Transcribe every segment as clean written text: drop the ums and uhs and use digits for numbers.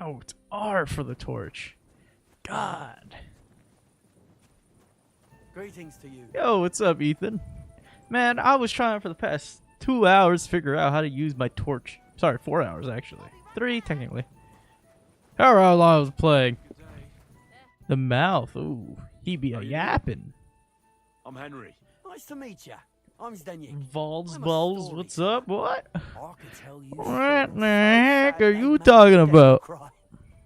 Oh, it's R for the torch. God. Greetings to you. Yo, what's up, Ethan? Man, I was trying for the past 2 hours to figure out how to use my torch. Sorry, 4 hours, actually. 3, technically. However long I was playing. The mouth. Ooh, he be a yapping. I'm Henry. Nice to meet you. I'm Zdenyk. Valls I'm a balls, what's up? What? I could tell you What stories the so heck sad are they you make talking you about? cry.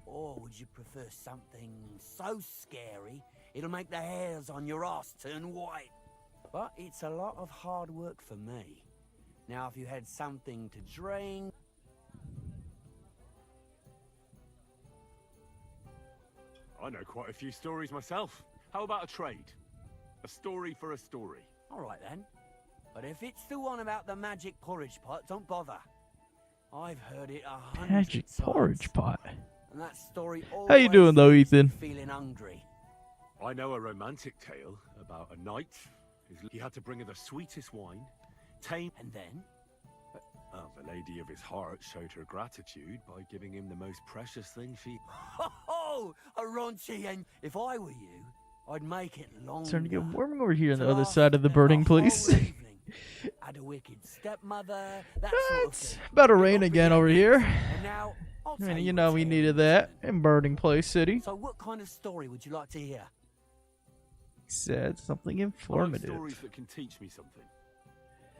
Or would you prefer something so scary it'll make the hairs on your ass turn white? But it's a lot of hard work for me. Now, if you had something to drink. I know quite a few stories myself. How about a trade? A story for a story. All right then. But if it's the one about the magic porridge pot, don't bother. I've heard it 100 Magic times. porridge pot. And that story How you doing, though, always leaves Ethan? me feeling hungry. I know a romantic tale about a knight. He had to bring her the sweetest wine, tame, And then? the lady of his heart showed her gratitude by giving him the most precious thing she... Ho, a raunchy, and if I were you, I'd make it longer. It's starting to get warm over here on To the other last side of the burning whole place. evening. Had a wicked stepmother, that sort of It's thing. about to You rain got again big over heads, here. And now, I'll I tell mean, you know a we tale needed in that turn. in Burning Place City. So what kind of story would you like to hear? He said something I like informative. stories that can teach me something.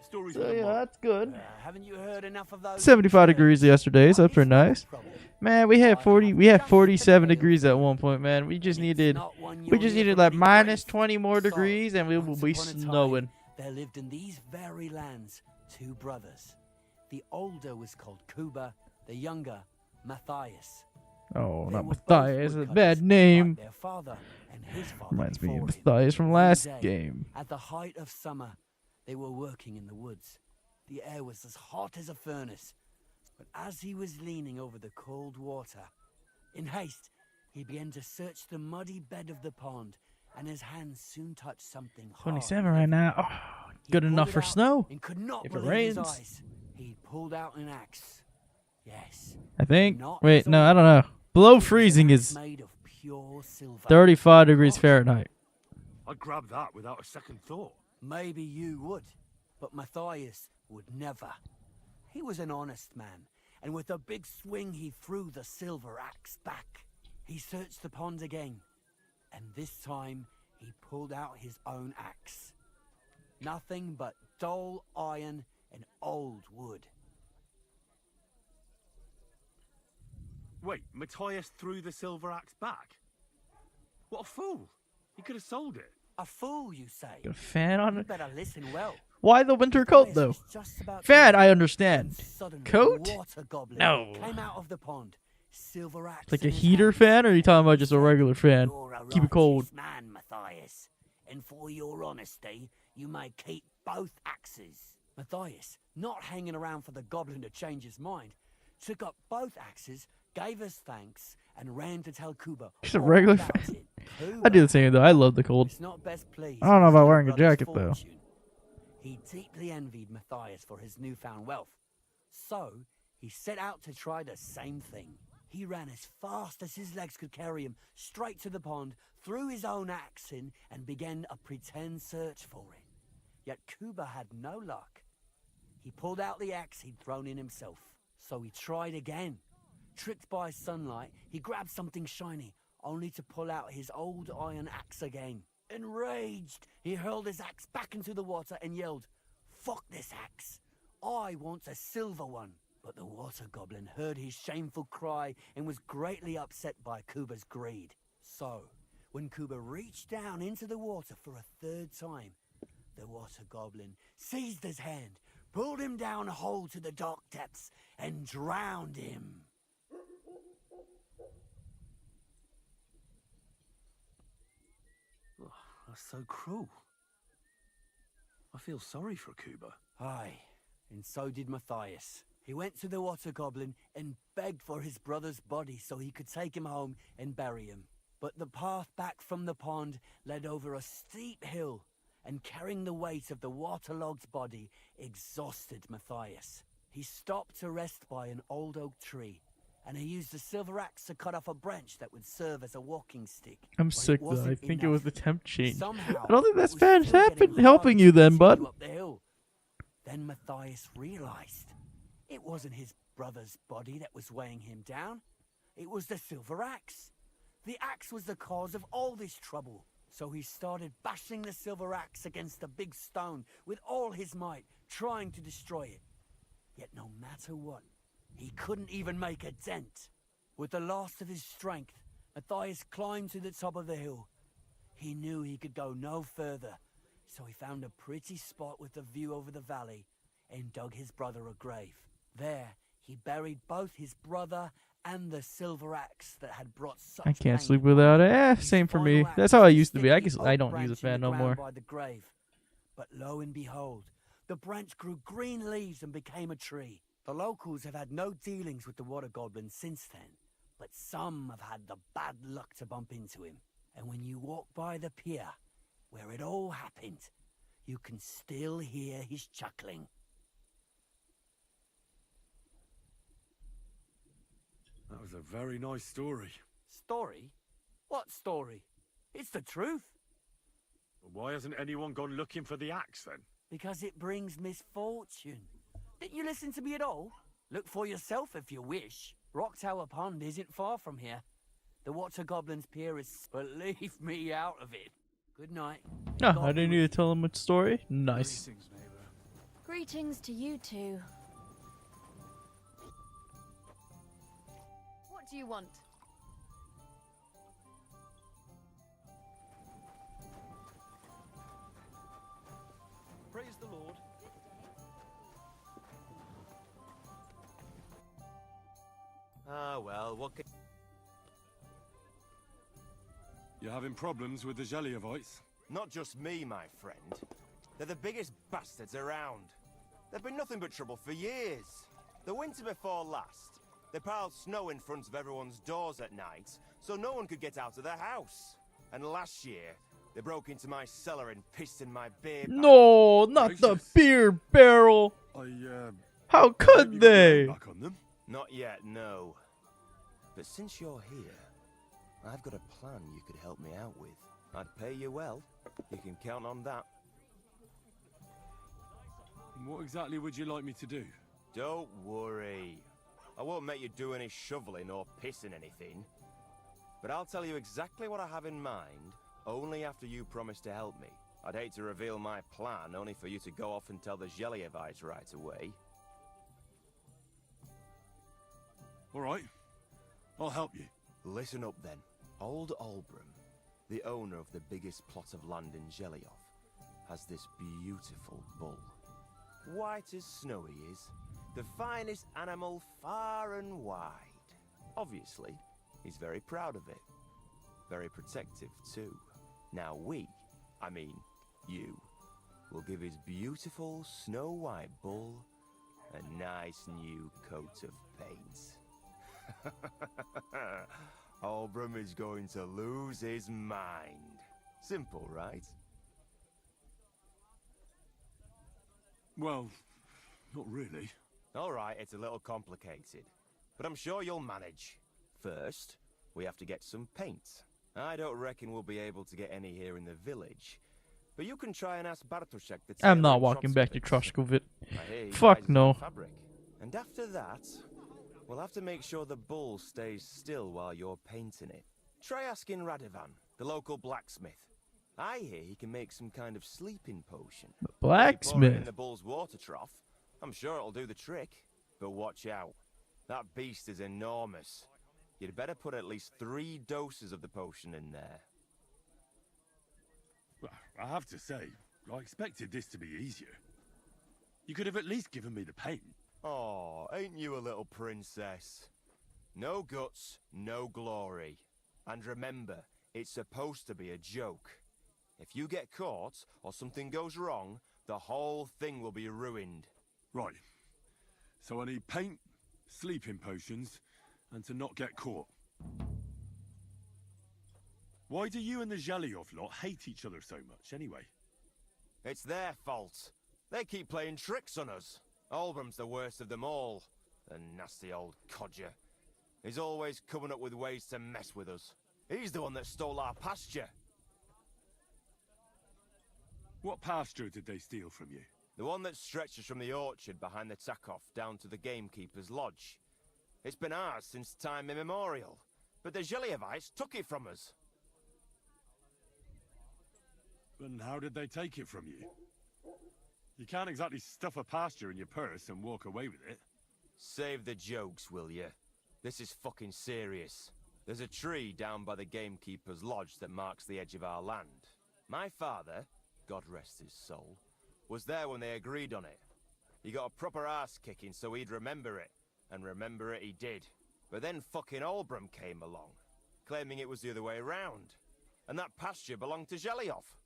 Stories So with a yeah, moral. that's good. Haven't you heard enough of those? 75 degrees yesterday, so that's pretty nice. Problem. Man, we had I 40. have We had just 47 the degrees at tale. one point, man. We just And it's needed. not one We you'll just hear needed from like any minus priest. 20 more So, degrees, and we will once be upon a time, snowing. There lived in these very lands 2 brothers. The older was called Kuba, the younger Matthias. Oh, They not were both Matthias. A woodcutters, bad name. like their father and his father Reminds me of before him. Matthias from One last day, game. At the height of summer, they were working in the woods. The air was as hot as a furnace. But as he was leaning over the cold water, in haste, he began to search the muddy bed of the pond, and his hands soon touched something hard. 27 right now. Oh, He good pulled enough it for out snow. and could not If it believe his rains. eyes. He pulled out an axe. Yes. I think. Not Wait, his no, I own. don't know. Below It was an freezing axe is made of pure silver. 35 degrees Fahrenheit. I'd grab that without a second thought. Maybe you would, but Matthias would never. He was an honest man, and with a big swing he threw the silver axe back. He searched the pond again, and this time he pulled out his own axe. Nothing but dull iron and old wood. Wait, Matthias threw the silver axe back? What a fool! He could have sold it. A fool, you say? Got a fan on You it. better listen well. Why the winter coat, Matthias though? was just about to Fan, leave I when understand. suddenly a Coat? water goblin No. came out of the pond. Silver axe Like a in his heater hand. fan, or are you talking about just a regular fan? You're a Keep it cold. righteous man, Matthias, and for your honesty, you may keep both axes. Matthias, not hanging around for the goblin to change his mind, took up both axes, gave us thanks, and ran to tell Kuba. He's a all regular about fan. it. I do the Kuba same though. I love the cold. was not best pleased I don't know with his about little wearing a brother's jacket, though. fortune. He deeply envied Matthias for his newfound wealth, so he set out to try the same thing. He ran as fast as his legs could carry him straight to the pond, threw his own axe in, and began a pretend search for it. Yet Kuba had no luck. He pulled out the axe he'd thrown in himself, so he tried again. Tricked by sunlight, he grabbed something shiny, only to pull out his old iron axe again. Enraged, he hurled his axe back into the water and yelled, "Fuck this axe! I want a silver one!" But the water goblin heard his shameful cry and was greatly upset by Kuba's greed. So, when Kuba reached down into the water for a third time, the water goblin seized his hand, pulled him down a hole to the dark depths, and drowned him. Oh, that's so cruel. I feel sorry for Kuba. Aye, and so did Matthias. He went to the water goblin and begged for his brother's body so he could take him home and bury him. But the path back from the pond led over a steep hill, and carrying the weight of the waterlogged body exhausted Matthias. He stopped to rest by an old oak tree and he used the silver axe to cut off a branch that would serve as a walking stick. I'm But it sick though. I wasn't think it was the enough. temp chain. Somehow, I don't think it that's was bad still getting helping harder you to then, bud. continue up the hill. Then Matthias realized it wasn't his brother's body that was weighing him down. It was the silver axe. The axe was the cause of all this trouble. So he started bashing the silver axe against the big stone with all his might, trying to destroy it. Yet no matter what, he couldn't even make a dent. With the last of his strength, Matthias climbed to the top of the hill. He knew he could go no further, so he found a pretty spot with a view over the valley and dug his brother a grave. There, he buried both his brother and the silver axe that had brought such I can't pain sleep upon without him. it. His Same for me. final That's act how I was to used to be. stick I the guess oak I don't use a branch in fan the no ground more. by the grave. But lo and behold, the branch grew green leaves and became a tree. The locals have had no dealings with the water goblin since then, but some have had the bad luck to bump into him. And when you walk by the pier where it all happened, you can still hear his chuckling. That was a very nice story. Story? What story? It's the truth. Why hasn't anyone gone looking for the axe then? Because it brings misfortune. Didn't you listen to me at all? Look for yourself if you wish. Rock Tower Pond isn't far from here. The Water Goblin's Pier is... But leave me out of it. Good night. Oh, God I didn't be need to with tell him a story. Nice. Greetings, neighbor. Greetings to you two. What do you want? Praise the Lord. Ah, well, what can... You having problems with the Geliovites? Not just me, my friend. They're the biggest bastards around. They've been nothing but trouble for years. The winter before last, they piled snow in front of everyone's doors at night, so no one could get out of their house. And last year, they broke into my cellar and pissed in my beer barrel. No, not the Gracious. beer barrel. How Have you could got your they? name back on them? Not yet, no. But since you're here, I've got a plan you could help me out with. I'd pay you well. You can count on that. What exactly would you like me to do? Don't worry. I won't make you do any shoveling or pissing anything. But I'll tell you exactly what I have in mind, only after you promise to help me. I'd hate to reveal my plan, only for you to go off and tell the Geliovites right away. All right. I'll help you. Listen up then. Old Albram, the owner of the biggest plot of land in Gelioth, has this beautiful bull. White as snow he is, the finest animal far and wide. Obviously, he's very proud of it. Very protective too. Now you, will give his beautiful snow-white bull a nice new coat of paint. Albram is going to lose his mind. Simple, right? Well, not really. All right, it's a little complicated, but I'm sure you'll manage. First, we have to get some paint. I don't reckon we'll be able to get any here in the village, but you can try and ask Bartoszek the I'm tailor not in walking back to Trotskovich. Troshkovit. I hear he Fuck buys his own no. fabric. And after that, we'll have to make sure the bull stays still while you're painting it. Try asking Radovan, the local blacksmith. I hear he can make some kind of sleeping potion. If you pour it in Blacksmith. the bull's water trough, I'm sure it'll do the trick. But watch out. That beast is enormous. You'd better put at least 3 doses of the potion in there. Well, I have to say, I expected this to be easier. You could have at least given me the paint. Oh, ain't you a little princess? No guts, no glory. And remember, it's supposed to be a joke. If you get caught, or something goes wrong, the whole thing will be ruined. Right. So I need paint, sleeping potions, and to not get caught. Why do you and the Gelioth lot hate each other so much, anyway? It's their fault. They keep playing tricks on us. Albram's the worst of them all. The nasty old codger. He's always coming up with ways to mess with us. He's the one that stole our pasture. What pasture did they steal from you? The one that stretches from the orchard behind the Takoff down to the gamekeeper's lodge. It's been ours since time immemorial, but the Geliovites took it from us. And how did they take it from you? You can't exactly stuff a pasture in your purse and walk away with it. Save the jokes, will you? This is fucking serious. There's a tree down by the gamekeeper's lodge that marks the edge of our land. My father, God rest his soul, was there when they agreed on it. He got a proper ass kicking so he'd remember it, and remember it he did. But then fucking Albrum came along, claiming it was the other way around, and that pasture belonged to Gelioff.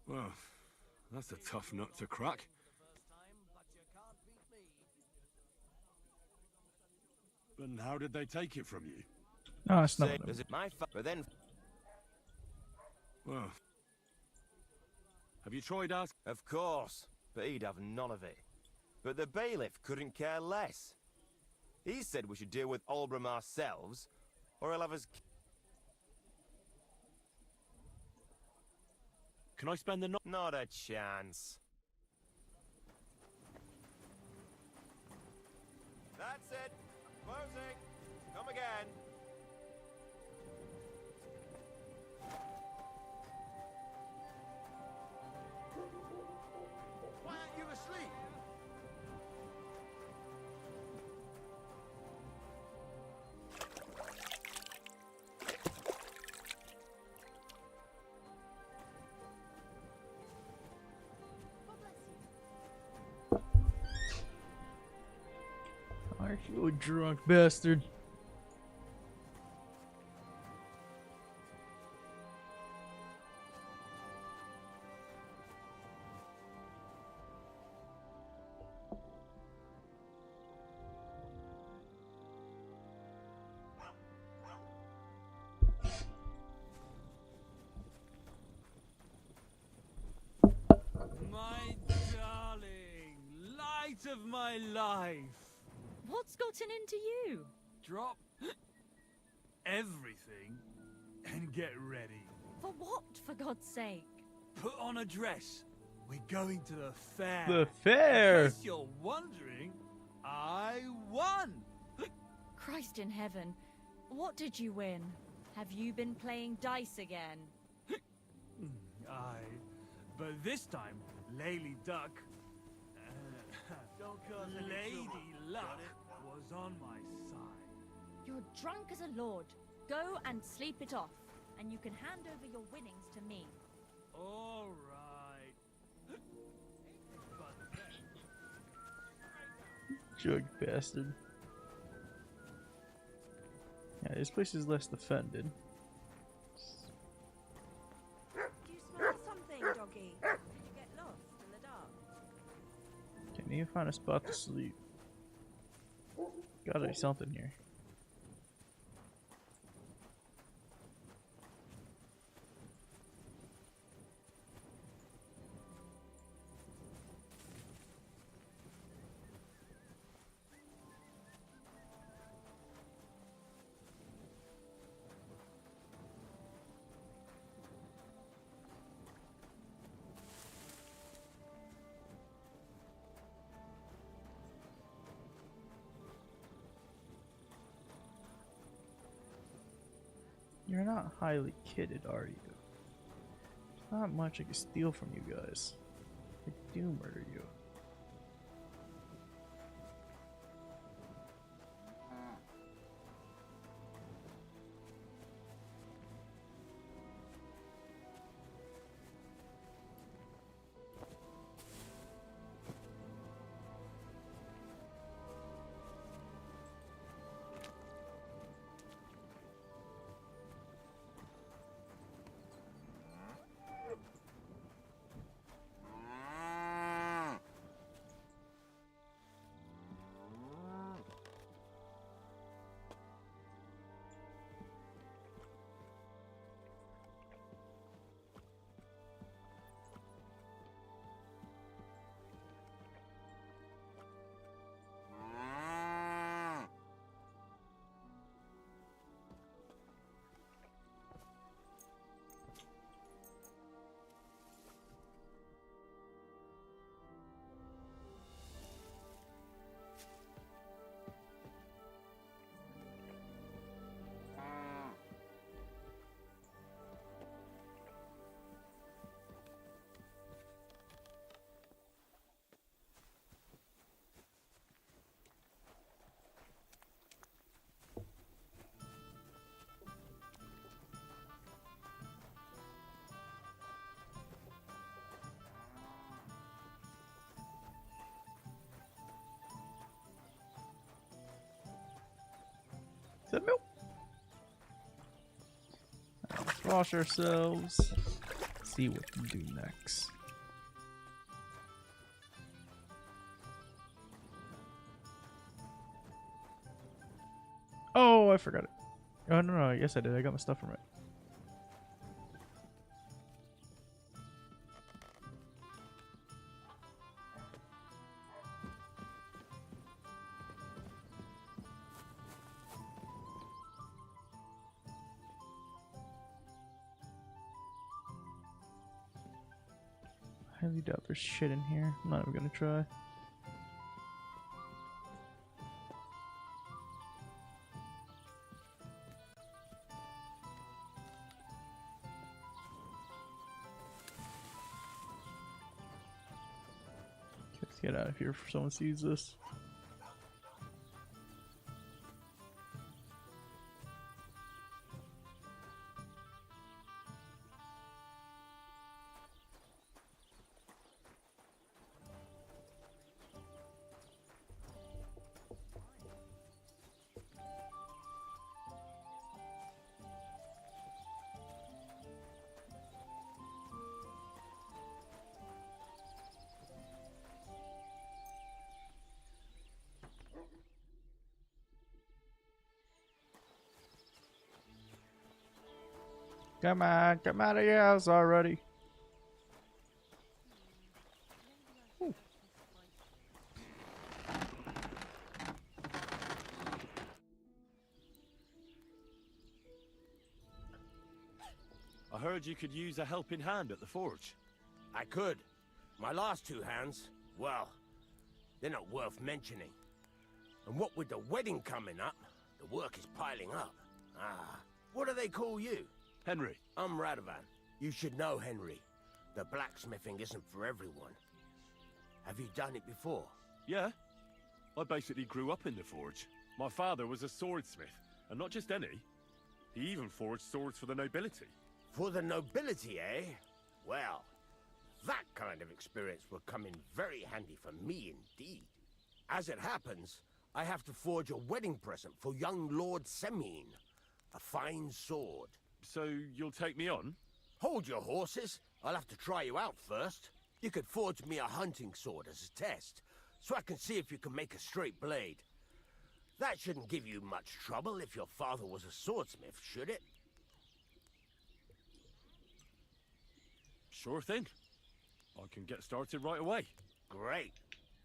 Well, that's a tough nut to crack. And how did they take it from you? No, it's not. Is it my but then... Well, have you tried asking? Of course, but he'd have none of it. But the bailiff couldn't care less. He said we should deal with Albrum ourselves, or he'll have us... Can I spend the night? Not a chance. That's it. Closing. Come again. Why aren't you asleep? Aren't you a drunk bastard? My darling, light of my life. What's gotten into you? Drop everything and get ready. For what, for God's sake? Put on a dress. We're going to the fair. The fair! In case you're wondering, I won. Christ in heaven, what did you win? Have you been playing dice again? Aye, but this time, Lady Duck, Lady Luck was on my side. You're drunk as a lord. Go and sleep it off, and you can hand over your winnings to me. All right. But Drunk bastard. Yeah, this place is less defended. Do you smell something, doggy? Did you get lost in the dark? Can't even find a spot to sleep. Gotta be something here. You're not highly kitted, are you? There's not much I can steal from you guys. I do murder you. Is that milk? Let's wash ourselves. See what we can do next. Oh, I forgot it. Oh, no, yes I did. I got my stuff from it. I highly doubt there's shit in here. I'm not even gonna try. Let's get out of here before someone sees this. Come on, come out of your house already. Ooh. I heard you could use a helping hand at the forge. I could. My last two hands, well, they're not worth mentioning. And what with the wedding coming up, the work is piling up. Ah, what do they call you? Henry. I'm Radovan. You should know, Henry. The blacksmithing isn't for everyone. Have you done it before? Yeah. I basically grew up in the forge. My father was a swordsmith, and not just any. He even forged swords for the nobility. For the nobility, eh? Well, that kind of experience will come in very handy for me indeed. As it happens, I have to forge a wedding present for young Lord Semine. A fine sword. So you'll take me on? Hold your horses. I'll have to try you out first. You could forge me a hunting sword as a test, so I can see if you can make a straight blade. That shouldn't give you much trouble if your father was a swordsmith, should it? Sure thing. I can get started right away. Great.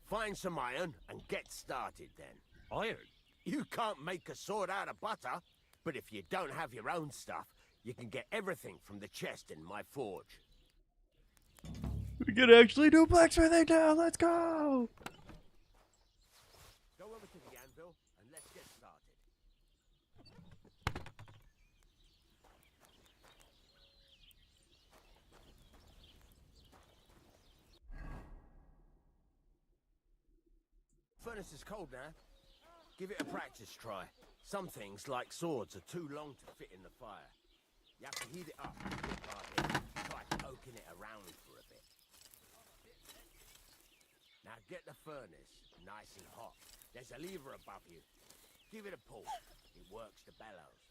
Find some iron and get started then. Iron? You can't make a sword out of butter, but if you don't have your own stuff, you can get everything from the chest in my forge. We can actually do blacksmithing now. Let's go. Go over to the anvil and let's get started. Furnace is cold now. Give it a practice try. Some things, like swords, are too long to fit in the fire. You have to heat it up. Try poking it around for a bit. Now get the furnace nice and hot. There's a lever above you. Give it a pull. It works the bellows.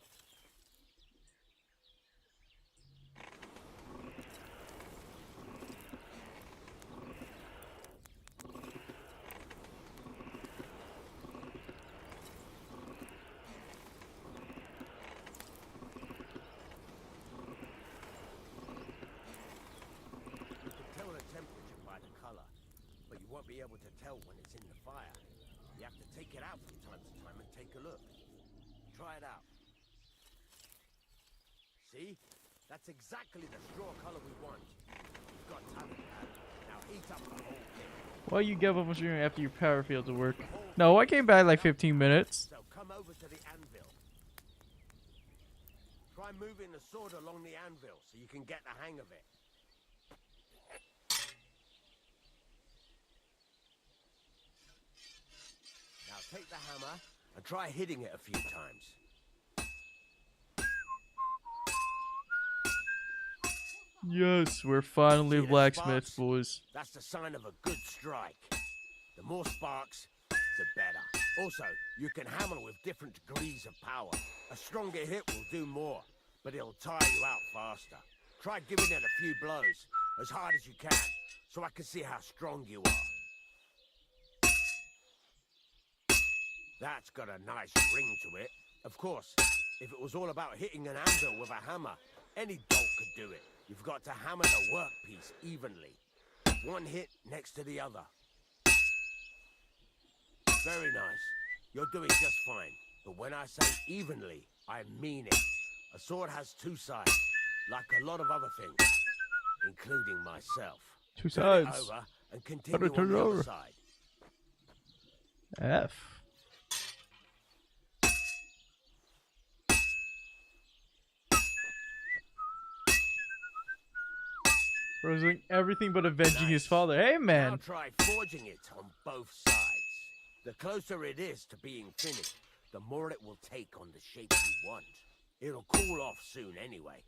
Won't be able to tell when it's in the fire. You have to take it out from time to time and take a look. Try it out. See? That's exactly the straw color we want. You've got talent, man. Now heat up the whole thing. Why you give up on shooting after your power failed to work? No, I came back like 15 minutes. So come over to the anvil. Try moving the sword along the anvil so you can get the hang of it. Now take the hammer and try hitting it a few times. Yes, we're finally See the blacksmiths, sparks? boys. That's the sign of a good strike. The more sparks, the better. Also, you can hammer with different degrees of power. A stronger hit will do more, but it'll tire you out faster. Try giving it a few blows, as hard as you can, so I can see how strong you are. That's got a nice ring to it. Of course, if it was all about hitting an anvil with a hammer, any dolt could do it. You've got to hammer the workpiece evenly. One hit next to the other. Very nice. You're doing just fine. But when I say evenly, I mean it. A sword has two sides, like a lot of other things, including myself. Two Turn it sides. over and continue Turn on it the over. other side. F. Bro's doing everything but avenging his Nice. father. Hey, Now man. try forging it on both sides. The closer it is to being finished, the more it will take on the shape you want. It'll cool off soon anyway.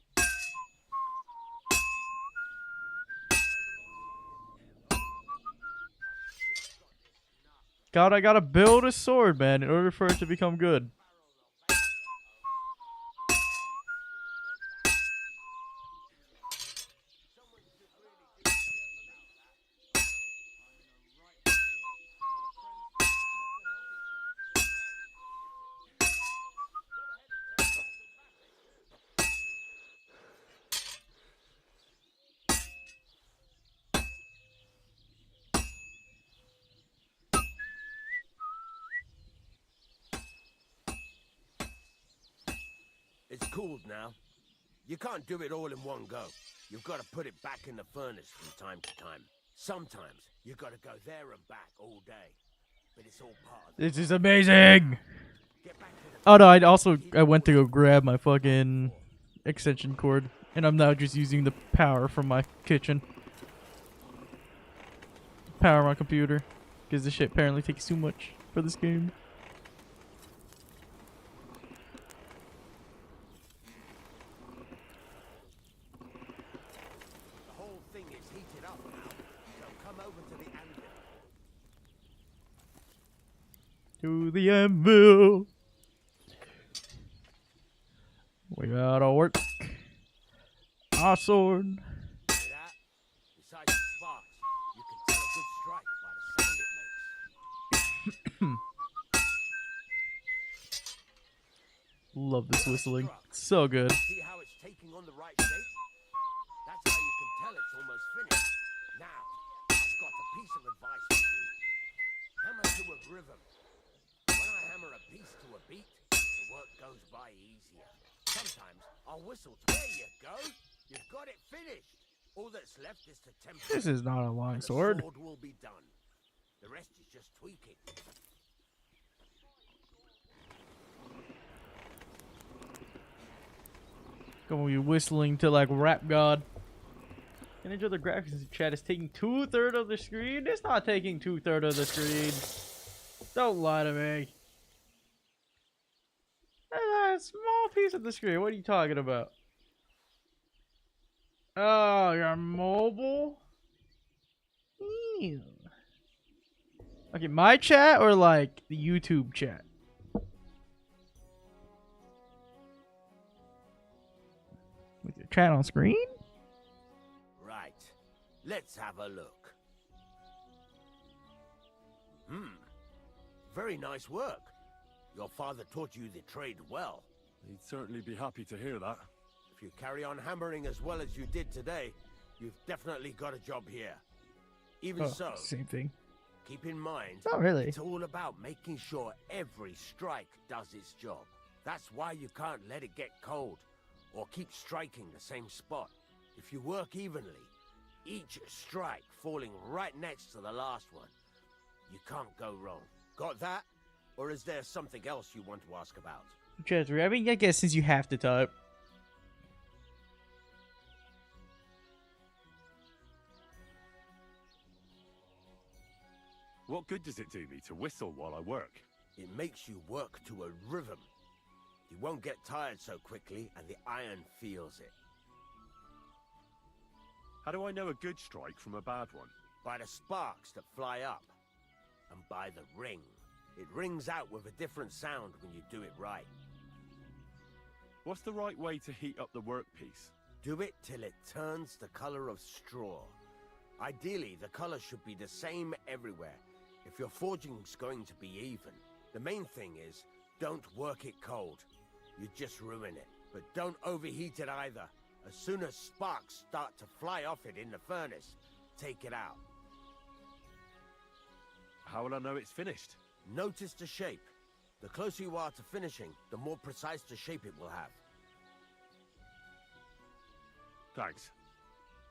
God, I gotta build a sword, man, in order for it to become good. It's cooled now. You can't do it all in one go. You've got to put it back in the furnace from time to time. Sometimes you've got to go there and back all day. But it's all part of the This is amazing. Get back to the Oh no, I went to go grab my fucking extension cord, and I'm now just using the power from my kitchen. Power my computer, because this shit apparently takes too much for this game. The whole thing is heated up now. So come over to the anvil. To the anvil. We gotta work our sword. See that? Besides the sparks, you can tell a good strike by the sound it makes. Love this whistling. It's so good. See how it's taking on the right shape? That's how you can tell it's almost finished. Now, I've got a piece of advice for you. Hammer to a rhythm. When I hammer a piece to a beat, the work goes by easier. Sometimes I'll whistle. There you go. You've got it finished. All that's left is to temper. This is not a long and the sword. sword will be done. The rest is just tweaking. Gonna be whistling to like rap god. And enjoy the graphics in the chat. It's taking 2/3 of the screen. It's not taking 2/3 of the screen. Don't lie to me. That's a small piece of the screen. What are you talking about? Oh, you're mobile? Ew. Okay, my chat or like the YouTube chat? With your chat on screen? Right. Let's have a look. Very nice work. Your father taught you the trade well. He'd certainly be happy to hear that. If you carry on hammering as well as you did today, you've definitely got a job here. Even so, Same thing. keep in mind, Not really. it's all about making sure every strike does its job. That's why you can't let it get cold, or keep striking the same spot. If you work evenly, each strike falling right next to the last one, you can't go wrong. Got that? Or is there something else you want to ask about? Chester, I mean, I guess since you have to type. What good does it do me to whistle while I work? It makes you work to a rhythm. You won't get tired so quickly, and the iron feels it. How do I know a good strike from a bad one? By the sparks that fly up, and by the ring. It rings out with a different sound when you do it right. What's the right way to heat up the workpiece? Do it till it turns the color of straw. Ideally, the color should be the same everywhere. If your forging's going to be even, the main thing is, don't work it cold. You just ruin it. But don't overheat it either. As soon as sparks start to fly off it in the furnace, take it out. How will I know it's finished? Notice the shape. The closer you are to finishing, the more precise the shape it will have. Thanks.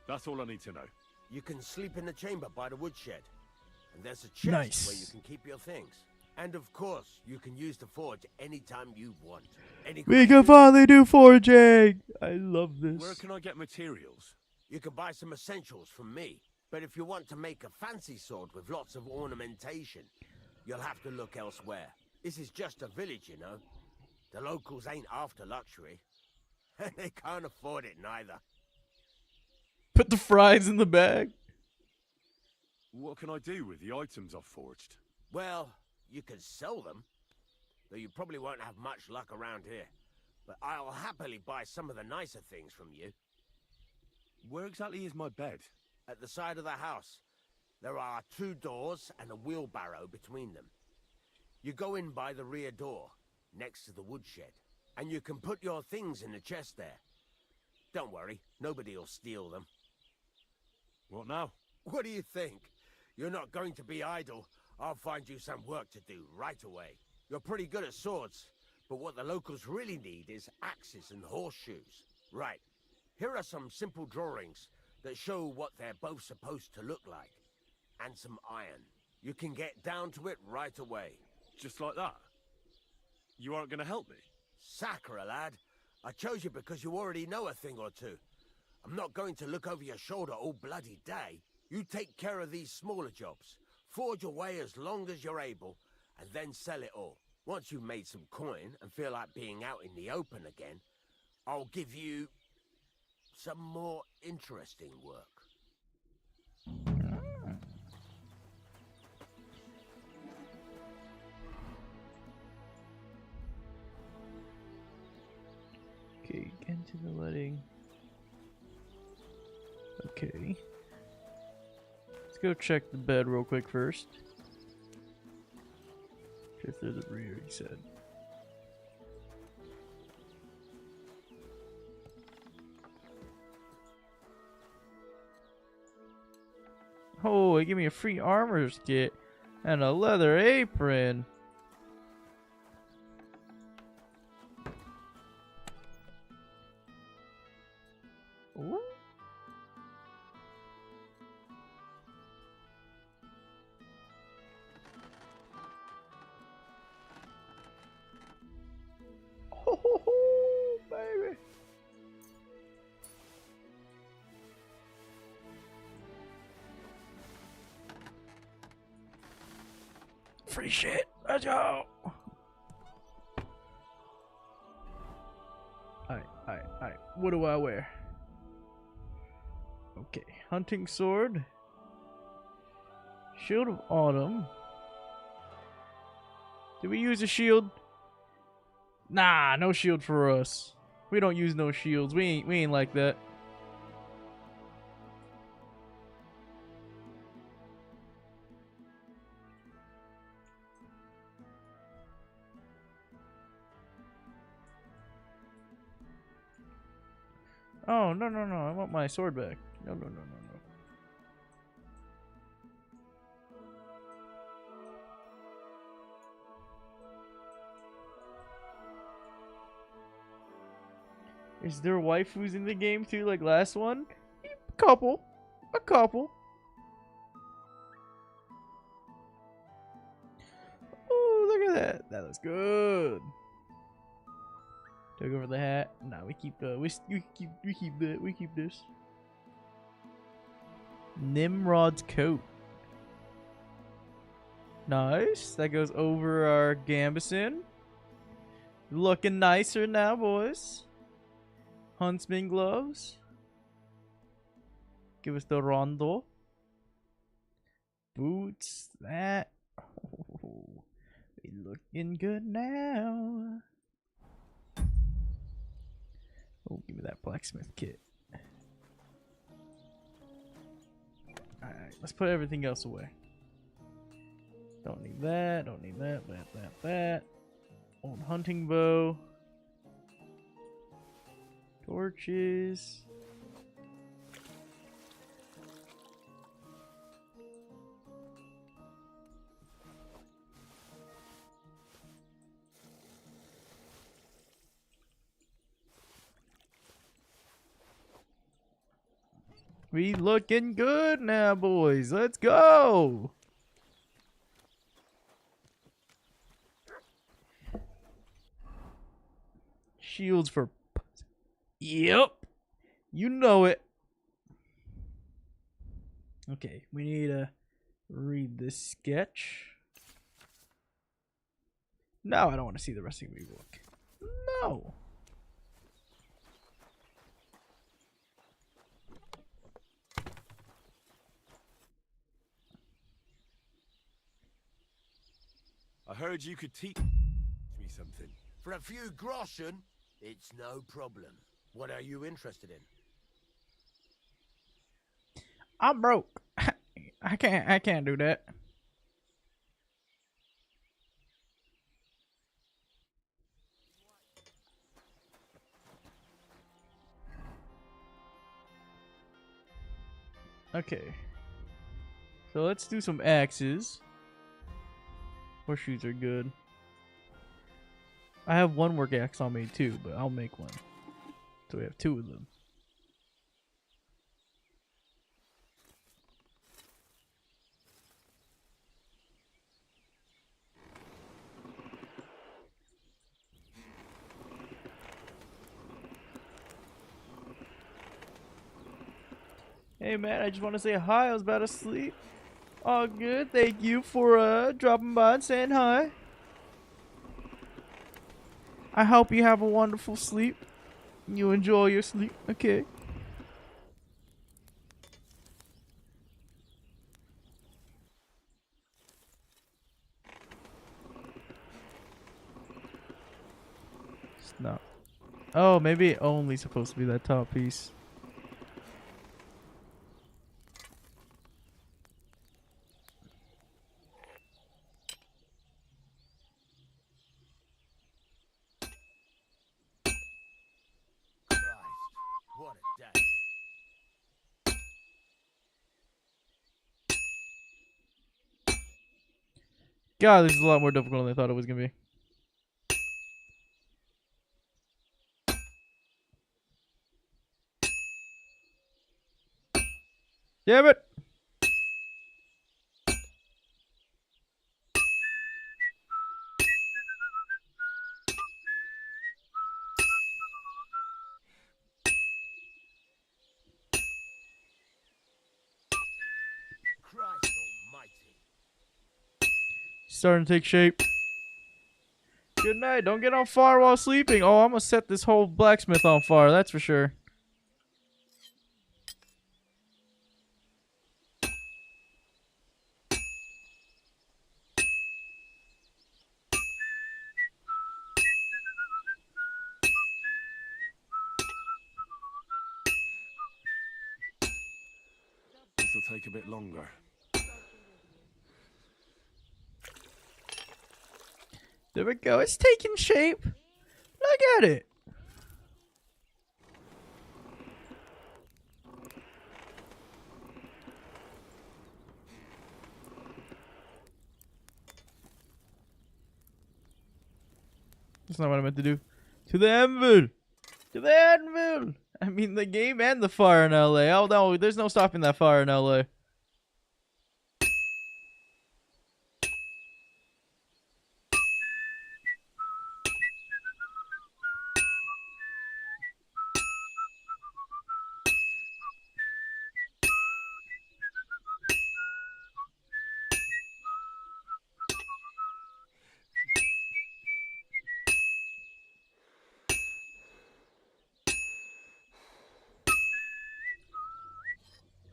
That's all I need to know. You can sleep in the chamber by the woodshed. And there's a chest Nice. where you can keep your things. And of course, you can use the forge anytime you want. Any We can questions? finally do forging! I love this. Where can I get materials? You can buy some essentials from me. But if you want to make a fancy sword with lots of ornamentation, you'll have to look elsewhere. This is just a village, you know. The locals ain't after luxury. And they can't afford it neither. Put the fries in the bag. What can I do with the items I've forged? Well, you can sell them. Though you probably won't have much luck around here. But I'll happily buy some of the nicer things from you. Where exactly is my bed? At the side of the house, there are 2 doors and a wheelbarrow between them. You go in by the rear door, next to the woodshed, and you can put your things in the chest there. Don't worry, nobody'll steal them. What now? What do you think? You're not going to be idle. I'll find you some work to do right away. You're pretty good at swords, but what the locals really need is axes and horseshoes. Right, here are some simple drawings that show what they're both supposed to look like. And some iron. You can get down to it right away. Just like that? You aren't going to help me? Sacre, lad. I chose you because you already know a thing or two. I'm not going to look over your shoulder all bloody day. You take care of these smaller jobs. Forge away as long as you're able, and then sell it all. Once you've made some coin and feel like being out in the open again, I'll give you some more interesting work. Okay, get into the wedding. Okay. Let's go check the bed real quick first. If there's a rear, he said. Oh, they give me a free armor's kit and a leather apron. Ooh. Oh, baby. Free shit. Let's go. Alright. What do I wear? Okay. Hunting sword. Shield of Autumn. Did we use a shield? Nah, no shield for us. We don't use no shields. We ain't like that. Oh, no. I want my sword back. No. Is there waifus in the game too, like last one? A couple. Oh, look at that. That looks good. Took over the hat. Nah, we keep we keep this. Nimrod's coat. Nice. That goes over our gambeson. Looking nicer now, boys. Huntsman gloves. Give us the rondo. Boots. That. Oh. looking good now. Oh, give me that blacksmith kit. Alright, let's put everything else away. Don't need that, don't need that, that. Old hunting bow. Torches. We looking good now, boys. Let's go. Shields for... Yep. You know it. Okay, we need to read this sketch. No, I don't want to see the rest of the book. No. I heard you could teach me something. For a few groschen, it's no problem. What are you interested in? I'm broke. I can't do that. Okay. So let's do some axes. Horseshoes are good. I have one work axe on me too, but I'll make one. So we have two of them. Hey man, I just want to say hi. I was about to sleep. All good. Thank you for dropping by and saying hi. I hope you have a wonderful sleep. You enjoy your sleep. Okay. It's not. Oh, maybe it only supposed to be that top piece. What a day. God, this is a lot more difficult than I thought it was gonna be. Damn it! Christ almighty. Starting to take shape. Good night. Don't get on fire while sleeping. Oh, I'm gonna set this whole blacksmith on fire. That's for sure. This'll take a bit longer. There we go. It's taking shape. Look at it. That's not what I meant to do. To the anvil. To the anvil. I mean the game and the fire in LA. Oh no, there's no stopping that fire in LA.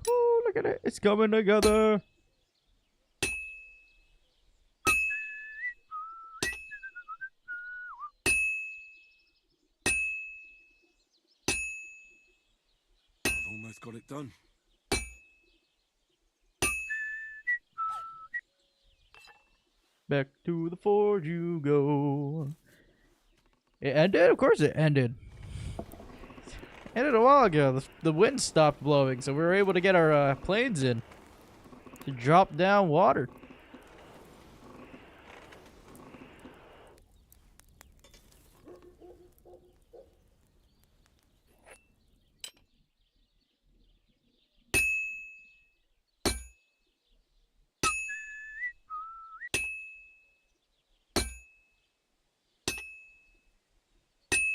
Ooh, look at it. It's coming together. just got it done. Back to the forge you go. It ended? Of course it ended. Ended a while ago. The wind stopped blowing, so we were able to get our planes in to drop down water.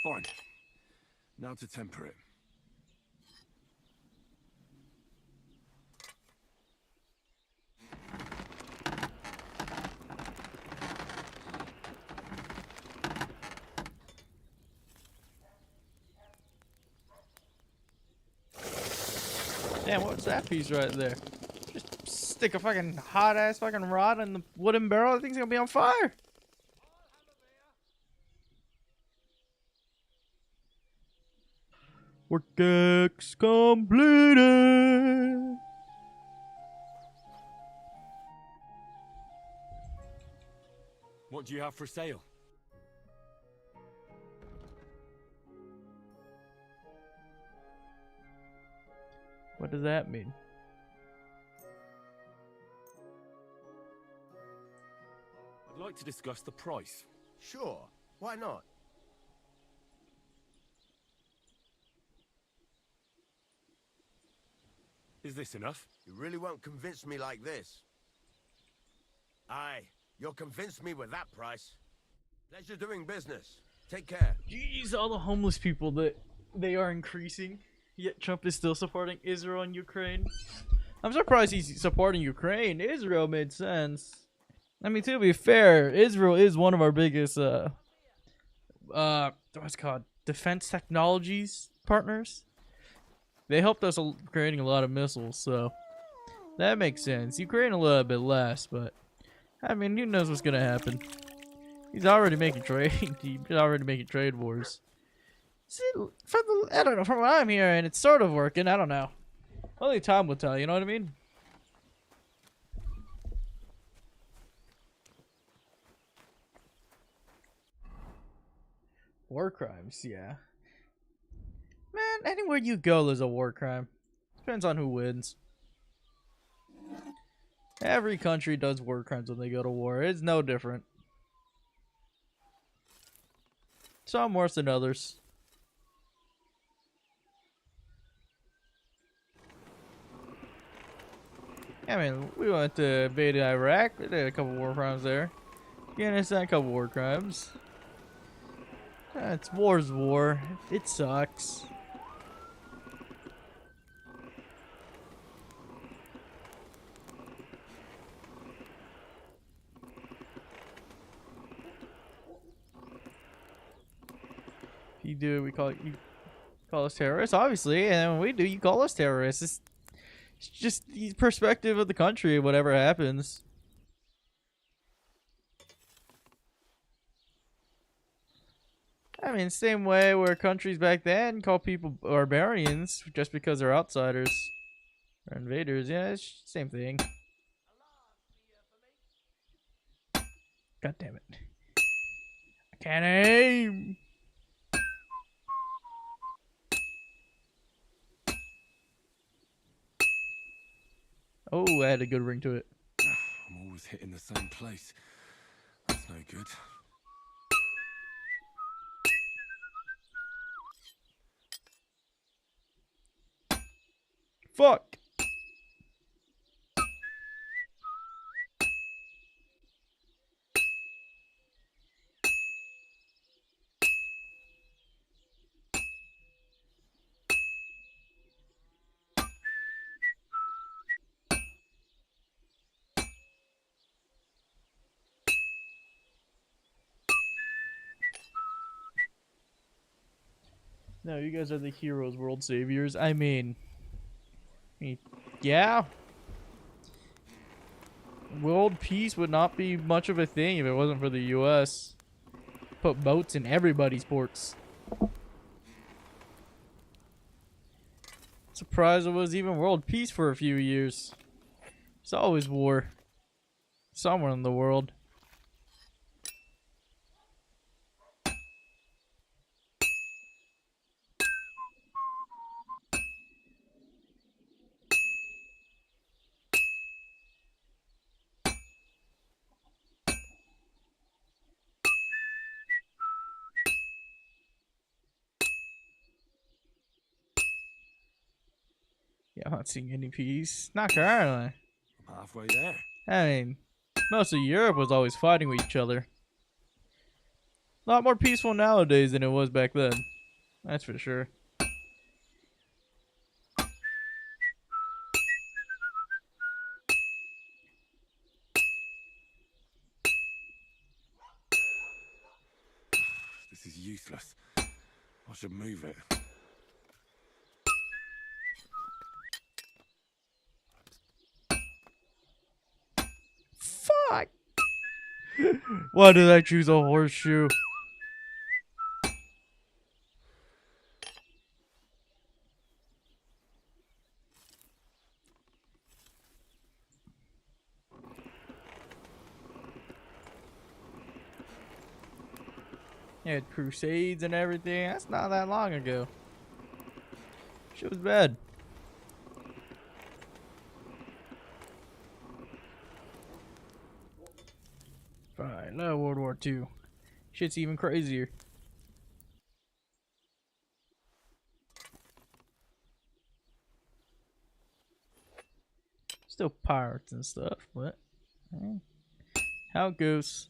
Fine. Now to temper it. Damn, what's that piece right there? Just stick a fucking hot ass fucking rod in the wooden barrel. The thing's gonna be on fire. Work completed. What do you have for sale? What does that mean? I'd like to discuss the price. Sure, why not? Is this enough? You really won't convince me like this. Aye, you'll convince me with that price. Pleasure doing business. Take care. Jeez, all the homeless people that they are increasing, yet Trump is still supporting Israel and Ukraine. I'm surprised he's supporting Ukraine. Israel made sense. I mean, to be fair, Israel is one of our biggest what's it called, defense technologies partners. They helped us creating a lot of missiles, so that makes sense. Ukraine a little bit less, but I mean, who knows what's gonna happen? He's already making trade. He's already making trade wars. See, I don't know. From what I'm hearing, it's sort of working. I don't know. Only time will tell. You know what I mean? War crimes, yeah. Man, anywhere you go, there's a war crime. Depends on who wins. Every country does war crimes when they go to war. It's no different. Some worse than others. I mean, we went to invade Iraq. We did a couple war crimes there. Afghanistan, a couple war crimes. It's war's war. It sucks. You do, we call it, you call us terrorists, obviously, and when we do, you call us terrorists. It's just the perspective of the country, whatever happens. I mean, same way where countries back then call people barbarians just because they're outsiders or invaders. Yeah, it's same thing. God damn it. I can't aim. Oh, I had a good ring to it. I'm always hitting the same place. That's no good. Fuck. No, you guys are the heroes, world saviors. I mean, yeah. World peace would not be much of a thing if it wasn't for the U.S. Put boats in everybody's ports. Surprised it was even world peace for a few years. It's always war. Somewhere in the world. Yeah, I'm not seeing any peace. Not currently. I'm halfway there. I mean, most of Europe was always fighting with each other. A lot more peaceful nowadays than it was back then. That's for sure. This is useless. I should move it. Fuck! Why did I choose a horseshoe? They had crusades and everything. That's not that long ago. Shit was bad. Fine, no World War II. Shit's even crazier. Still pirates and stuff, but how it goes.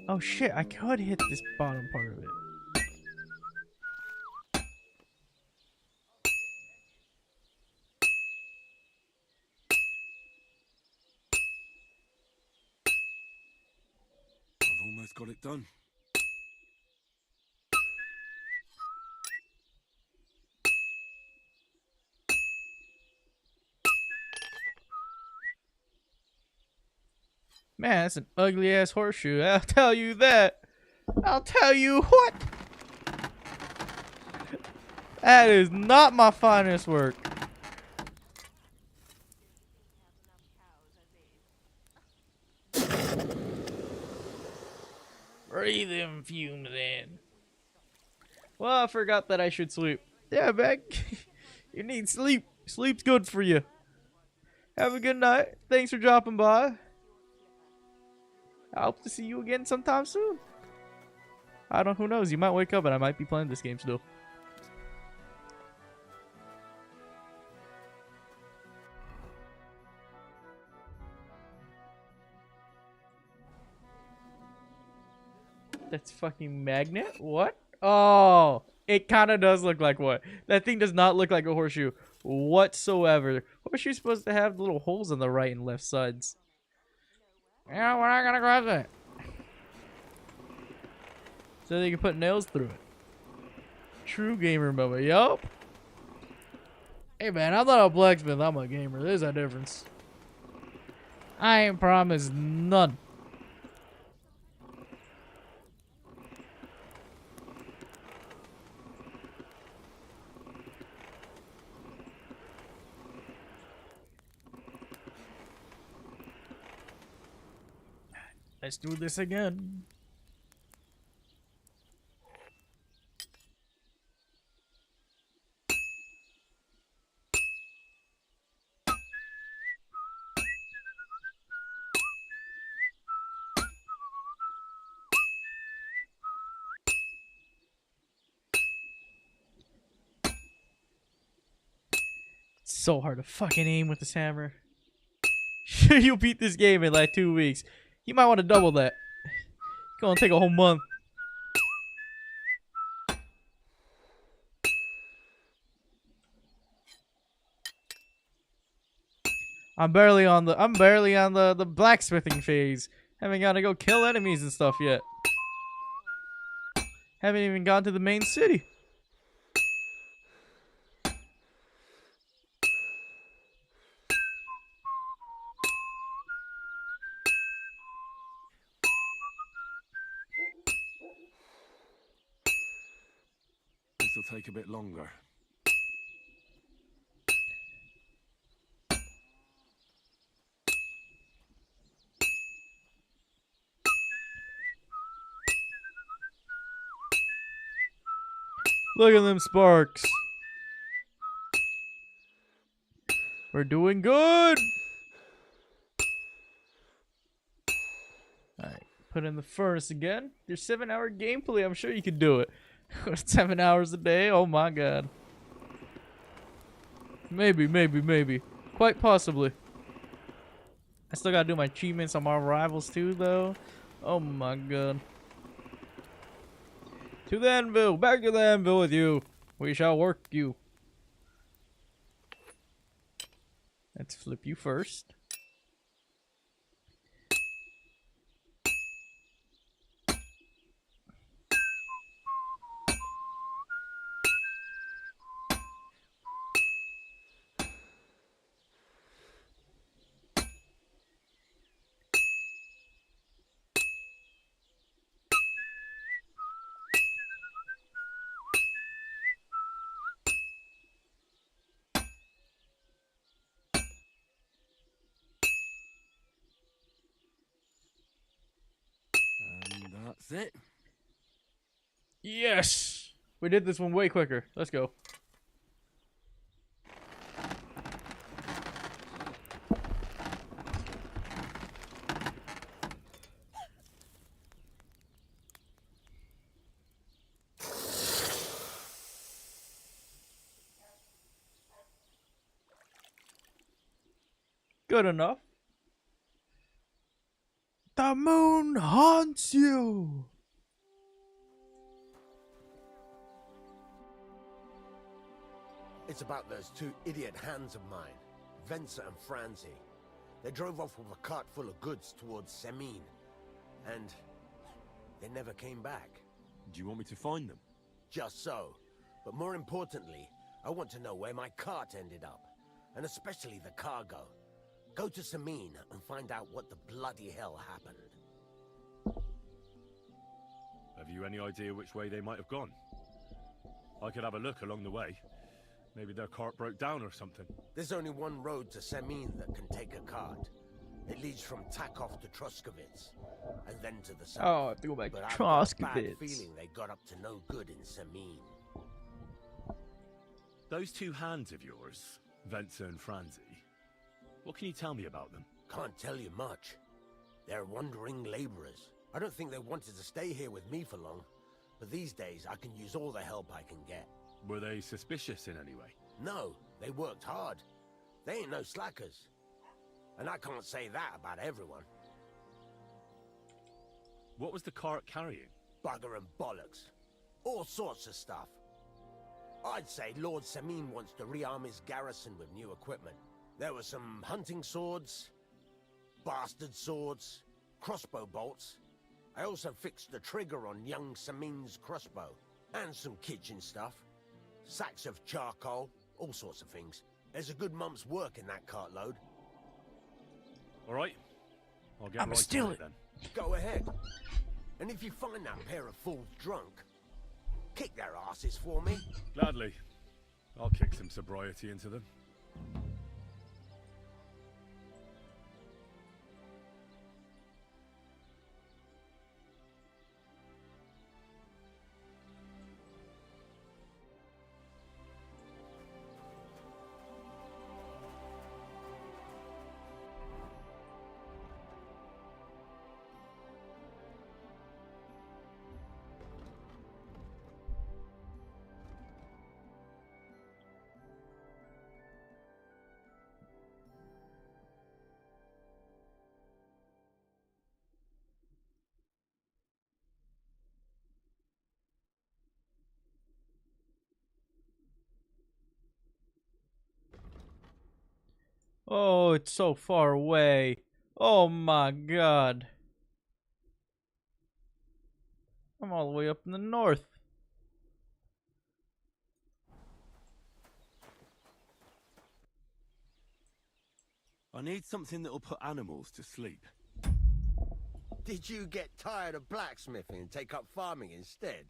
Oh shit, I could hit this bottom part of it. I've almost got it done. Man, that's an ugly ass horseshoe. I'll tell you that. I'll tell you what. That is not my finest work. Breathe them fumes in. Well, I forgot that I should sleep. Yeah, Beck. You need sleep. Sleep's good for you. Have a good night. Thanks for dropping by. I hope to see you again sometime soon. I don't know, who knows? You might wake up and I might be playing this game still. That's fucking magnet? What? Oh, it kind of does look like what? That thing does not look like a horseshoe whatsoever. Horseshoe's supposed to have little holes on the right and left sides. Yeah, we're not gonna grab that. So they can put nails through it. True gamer moment, yup. Hey man, I'm not a blacksmith, I'm a gamer. There's a difference. I ain't promised none. Let's do this again. It's so hard to fucking aim with this hammer. Sure, you'll beat this game in like 2 weeks. You might want to double that. It's gonna take a whole month. I'm barely on the blacksmithing phase. Haven't got to go kill enemies and stuff yet. Haven't even gone to the main city. This'll take a bit longer. Look at them sparks. We're doing good. Alright, put in the furnace again. There's 7-hour gameplay. I'm sure you can do it. 7 hours a day? Oh my god. Maybe. Quite possibly. I still gotta do my achievements on my rivals too, though. Oh my god. To the anvil! Back to the anvil with you! We shall work you. Let's flip you first. And that's it. Yes! We did this one way quicker. Let's go. Good enough. The moon haunts you. It's about those two idiot hands of mine, Venser and Franzi. They drove off with a cart full of goods towards Semin, and they never came back. Do you want me to find them? Just so. But more importantly, I want to know where my cart ended up, and especially the cargo. Go to Semin and find out what the bloody hell happened. Have you any idea which way they might have gone? I could have a look along the way. Maybe their cart broke down or something. There's only one road to Semin that can take a cart. It leads from Takov to Troskowitz, and then to the south. Oh, I have to go back But to I've got a bad Troskowitz. feeling they got up to no good in Semin. Those two hands of yours, Venser and Franzi, what can you tell me about them? Can't tell you much. They're wandering laborers. I don't think they wanted to stay here with me for long, but these days I can use all the help I can get. Were they suspicious in any way? No, they worked hard. They ain't no slackers. And I can't say that about everyone. What was the cart carrying? Bugger and bollocks. All sorts of stuff. I'd say Lord Semin wants to rearm his garrison with new equipment. There were some hunting swords, bastard swords, crossbow bolts. I also fixed the trigger on young Semin's crossbow. And some kitchen stuff. Sacks of charcoal, all sorts of things. There's a good month's work in that cartload. All right, I'll get I'ma right steal on it. then. Go ahead. And if you find that pair of fools drunk, kick their asses for me. Gladly. I'll kick some sobriety into them. Oh, it's so far away. Oh my god. I'm all the way up in the north. I need something that'll put animals to sleep. Did you get tired of blacksmithing and take up farming instead?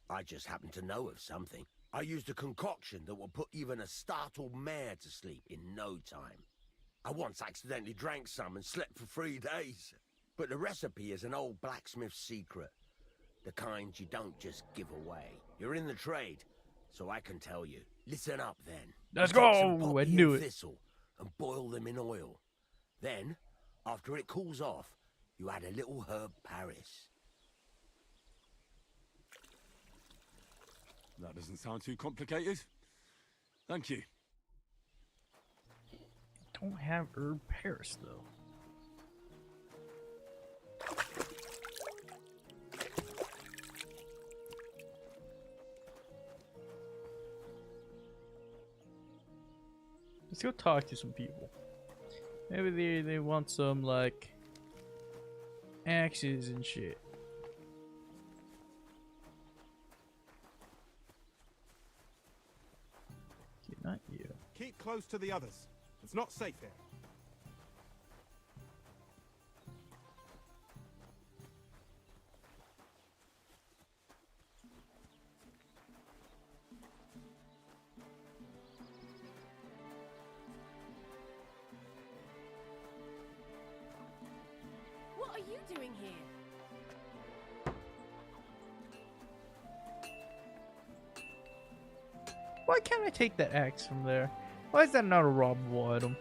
I just happen to know of something. I used a concoction that will put even a startled mare to sleep in no time. I once accidentally drank some and slept for 3 days. But the recipe is an old blacksmith's secret. The kind you don't just give away. You're in the trade. so I can tell you. Listen up, then. Let's You take go! some I poppy knew and it. thistle and boil them in oil. Then, after it cools off, you add a little herb Paris. That doesn't sound too complicated. Thank you. Don't have herb Paris though. Let's go talk to some people. Maybe they want some like axes and shit. Okay, not you. Keep close to the others. It's not safe here. What are you doing here? Why can't I take that axe from there? Why is that not a robbable item?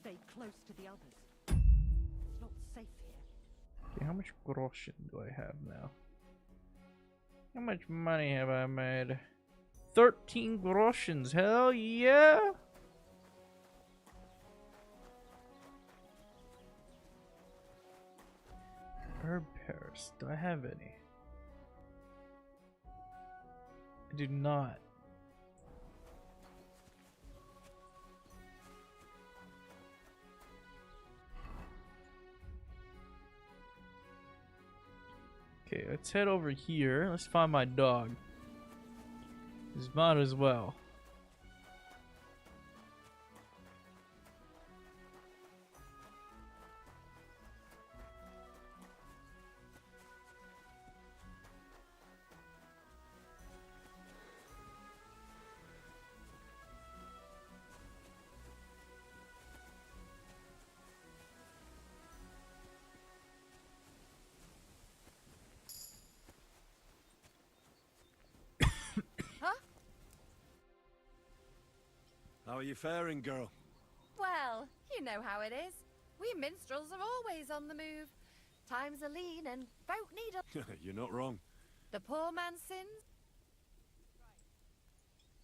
Stay close to the others. It's not safe here. Okay, how much groschen do I have now? How much money have I made? 13 groschens, hell yeah! Herb Paris, do I have any? I do not. Okay, let's head over here. Let's find my dog. Just might as well. How are you faring, girl? Well, you know how it is. We minstrels are always on the move. Times are lean and folk need a... You're not wrong. The poor man sins.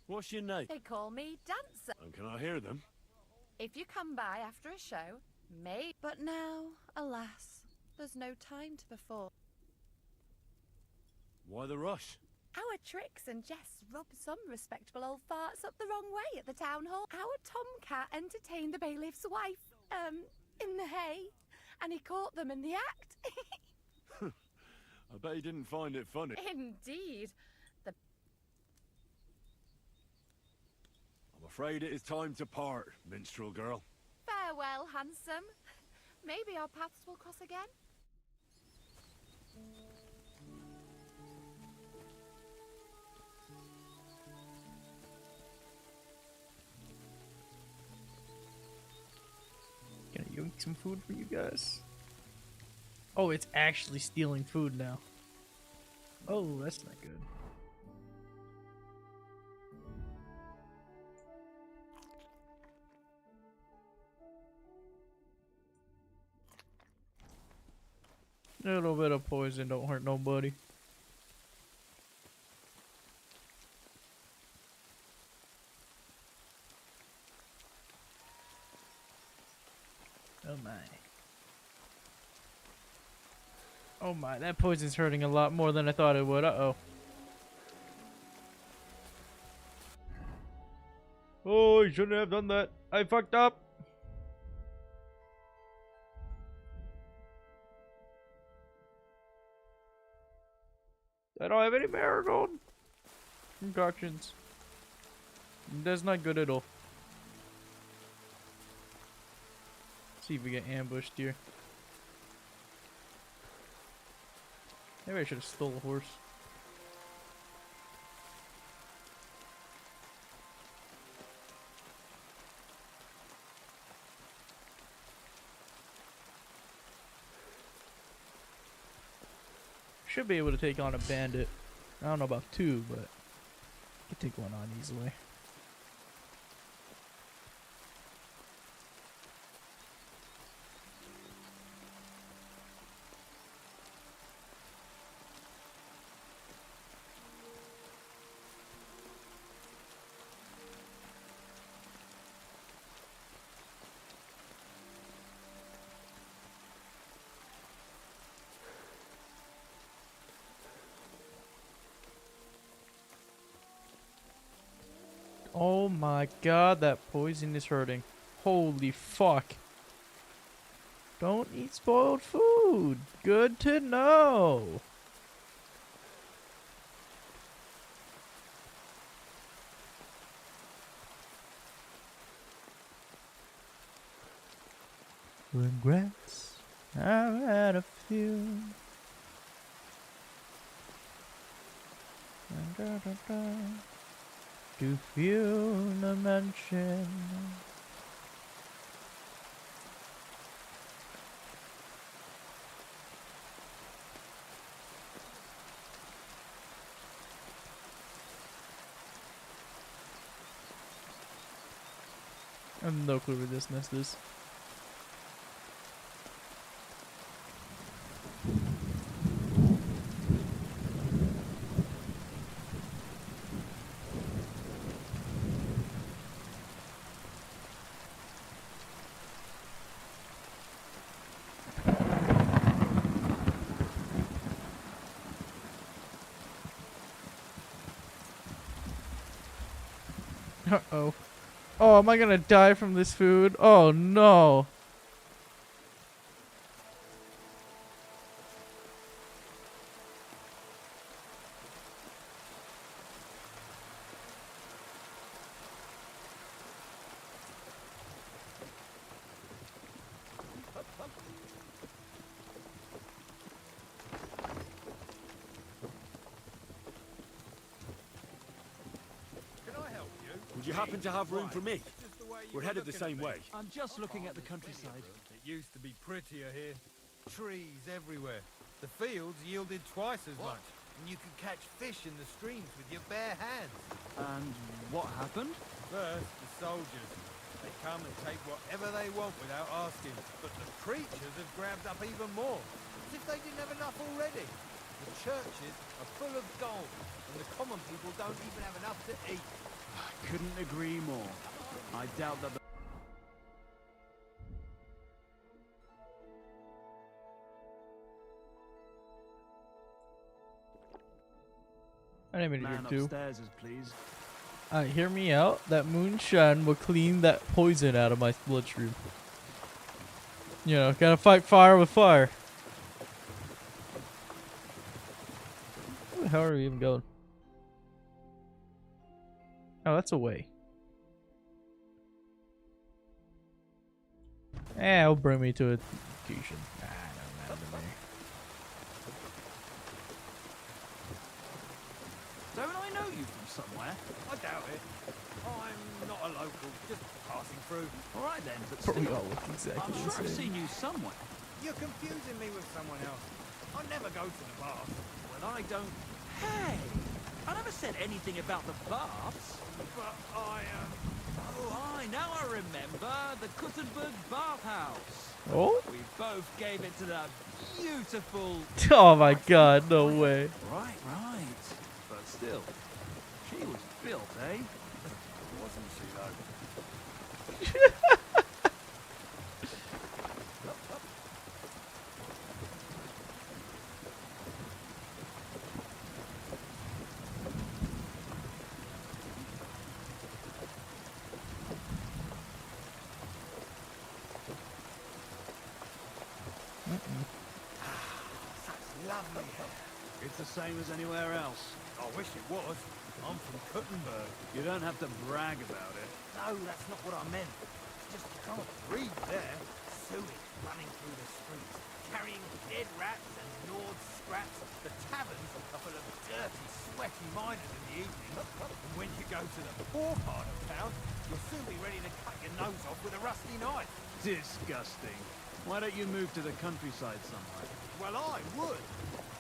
What's your name? They call me Dancer. And can I hear them? If you come by after a show, may... But now, alas, there's no time to perform. Why the rush? Our tricks and jests rubbed some respectable old farts up the wrong way at the town hall. Our tomcat entertained the bailiff's wife, in the hay, and he caught them in the act. I bet he didn't find it funny. Indeed. I'm afraid it is time to part, minstrel girl. Farewell, handsome. Maybe our paths will cross again. Can I yoink some food for you guys? Oh, it's actually stealing food now. Oh, that's not good. A little bit of poison don't hurt nobody. Oh my. Oh my, that poison's hurting a lot more than I thought it would. Uh-oh. Oh, I shouldn't have done that. I fucked up. I don't have any marigold concoctions. That's not good at all. See if we get ambushed here. Maybe I should have stole a horse. Should be able to take on a bandit. I don't know about two, but I could take one on easily. Oh my god, that poison is hurting. Holy fuck. Don't eat spoiled food. Good to know. Regrets, I've had a few. Too few to mention. I have no clue where this nest is. Uh-oh. Oh, am I gonna die from this food? Oh no. Would you happen to have room for me? We're headed the same way. I'm just looking at the countryside. It used to be prettier here. Trees everywhere. The fields yielded twice as much. And you could catch fish in the streams with your bare hands. And what happened? First, the soldiers. They come and take whatever they want without asking. But the preachers have grabbed up even more. As if they didn't have enough already. The churches are full of gold. And the common people don't even have enough to eat. Couldn't agree more. I doubt that. I didn't mean to Man do two. upstairs, please. Hear me out. That moonshine will clean that poison out of my bloodstream. You know, gotta fight fire with fire. Where the hell are we even going? Oh, that's a way. Eh, it'll bring me to a location. Ah, don't matter to me. Don't I know you from somewhere? I doubt it. I'm not a local, just passing through. All right then, but But we still, all look exactly I'm the sure I've same. seen you somewhere. You're confusing me with someone else. I never go to the baths. Well, I don't... Hey! I never said anything about the baths. But I am... Oh, now I remember. The Kuttenberg bathhouse. Oh? We both gave it to that beautiful... Oh my god, no way. Right. But still, she was built, eh? Wasn't she, though? Lovely hair. It's the same as anywhere else. I wish it was. I'm from Kuttenberg. You don't have to brag about it. No, that's not what I meant. Just you can't breathe there. Sewage running through the streets. carrying dead rats and gnawed scraps. The taverns are full of dirty, sweaty miners in the evening. And when you go to the poor part of town, you'll soon be ready to cut your nose off with a rusty knife. Disgusting. Why don't you move to the countryside somewhere? Well, I would.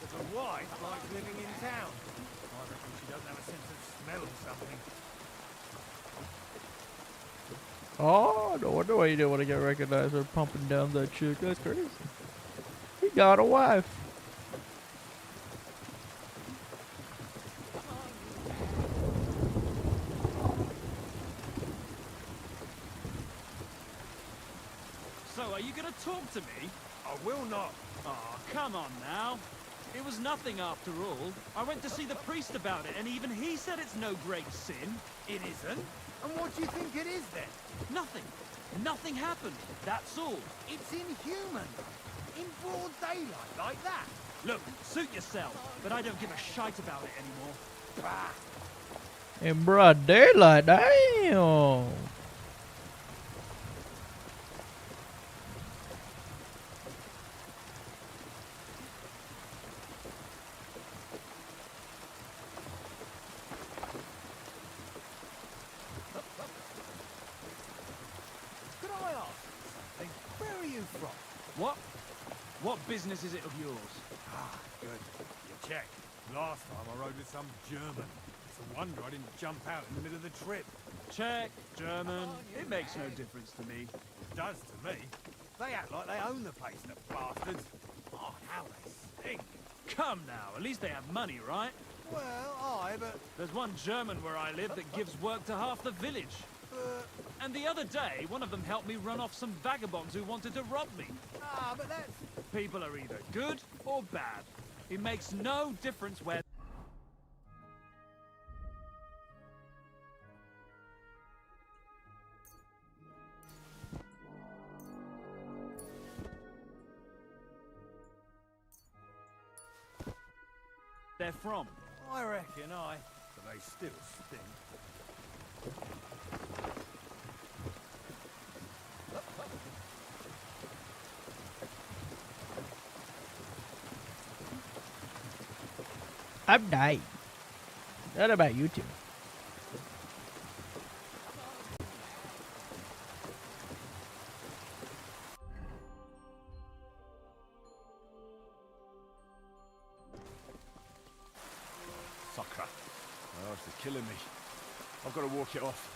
But the wife likes living in town. I reckon she doesn't have a sense of smell or something. Oh, no wonder why you didn't want to get recognized for pumping down that chick. That's crazy. He got a wife. So, are you gonna talk to me? I will not. Oh, come on now. It was nothing after all. I went to see the priest about it, and even he said it's no great sin. It isn't? And what do you think it is then? Nothing. Nothing happened. That's all. It's inhuman. In broad daylight, like that. Look, suit yourself, but I don't give a shite about it anymore. Bah. In broad daylight, damn. Could I ask something? Where are you from? What? What business is it of yours? Ah, good. You checked. Last time I rode with some German. It's a wonder I didn't jump out in the middle of the trip. Czech, German, it makes no difference to me. It does to me. They act like they own the place, the bastards. Oh, how they stink. Come now, at least they have money, right? Well, aye, but... There's one German where I live that gives work to half the village. And the other day, one of them helped me run off some vagabonds who wanted to rob me. Ah, but that's... People are either good or bad. It makes no difference where... they're from. I reckon, aye. But they still stink. I'm dying. What about you two? Sucker. My arse is killing me. I've got to walk it off.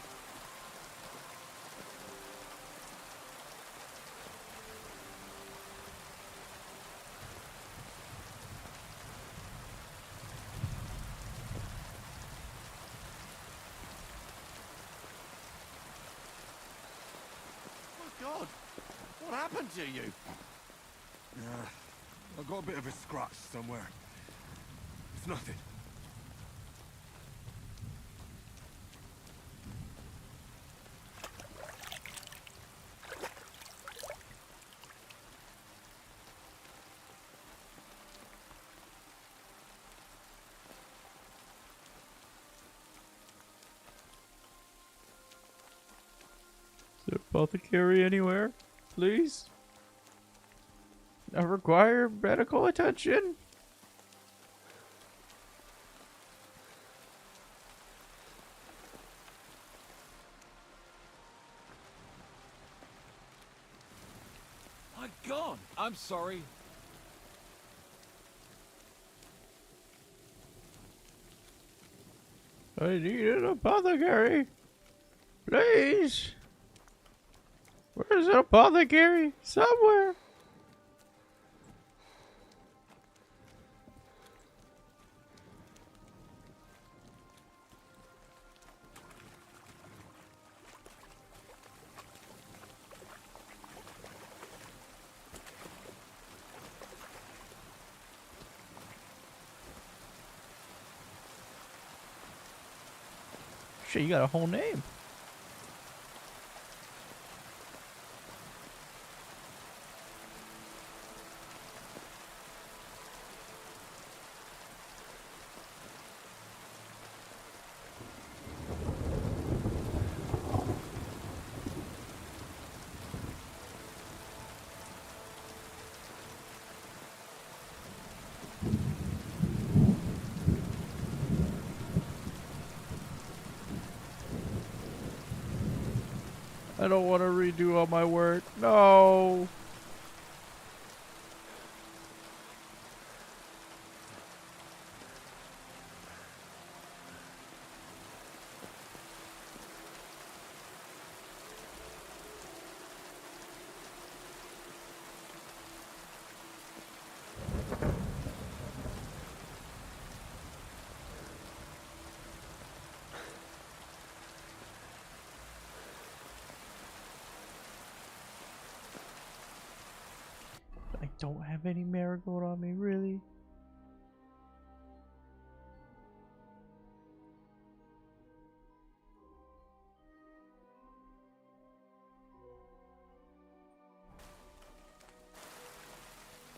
God, what happened to you? I got a bit of a scratch somewhere. It's nothing. Is there apothecary anywhere? Please? I require medical attention. My God! I'm sorry. I need an apothecary. Please. Where's an apothecary? Somewhere. Shit, you got a whole name. I don't want to redo all my work. No. I don't have any marigold on me, really?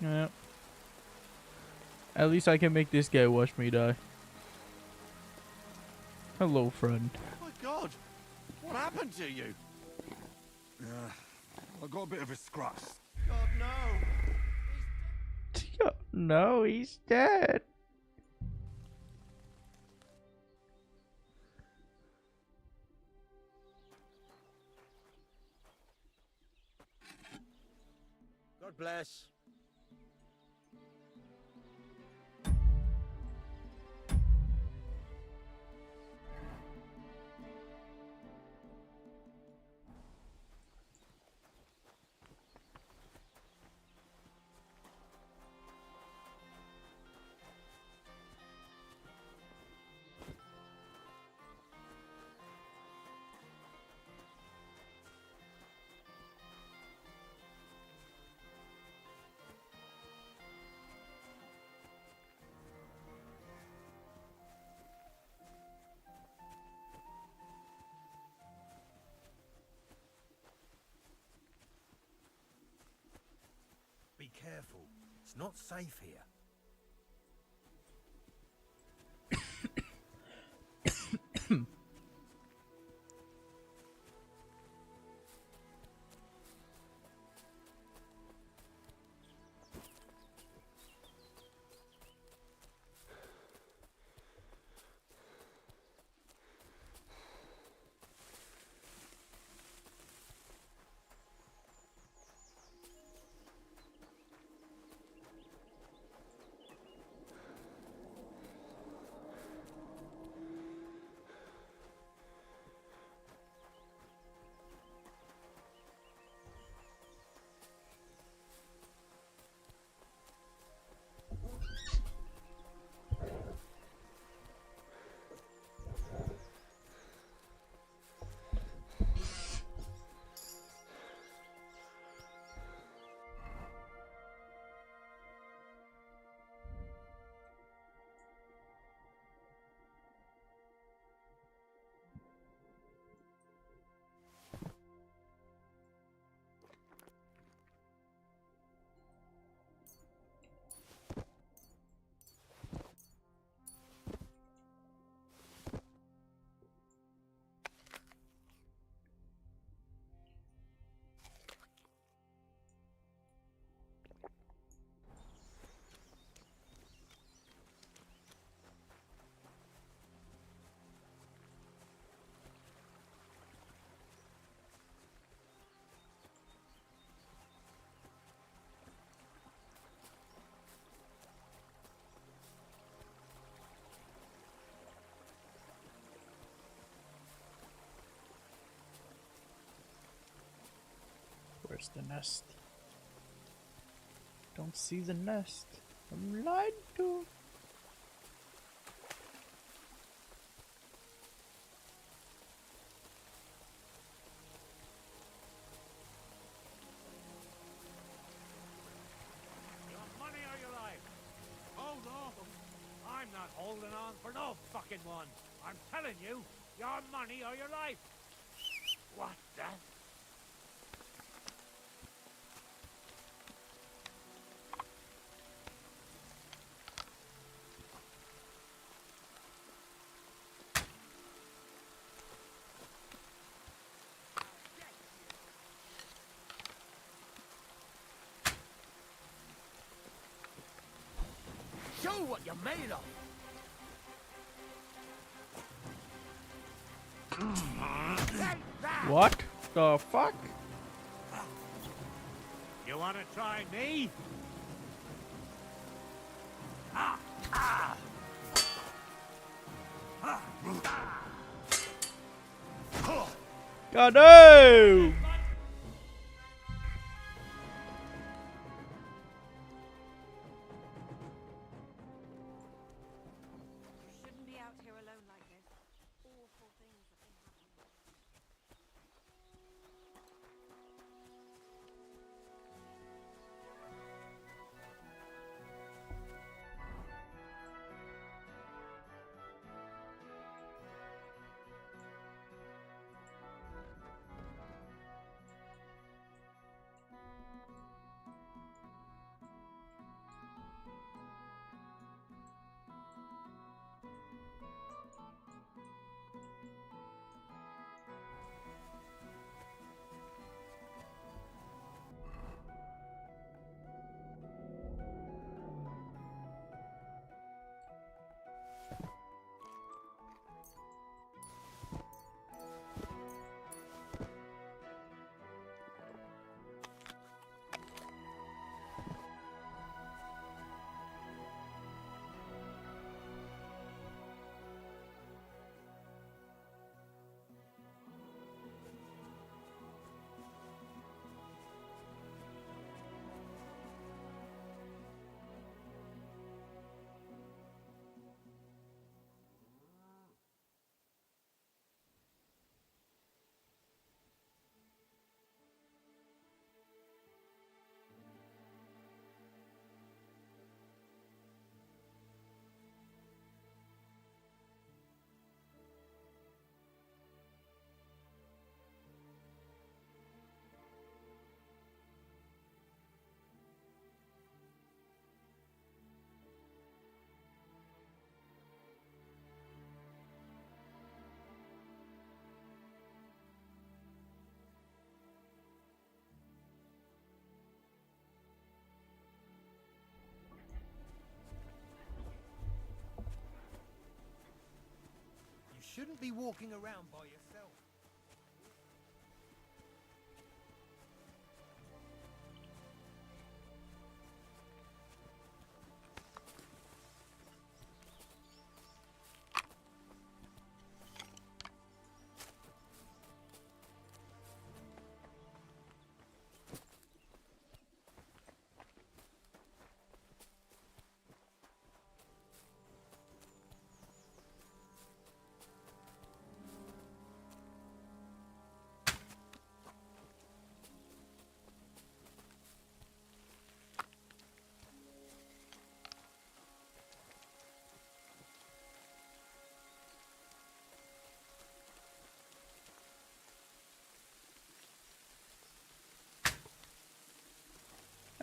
Yeah. At least I can make this guy watch me die. Hello, friend. My God, what happened to you? I got a bit of a scratch. God, no. No, he's dead. God bless. Be careful. It's not safe here. Where's the nest? Don't see the nest. I'm lied to. Your money or your life? Hold on. I'm not holding on for no fucking one. I'm telling you, your money or your life. What the? Show what you're made of. What? The fuck? You want to try me? God no! You shouldn't be out here alone like this. Awful things have been happening. You shouldn't be walking around by yourself.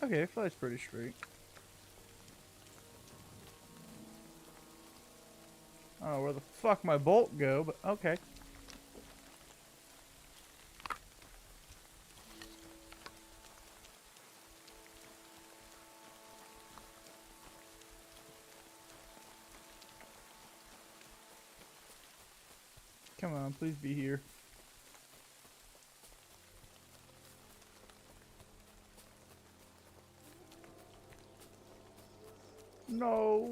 Okay, flight's pretty straight. I don't know where the fuck my bolt go, but okay. Come on, please be here. No.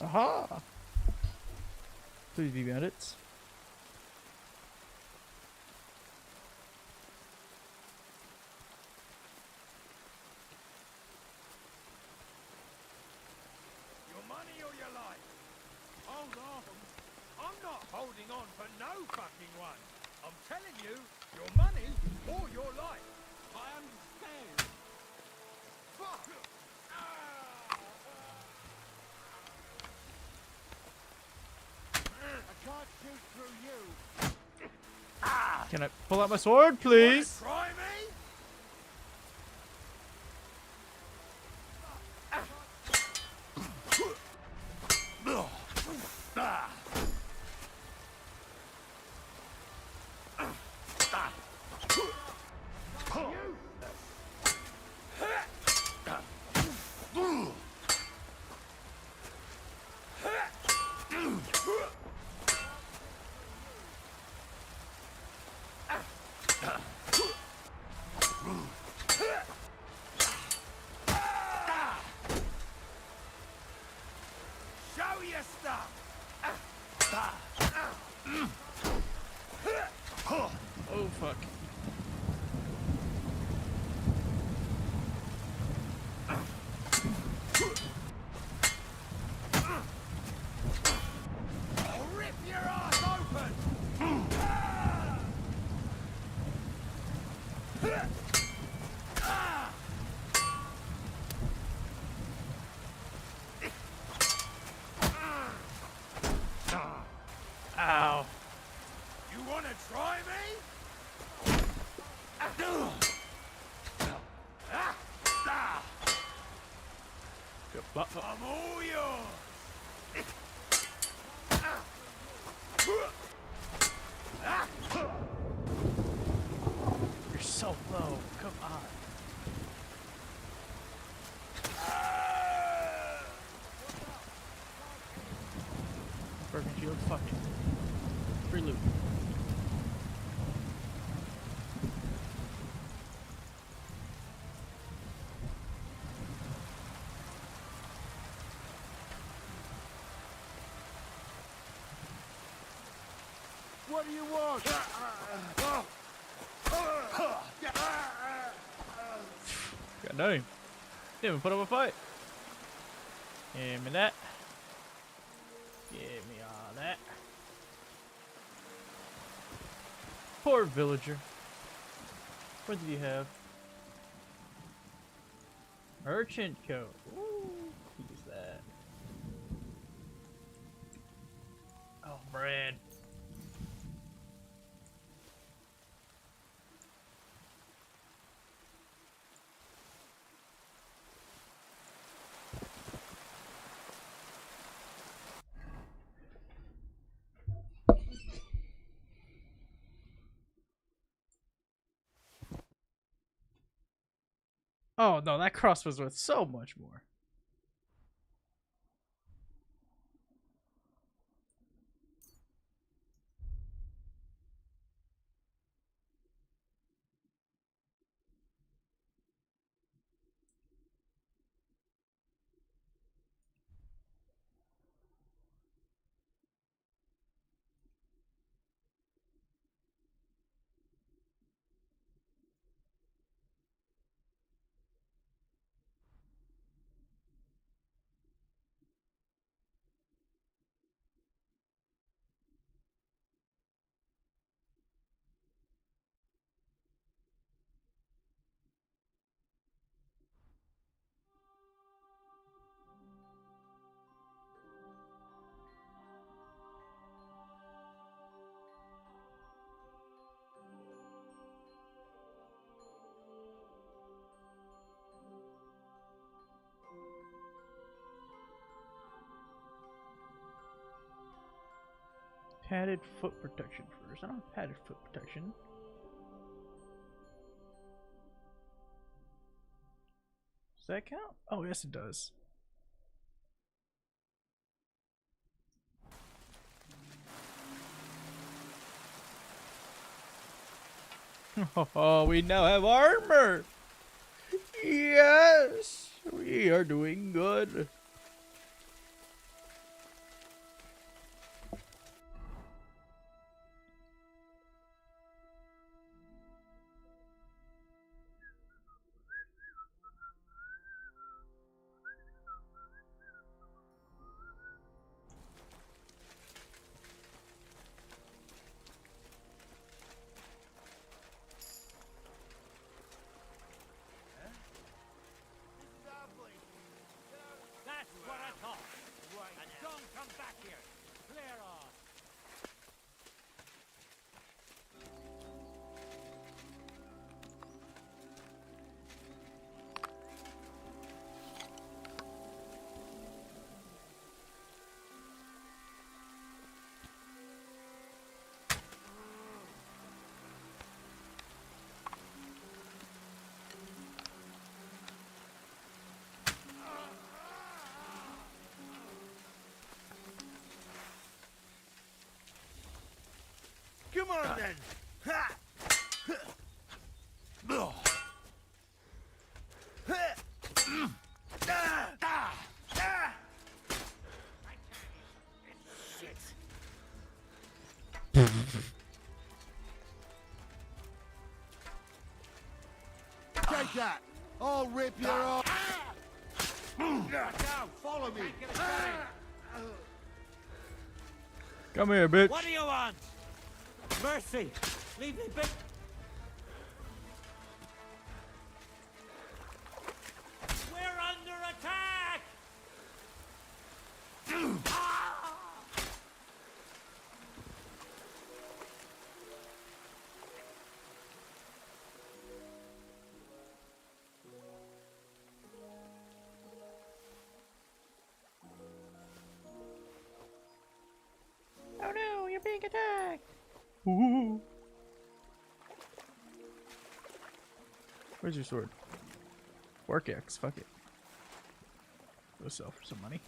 Aha! Please be bandits. Your money or your life? Hold on. I'm not holding on for no fucking one. I'm telling you, your money or your life. I understand. Fuck! I can't shoot through you. Can I pull out my sword, please? Try me? I'm all yours. You're so low. Come on. Broken shield. Fuck it. Free loot. What do you want? Got nothing. Didn't even put up a fight. Give me that. Give me all that. Poor villager. What did you have? Merchant coat. Ooh, use that. Oh, bread. Oh no, that cross was worth so much more. Padded foot protection first. I don't have padded foot protection. Does that count? Oh, yes, it does. Oh, we now have armor! Yes! We are doing good. That's what I thought. Right. And don't come back here. Clear off. Come on then. Ha! Take that. I'll rip your arm. Now, follow me. Come here, bitch. What do you want? Mercy! Leave me be! We're under attack! Sneak attack! Ooh. Where's your sword? Work X, fuck it. Go sell for some money.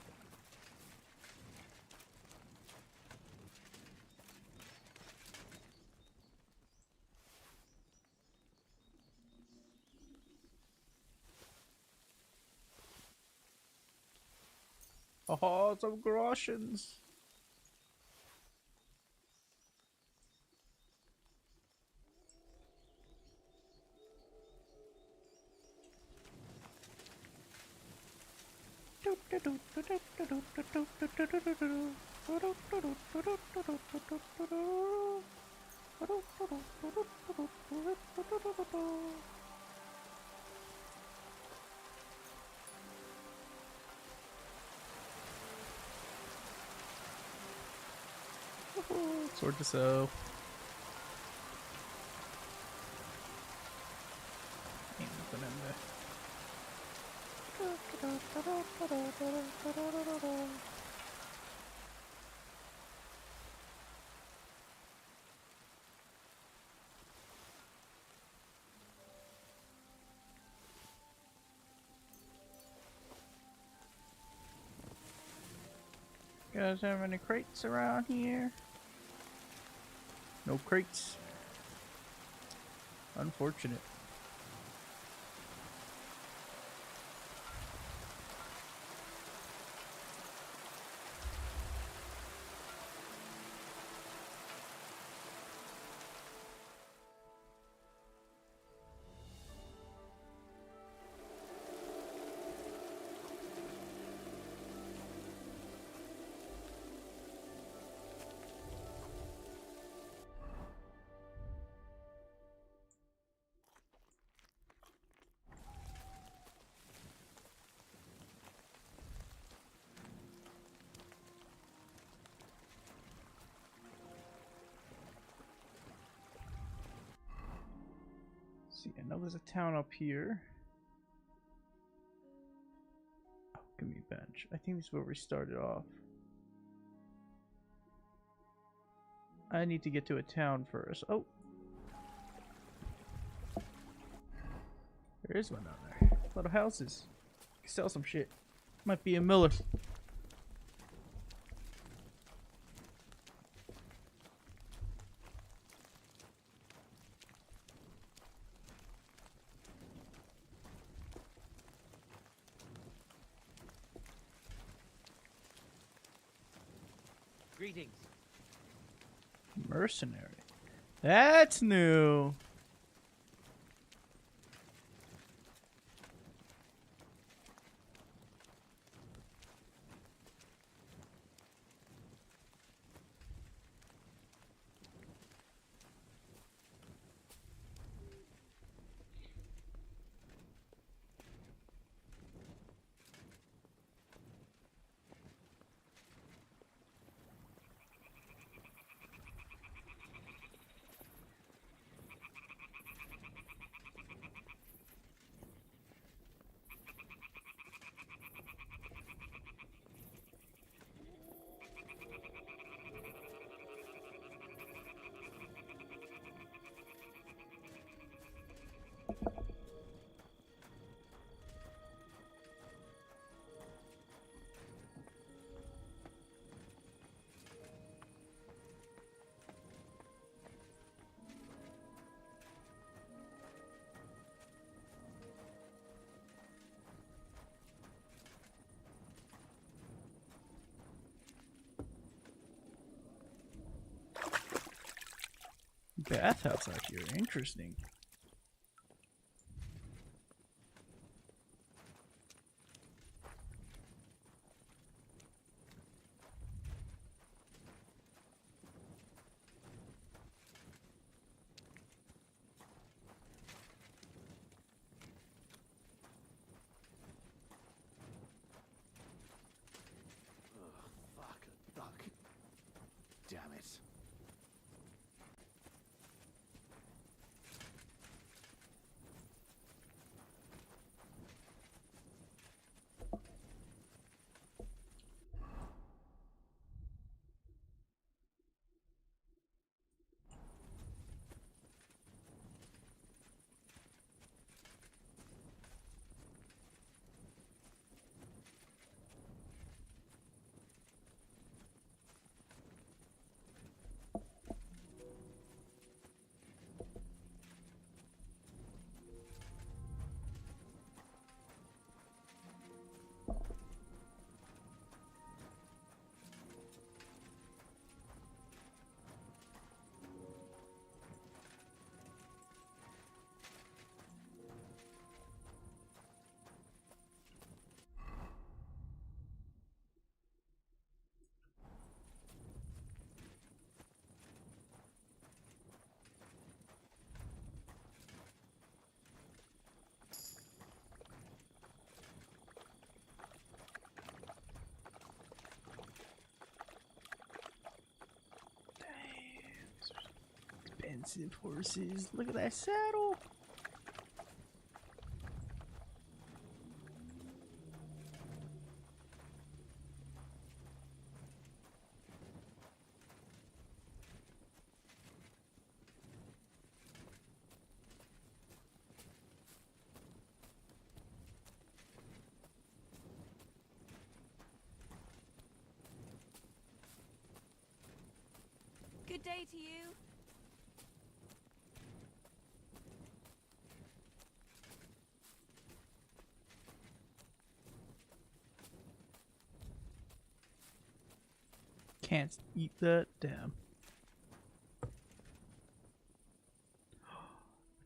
Oh, some groshens. Sword to sew. Ain't nothing in there. You guys have any crates around here? No crates. Unfortunate. See, I know there's a town up here. Alchemy bench. I think this is where we started off. I need to get to a town first. Oh! There is one down there. A lot of houses. Can sell some shit. Might be a miller. Greetings. Mercenary. That's new. Bathhouse out here, interesting. Fuck a duck. Damn it. expensive horses. Look at that saddle. Good day to you. Can't eat that. Damn.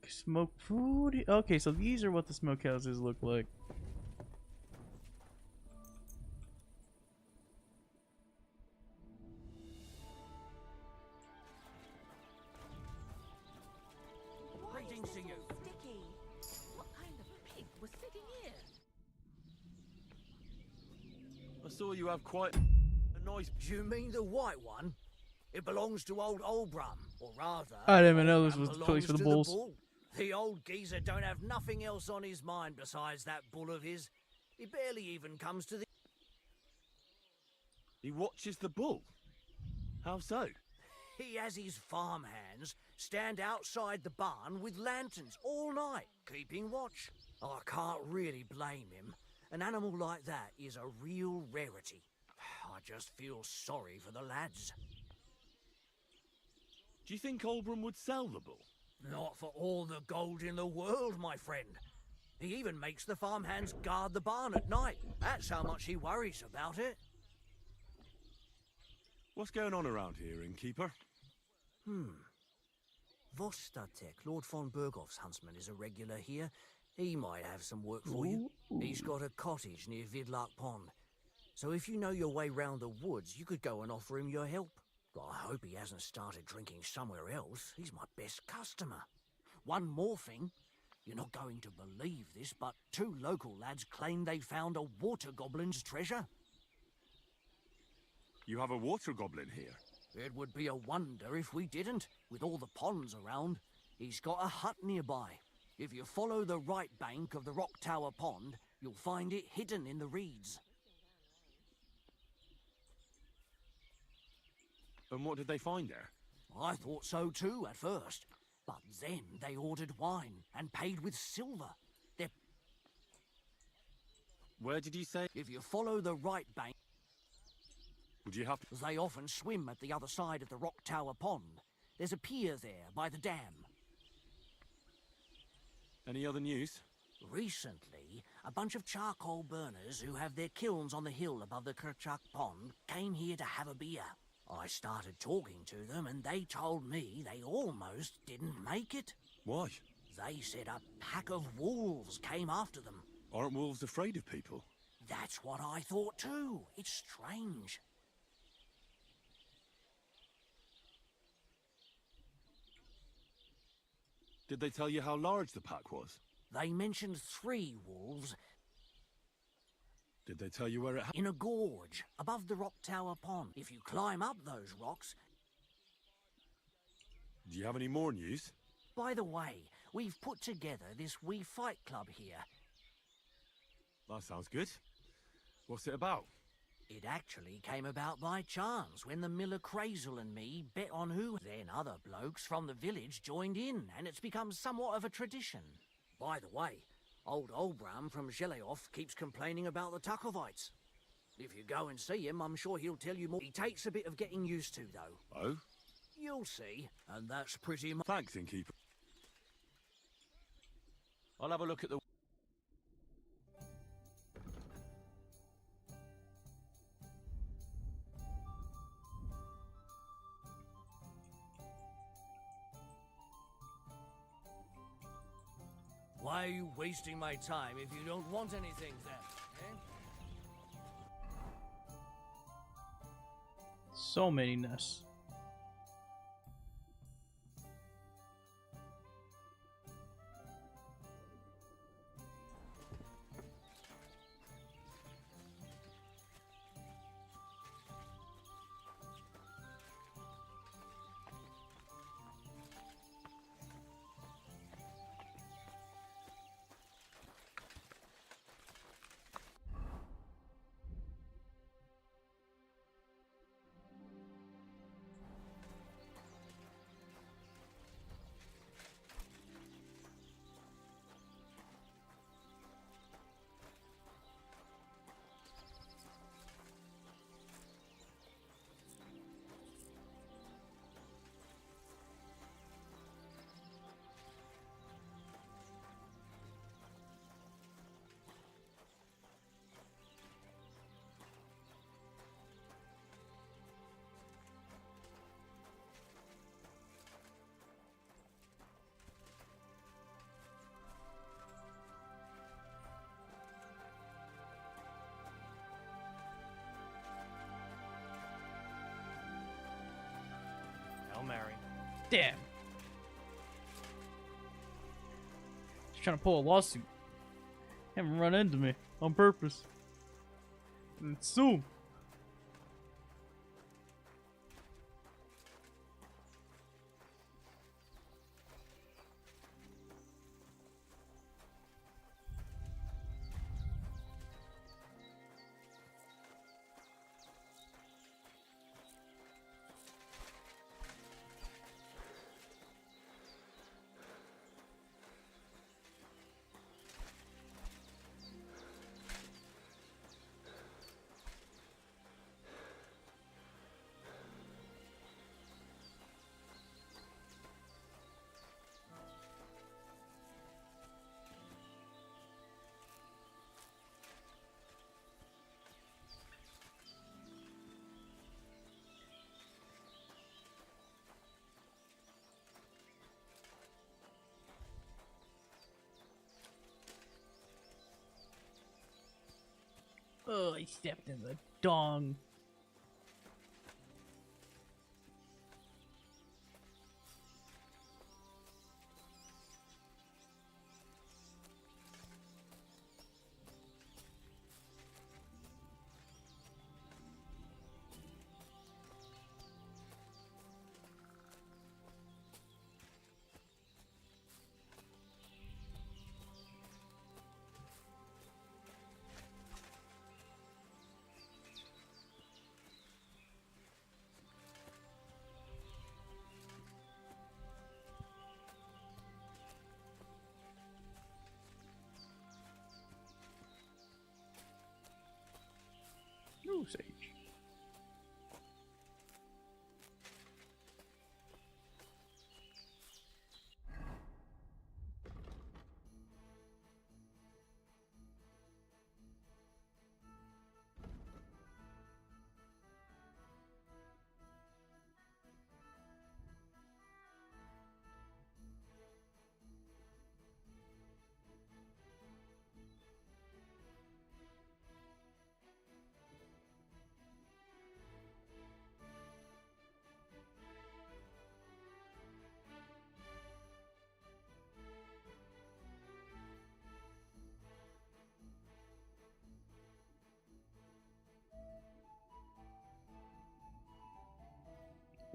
Smoked food. Okay, so these are what the smokehouses look like. Greetings to you. Sticky. What kind of pig was sitting here? I saw you have quite a nice... You mean the white one? It belongs to old Olbrum, or rather... I didn't even know this Olbrum was the place for the belongs bulls. to bull. The old geezer don't have nothing else on his mind besides that bull of his. He barely even comes to the... He watches the bull? How so? He has his farm hands stand outside the barn with lanterns all night, keeping watch. I can't really blame him. An animal like that is a real rarity. I just feel sorry for the lads. Do you think Olbrum would sell the bull? Not for all the gold in the world, my friend. He even makes the farmhands guard the barn at night. That's how much he worries about it. What's going on around here, innkeeper? Vostatek, Lord von Berghoff's huntsman, is a regular here. He might have some work for you. He's got a cottage near Vidlark Pond. So if you know your way round the woods, you could go and offer him your help. I hope he hasn't started drinking somewhere else. He's my best customer. One more thing. You're not going to believe this, but 2 local lads claim they found a water goblin's treasure. You have a water goblin here? It would be a wonder if we didn't, with all the ponds around. He's got a hut nearby. If you follow the right bank of the Rock Tower Pond, you'll find it hidden in the reeds. And what did they find there? I thought so too at first, but then they ordered wine and paid with silver. They're... Where did you say? If you follow the right bank... Would you have... They often swim at the other side of the Rock Tower Pond. There's a pier there by the dam. Any other news? Recently, a bunch of charcoal burners who have their kilns on the hill above the Kerchak Pond came here to have a beer. I started talking to them and they told me they almost didn't make it. Why? They said a pack of wolves came after them. Aren't wolves afraid of people? That's what I thought too. It's strange. Did they tell you how large the pack was? They mentioned 3 wolves. Did they tell you where it in a gorge above the Rock Tower Pond. If you climb up those rocks... Do you have any more news? By the way, we've put together this wee fight club here. That sounds good. What's it about? It actually came about by chance when the Miller Crazel and me bet on who. Then other blokes from the village joined in, and it's become somewhat of a tradition. By the way, old Olbram from Zheleov keeps complaining about the Tuckovites. If you go and see him, I'm sure he'll tell you more. He takes a bit of getting used to, though. Oh? You'll see, and that's pretty much... Thanks, innkeeper. I'll have a look at the... Why are you wasting my time if you don't want anything then, eh? So many nests. Damn. He's trying to pull a lawsuit. Have him run into me on purpose. And sue him. Oh, he stepped in the dong. No sage.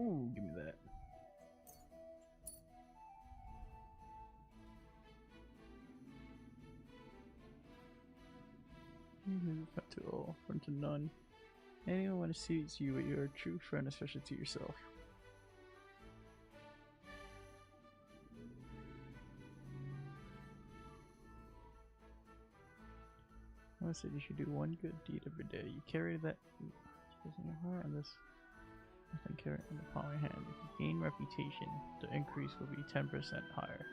Ooh, give me that. Cut to all, friend to none. Anyone want to see you, but you're a true friend, especially to yourself. I said you should do one good deed every day. You carry that in your heart, and this nothing carry in the palm of your hand. If you gain reputation, the increase will be 10% higher.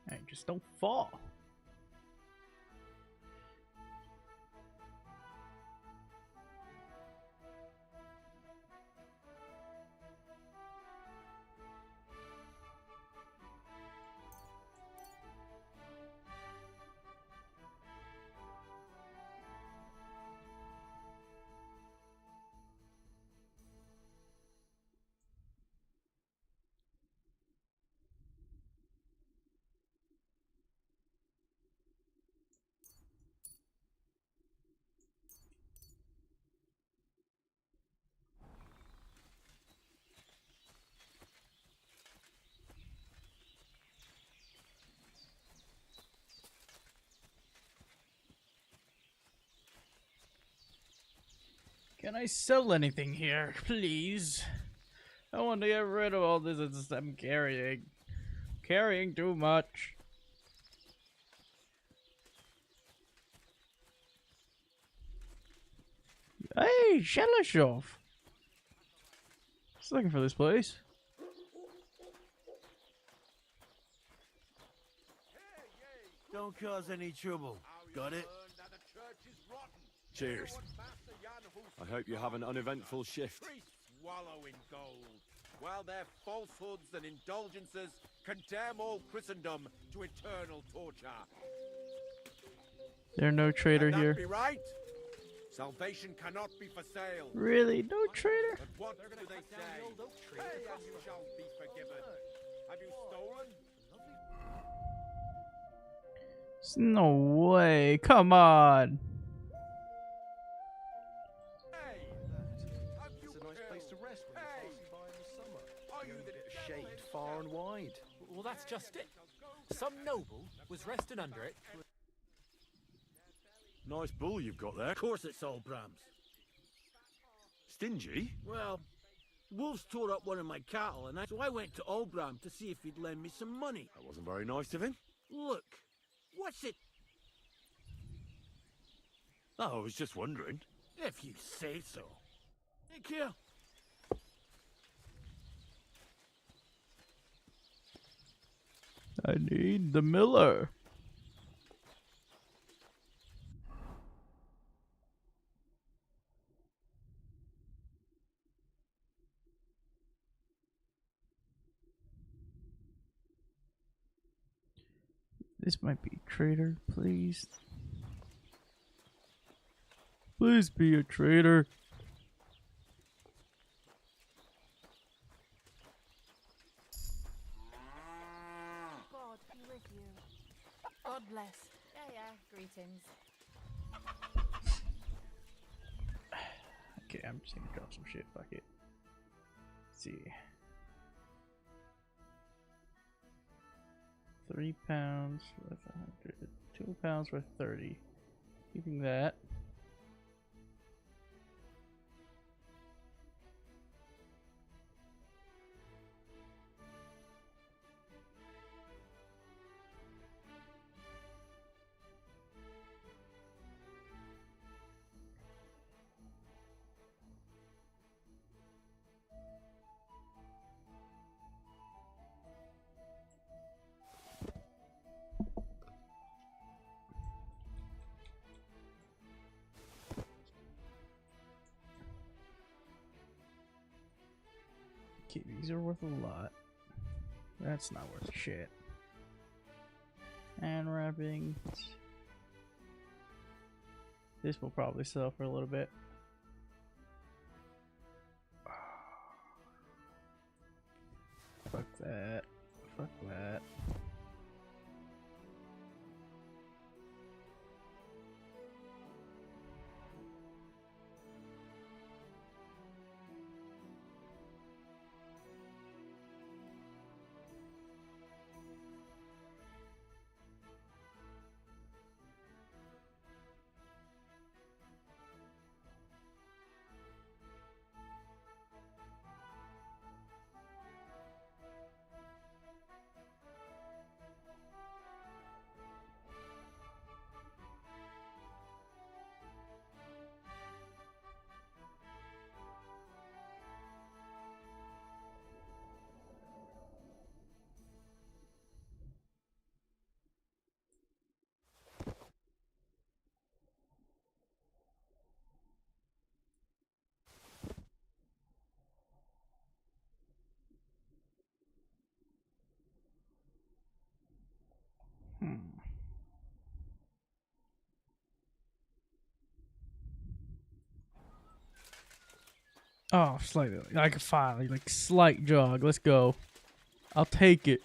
Hey, just don't fall. Can I sell anything here, please? I want to get rid of all this I'm carrying. Carrying too much. Hey, Shelishov! Just looking for this place. Don't cause any trouble. Got it? Cheers. I hope you have an uneventful shift. Swallowing gold. while their falsehoods and indulgences condemn all Christendom to eternal torture. There's no traitor Can that here. be right? Salvation cannot be for sale. Really? No traitor? But what do they say? Pay and you shall be forgiven. Have you stolen? No way. Come on. Hey! Have you It's a nice place to rest when you're passing by in the summer. Are you the Shade far and wide. Well, that's just it. Some noble was resting under it. Nice bull you've got there. Of course it's old Bram's. Stingy? Well, wolves tore up one of my cattle, and so I went to Old Bram to see if he'd lend me some money. That wasn't very nice of him. Look, what's it? Oh, I was just wondering. If you say so. Take care. I need the miller. This might be traitor, please. Please be a traitor. God be with you. God bless. Yeah, greetings. Okay, I'm just gonna drop some shit. Fuck it. Let's see. 3 pounds worth 100. 2 pounds worth 30. Keeping that. Okay, these are worth a lot. That's not worth shit. And wrapping. This will probably sell for a little bit. Fuck that. Fuck that. Oh, slightly. I can finally, like, slight jog. Let's go. I'll take it.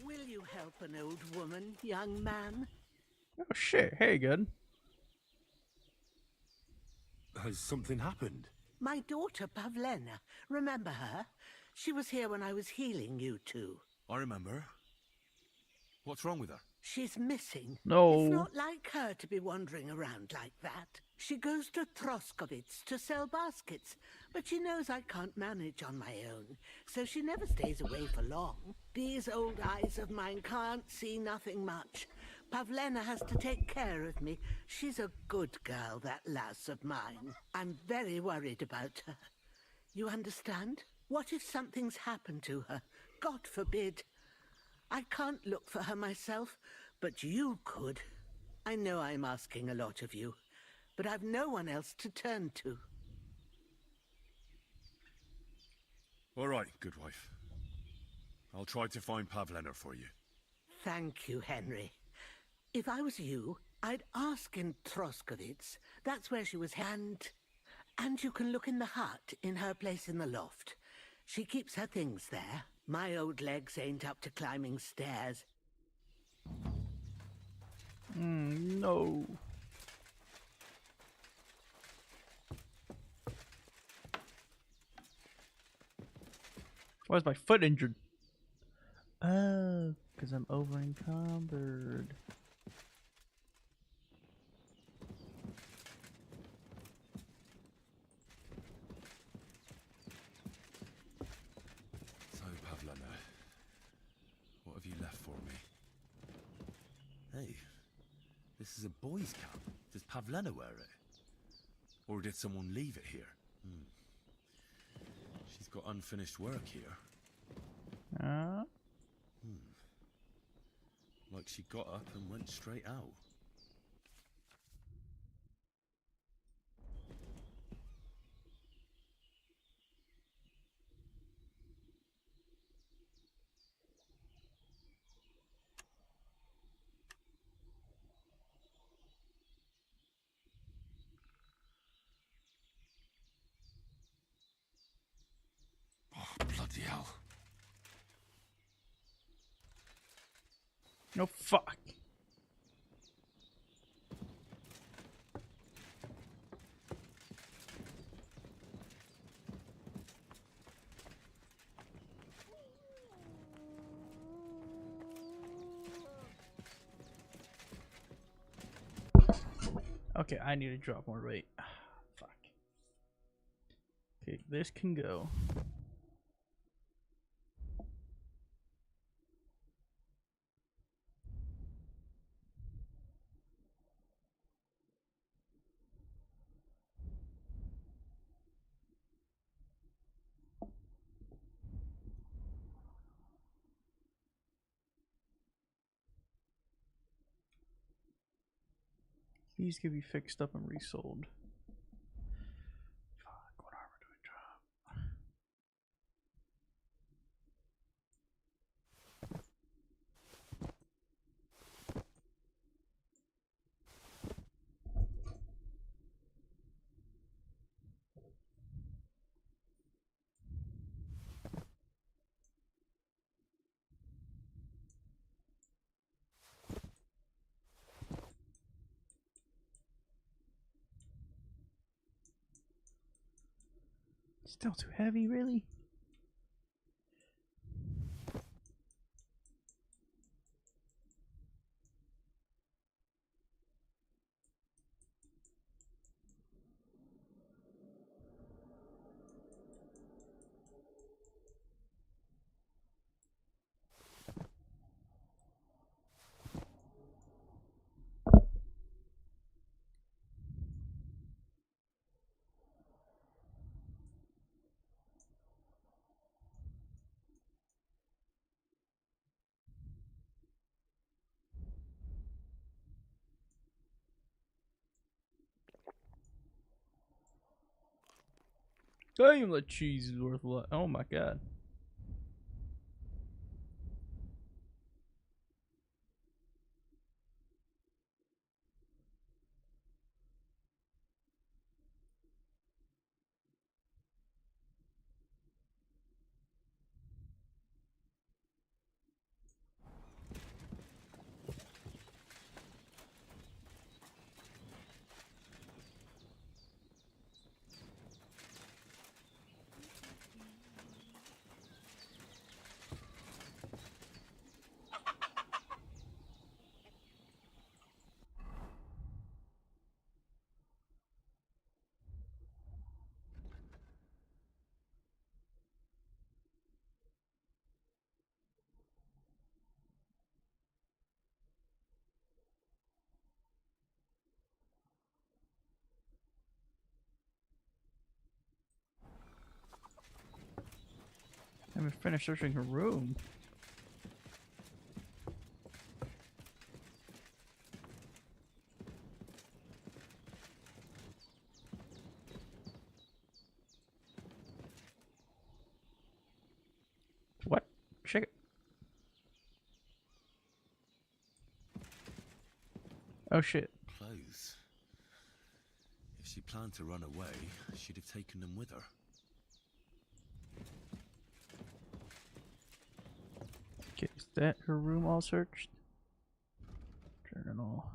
Will you help an old woman, young man? Oh shit, hey, good. Has something happened? My daughter Pavlena. Remember her? She was here when I was healing you two. I remember. What's wrong with her? She's missing. No. It's not like her to be wandering around like that. She goes to Skalitz to sell baskets, but she knows I can't manage on my own, so she never stays away for long. These old eyes of mine can't see nothing much. Pavlena has to take care of me. She's a good girl, that lass of mine. I'm very worried about her. You understand? What if something's happened to her? God forbid. I can't look for her myself, but you could. I know I'm asking a lot of you, but I've no one else to turn to. All right, good wife. I'll try to find Pavlena for you. Thank you, Henry. If I was you, I'd ask in Skalitz. That's where she was. And you can look in the hut in her place in the loft. She keeps her things there. My old legs ain't up to climbing stairs. No. Why is my foot injured? Oh, because I'm over encumbered. So, Pavlena, what have you left for me? Hey, this is a boy's cap. Does Pavlena wear it? Or did someone leave it here? She's got unfinished work here. Like she got up and went straight out. Oh, bloody hell. No, fuck. Okay, I need to drop more weight. Fuck. Okay, this can go. These can be fixed up and resold. Fuck, what armor do I drop? Still too heavy, really? Damn, that cheese is worth a lot. Oh my god. even finished searching her room. What? Shake it. Oh shit. Clothes. If she planned to run away, she'd have taken them with her. Okay, is that her room all searched? Journal.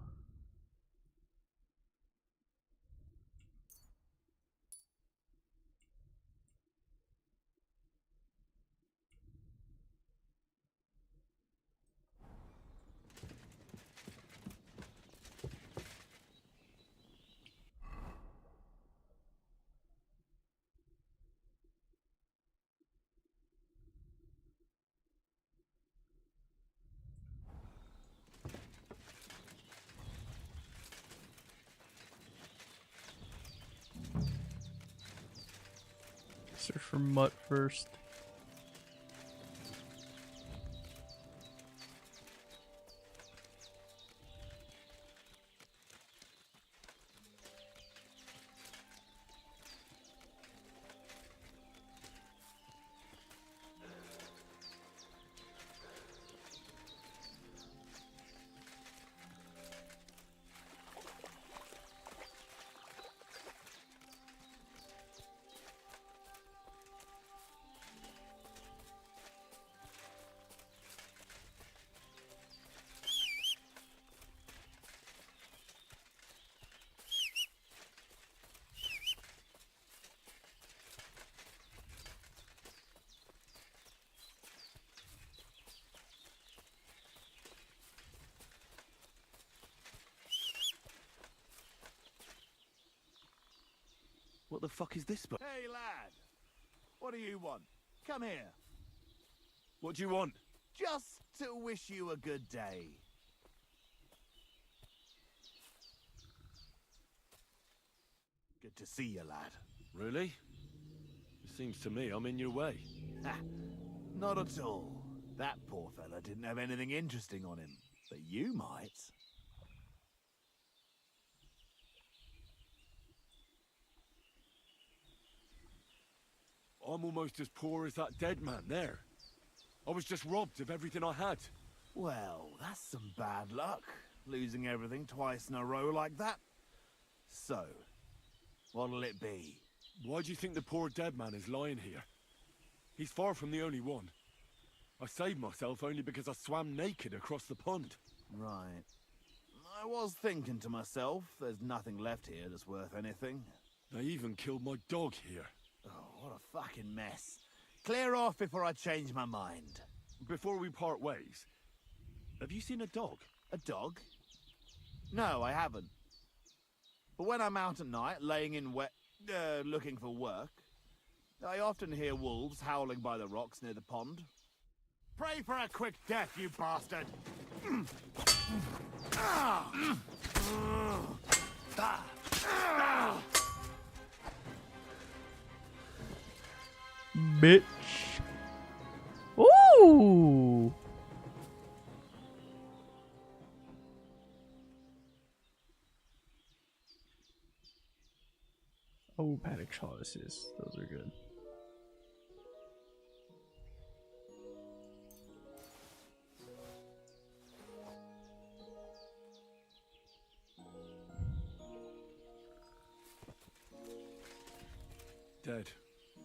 Search for mutt first. What the fuck is this? Hey, lad. What do you want? Come here. What do you want? Just to wish you a good day. Good to see you, lad. Really? It seems to me I'm in your way. Ha, not at all. That poor fella didn't have anything interesting on him, but you might. I'm almost as poor as that dead man there. I was just robbed of everything I had. Well, that's some bad luck, losing everything twice in a row like that. So, what'll it be? Why do you think the poor dead man is lying here? He's far from the only one. I saved myself only because I swam naked across the pond. Right. I was thinking to myself, there's nothing left here that's worth anything. They even killed my dog here. Oh, what a fucking mess. Clear off before I change my mind. Before we part ways, have you seen a dog? A dog? No, I haven't. But when I'm out at night, laying in looking for work, I often hear wolves howling by the rocks near the pond. Pray for a quick death, you bastard! Bitch. Ooh. Oh, paddock chalices. Those are good. Dead.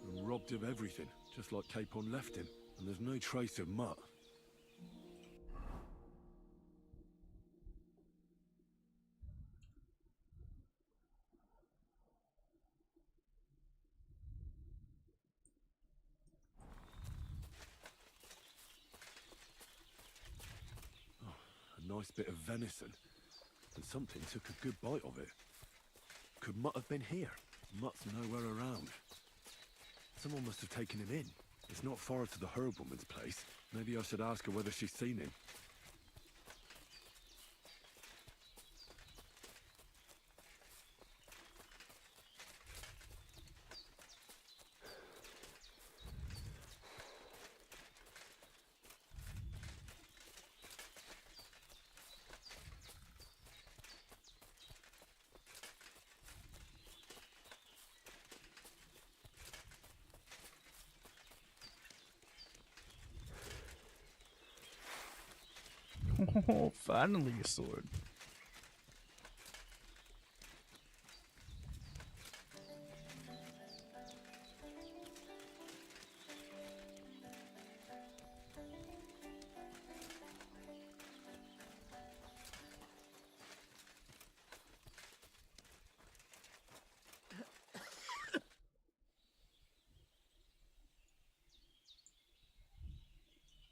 And robbed of everything, just like Capon left him. And there's no trace of Mutt. Oh, a nice bit of venison. And something took a good bite of it. Could Mutt have been here? Mutt's nowhere around. Someone must have taken him in. It's not far to the herb-woman's place. Maybe I should ask her whether she's seen him. Oh, finally a sword.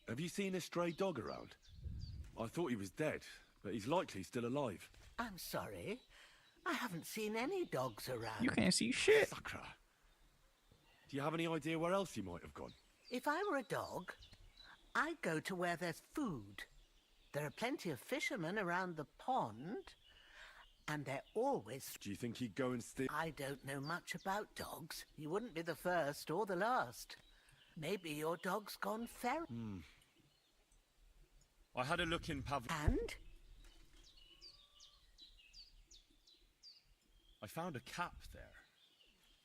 Have you seen a stray dog around? I thought he was dead, but he's likely still alive. I'm sorry. I haven't seen any dogs around. You can't see shit. Sakra. Do you have any idea where else he might have gone? If I were a dog, I'd go to where there's food. There are plenty of fishermen around the pond, and they're always... Do you think he'd go and steal? I don't know much about dogs. You wouldn't be the first or the last. Maybe your dog's gone feral. I had a look in And? I found a cap there.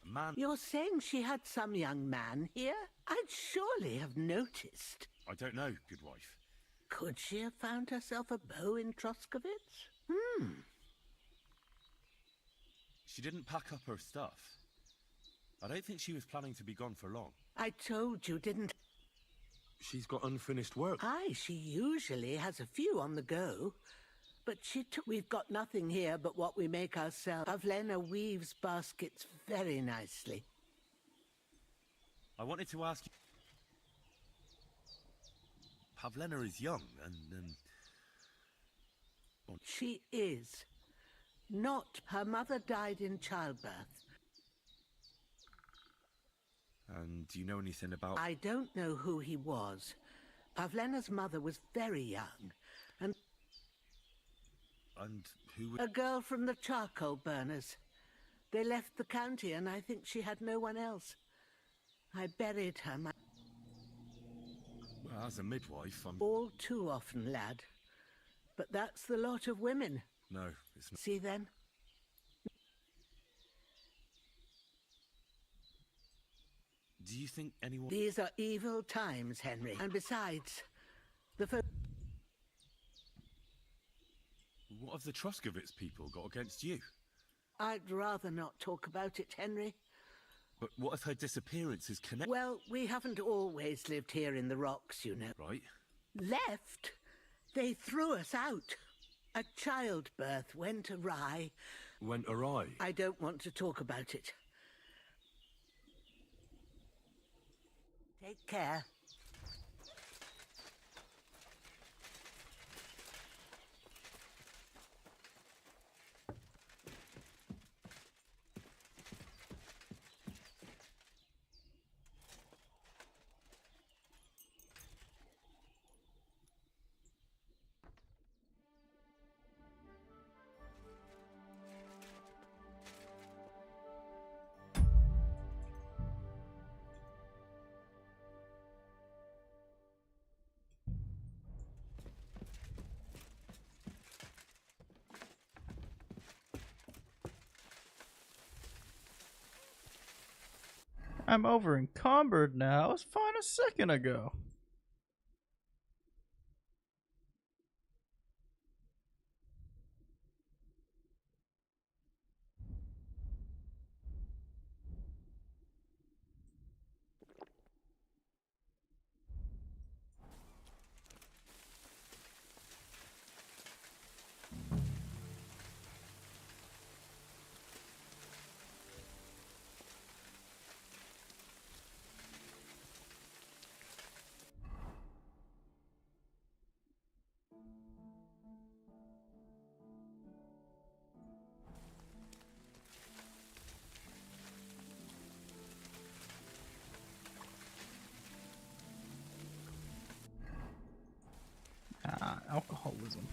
A man... You're saying she had some young man here? I'd surely have noticed. I don't know, good wife. Could she have found herself a beau in Troskowitz? She didn't pack up her stuff. I don't think she was planning to be gone for long. I told you, didn't... She's got unfinished work. Aye, she usually has a few on the go. But she took... We've got nothing here but what we make ourselves. Pavlena weaves baskets very nicely. I wanted to ask you... Pavlena is young and... She is. Not. Her mother died in childbirth. And do you know anything about... I don't know who he was. Pavlena's mother was very young. And who... A girl from the charcoal burners. They left the county and I think she had no one else. I buried her. Well, as a midwife, I'm... All too often, lad. But that's the lot of women. No, it's not. See then? Do you think anyone... These are evil times, Henry. And besides, What have the Troskowitz people got against you? I'd rather not talk about it, Henry. But what if her disappearance is connected... Well, we haven't always lived here in the rocks, you know. Right. Left? They threw us out. A childbirth went awry. Went awry? I don't want to talk about it. Take care. I'm over encumbered now. I was fine a second ago. Alcoholism.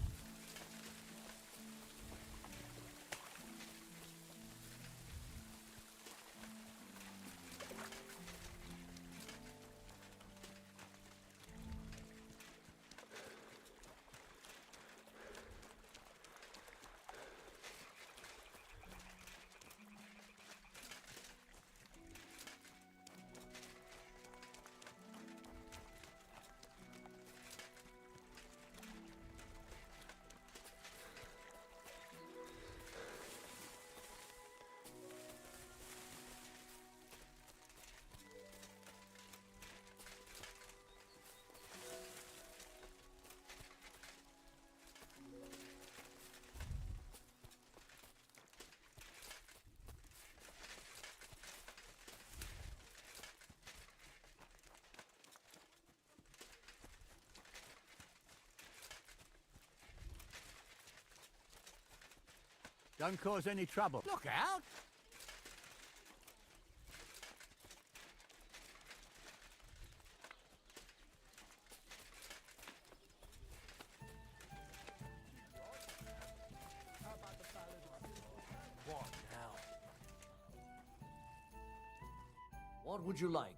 Don't cause any trouble. Look out! What now? What would you like?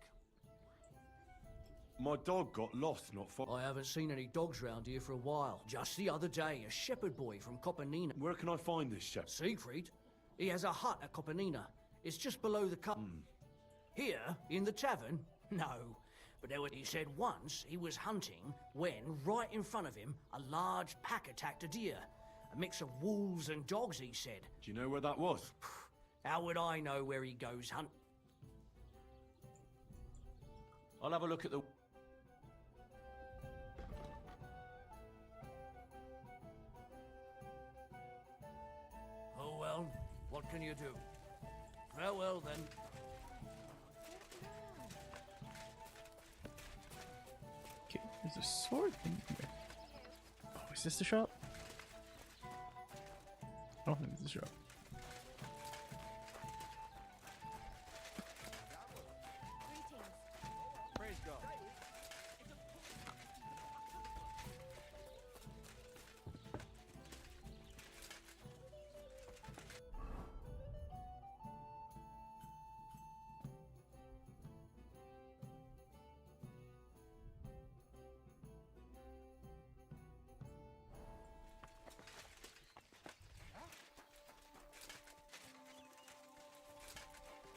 My dog got lost not far. I haven't seen any dogs round here for a while. Just the other day, a shepherd boy from Copenina. Where can I find this shepherd? Siegfried? He has a hut at Copenina. It's just below the cup. Here, in the tavern? No. But he said once he was hunting when, right in front of him, a large pack attacked a deer. A mix of wolves and dogs, he said. Do you know where that was? How would I know where he goes hunt? I'll have a look at the... Oh well, what can you do? Farewell then. Okay, there's a sword thing here. Oh, is this the shop? I don't think it's the shop. Praise God.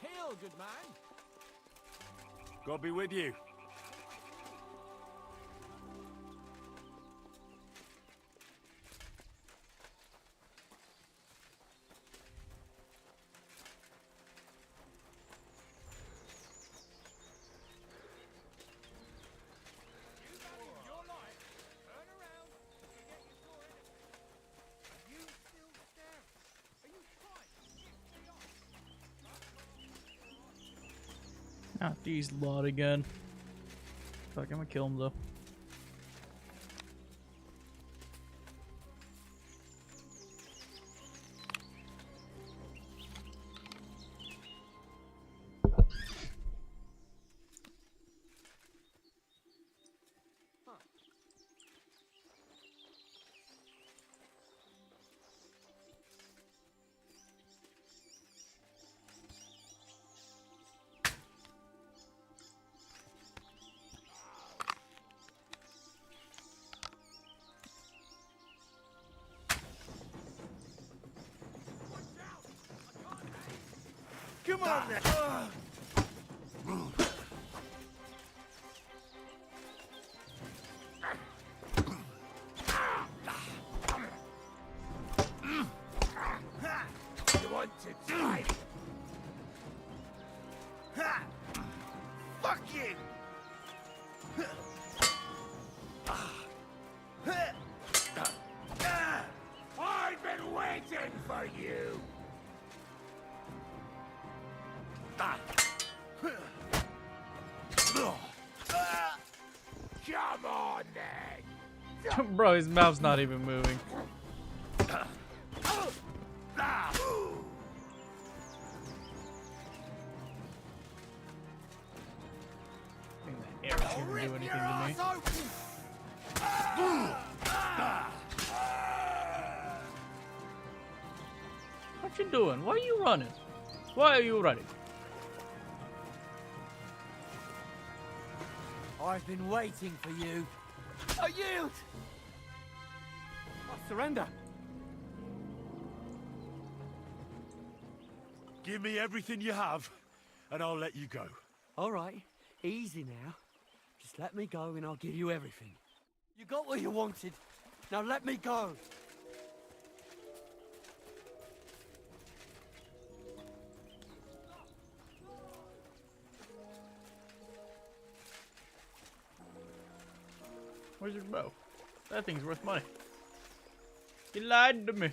Hail, good man. God be with you. You value your life. Turn around and get your door in it. Are you still staring? Are you trying to get me off? Not these lot again. Fuck, I'm gonna kill him though. Come on then. You want to die? Ha! Fuck you! I've been waiting for you! Come on then! Bro, his mouth's not even moving. I think the arrows didn't do anything to me. What you doing? Why are you running? Why are you running? I've been waiting for you. I yield! I surrender. Give me everything you have, and I'll let you go. All right, easy now. Just let me go and I'll give you everything. You got what you wanted. Now let me go. Where's your bow? That thing's worth money. You lied to me.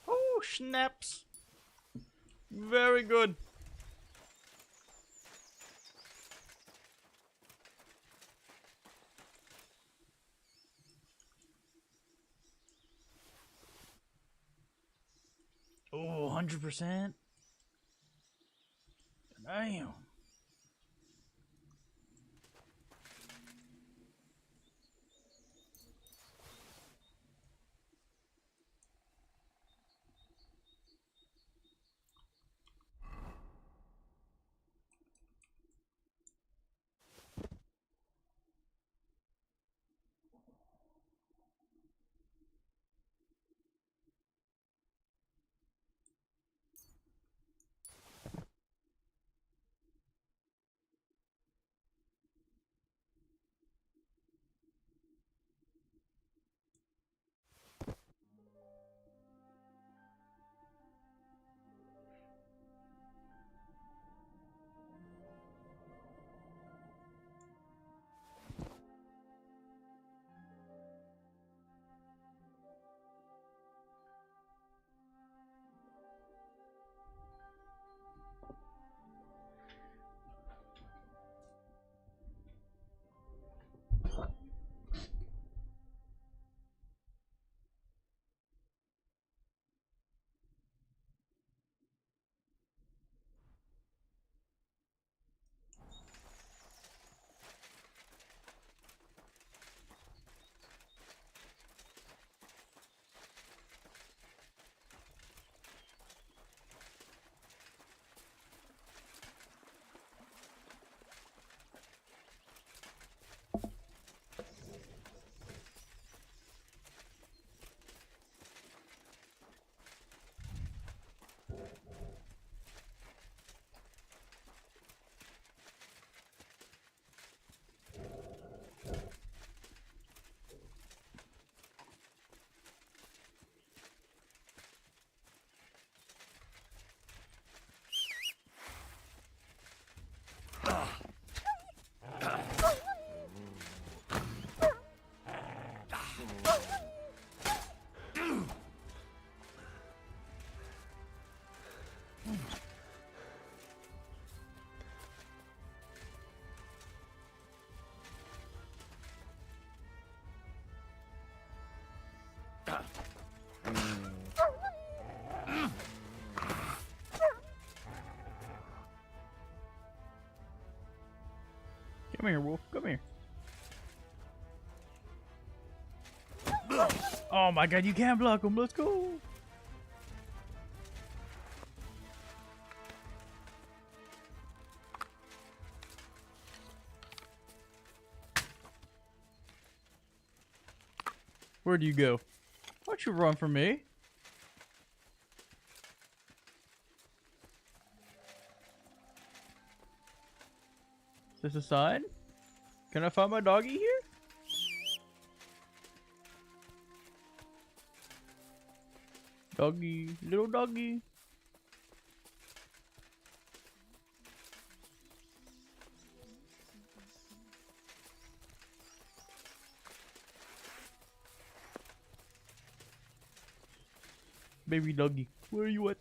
Oh snaps. Very good. Oh, 100%. Damn. Come here, Wolf. Come here. Oh my god, you can't block him. Let's go. Where do you go? Why don't you run from me? Is this a sign? Can I find my doggy here? Doggy, little doggy. Baby doggy, where are you at?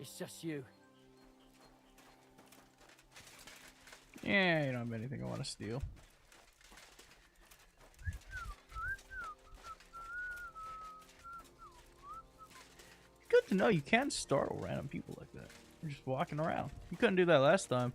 It's just you. Yeah, you don't have anything I want to steal. Good to know you can startle random people like that. You're just walking around. You couldn't do that last time.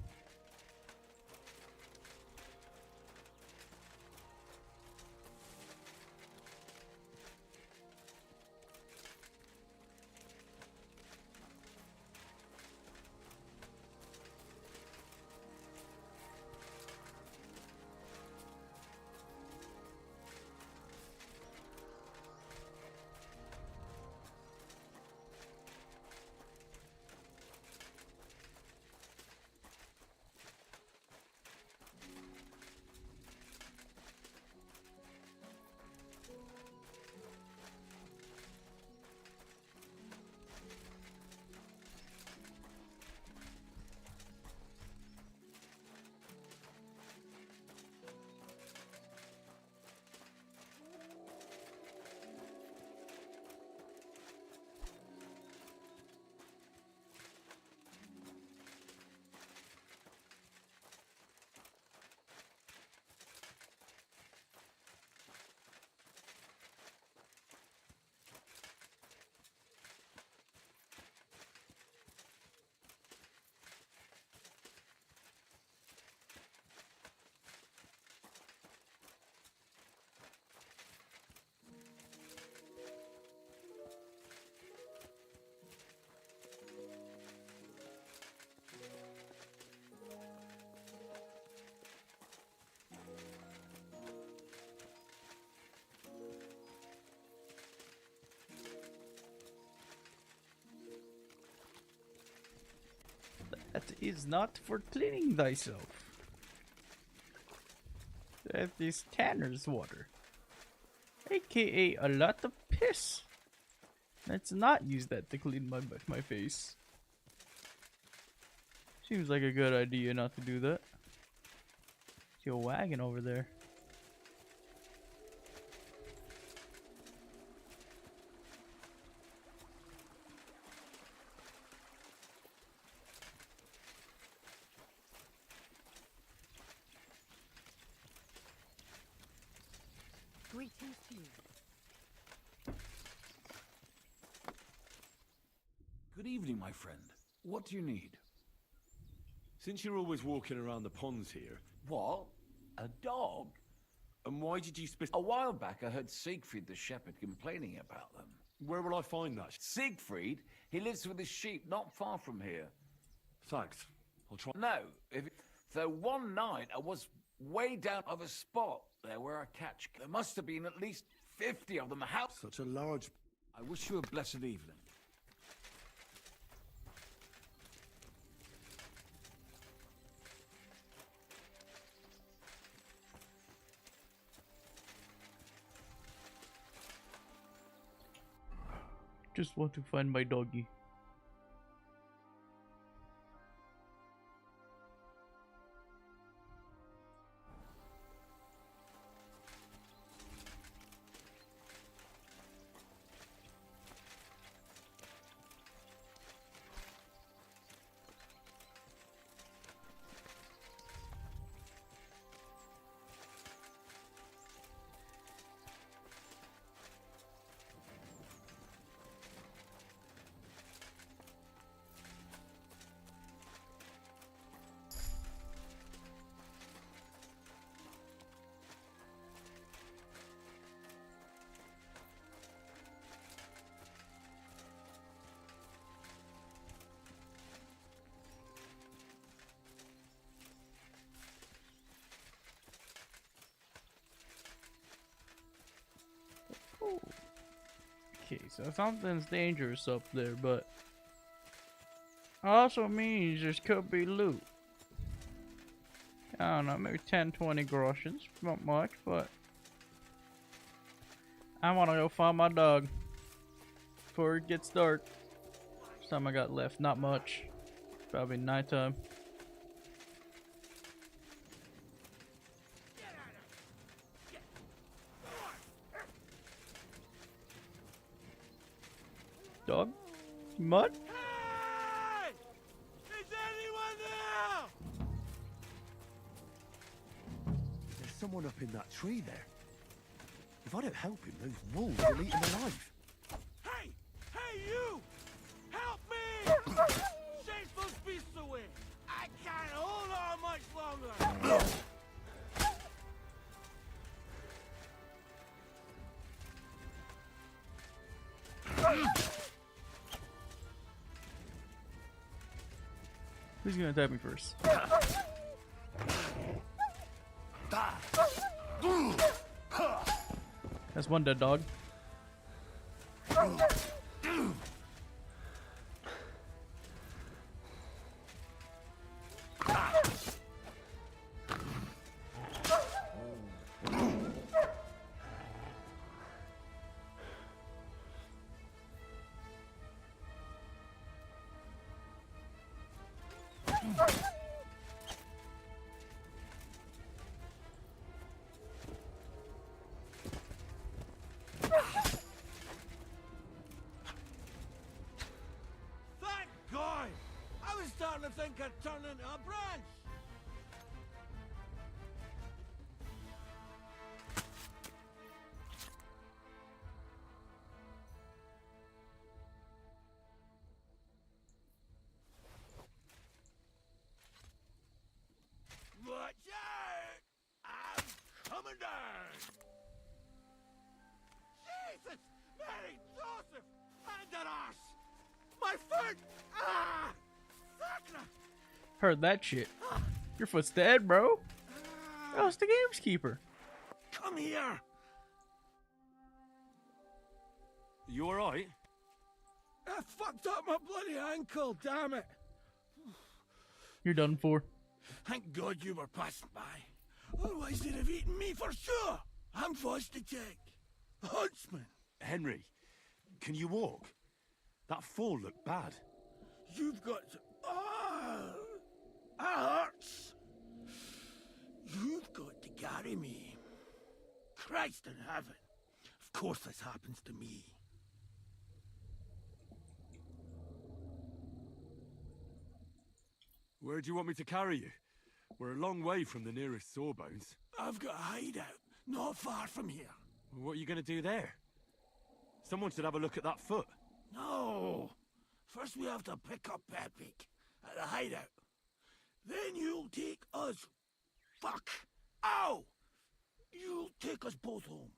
That is not for cleaning thyself. That is Tanner's water. AKA a lot of piss. Let's not use that to clean my face. Seems like a good idea not to do that. See a wagon over there. Greetings to you. Good evening, my friend. What do you need? Since you're always walking around the ponds here... What? A dog? And why did you A while back I heard Siegfried the shepherd complaining about them. Where will I find that? Siegfried? He lives with his sheep not far from here. Thanks. I'll try... No, though one night I was way down of a spot there where I catch... There must have been at least 50 of them. How... Such a large... I wish you a blessed evening. Just want to find my doggy. Okay, so something's dangerous up there, but also means there could be loot. I don't know, maybe 10-20 groshens, not much, but I want to go find my dog before it gets dark. What's time I got left? Not much. Probably nighttime. Dog? Mud? Hey! Is anyone there? There's someone up in that tree there. If I don't help him, those wolves will eat him alive. Hey! Hey, you! Help me! Chase those beasts away! I can't hold on much longer! Who's gonna attack me first? That's one dead dog. Thank God! I was starting to think I'd turn into a branch! Watch out! I'm coming down! Jesus! Mary! Joseph! And that arse! My foot! Ah! Sacra! Heard that shit. Your foot's dead, bro. Oh, it's the gameskeeper. Come here! You alright? I fucked up my bloody ankle, damn it! You're done for. Thank God you were passing by. Otherwise they'd have eaten me for sure. I'm forced to check. Huntsman. Henry, can you walk? That fall looked bad. You've got to... Ah! That hurts. You've got to carry me. Christ in heaven. Of course this happens to me. Where do you want me to carry you? We're a long way from the nearest sawbones. I've got a hideout, not far from here. What are you going to do there? Someone should have a look at that foot. No. First we have to pick up Pepik at the hideout. Then you'll take us... Fuck! Ow! You'll take us both home.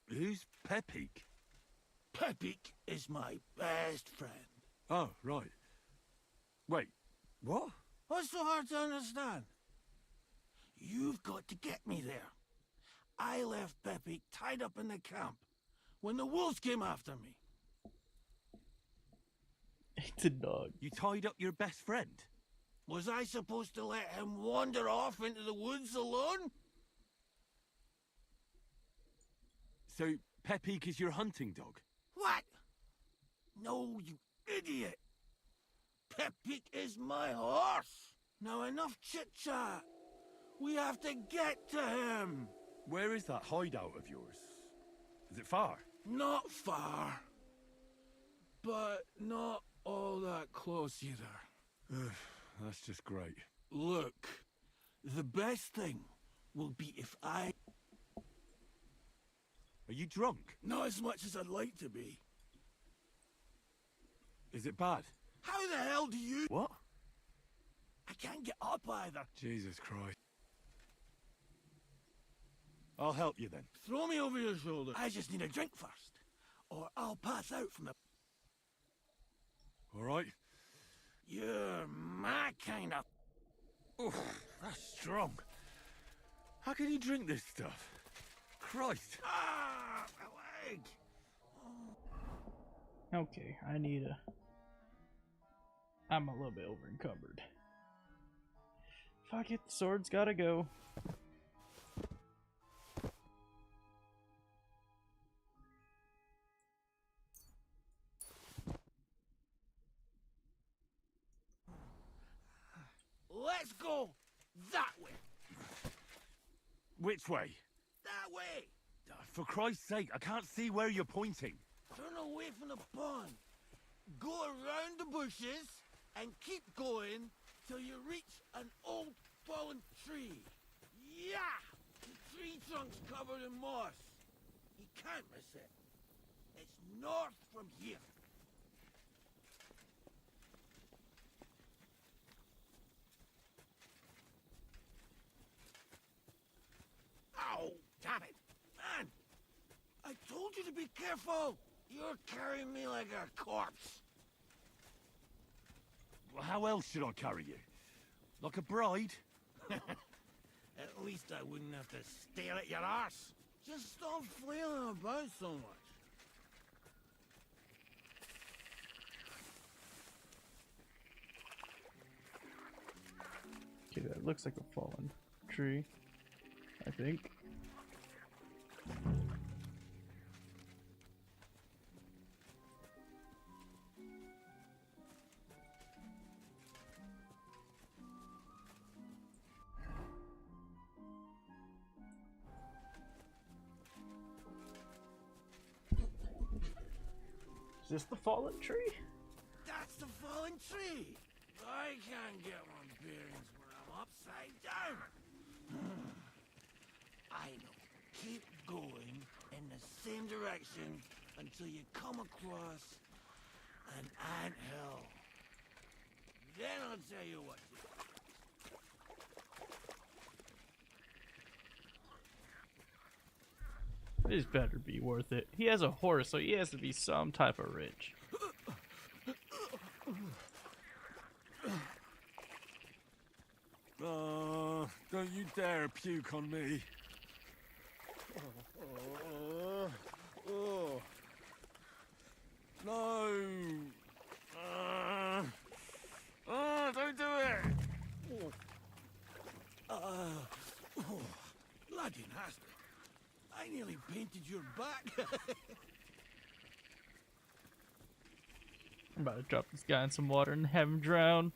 Who's Pepik? Pepik is my best friend. Oh, right. Wait, what? What's so hard to understand? You've got to get me there. I left Pepik tied up in the camp when the wolves came after me. It's a dog. You tied up your best friend? Was I supposed to let him wander off into the woods alone? So, Pepik is your hunting dog? What? No, you idiot. Pepik is my horse. Now enough chit-chat. We have to get to him. Where is that hideout of yours? Is it far? Not far. But not all that close either. That's just great. Look, the best thing will be if I... Are you drunk? Not as much as I'd like to be. Is it bad? How the hell do you... What? I can't get up either. Jesus Christ. I'll help you then. Throw me over your shoulder. I just need a drink first. Or I'll pass out from the... All right. You're my kind of... Oof, that's strong. How can you drink this stuff? Christ. Ah, my leg. Okay, I need a... I'm a little bit over encumbered. Fuck it, the sword's gotta go. Let's go that way. Which way? That way. For Christ's sake, I can't see where you're pointing. Turn away from the pond. Go around the bushes and keep going till you reach an old fallen tree. Yeah! The tree trunk's covered in moss. You can't miss it. It's north from here. Ow! Damn it! Man! I told you to be careful! You're carrying me like a corpse. Well, how else should I carry you? Like a bride? At least I wouldn't have to stare at your arse. Just stop flailing about so much. Okay, that looks like a fallen tree, I think. Is this the fallen tree? That's the fallen tree. I can't get my bearings when I'm upside down. I know. Keep going in the same direction until you come across an anthill. Then I'll tell you what to do. This better be worth it. He has a horse, so he has to be some type of rich. Don't you dare puke on me. No. painted your back. I'm about to drop this guy in some water and have him drown.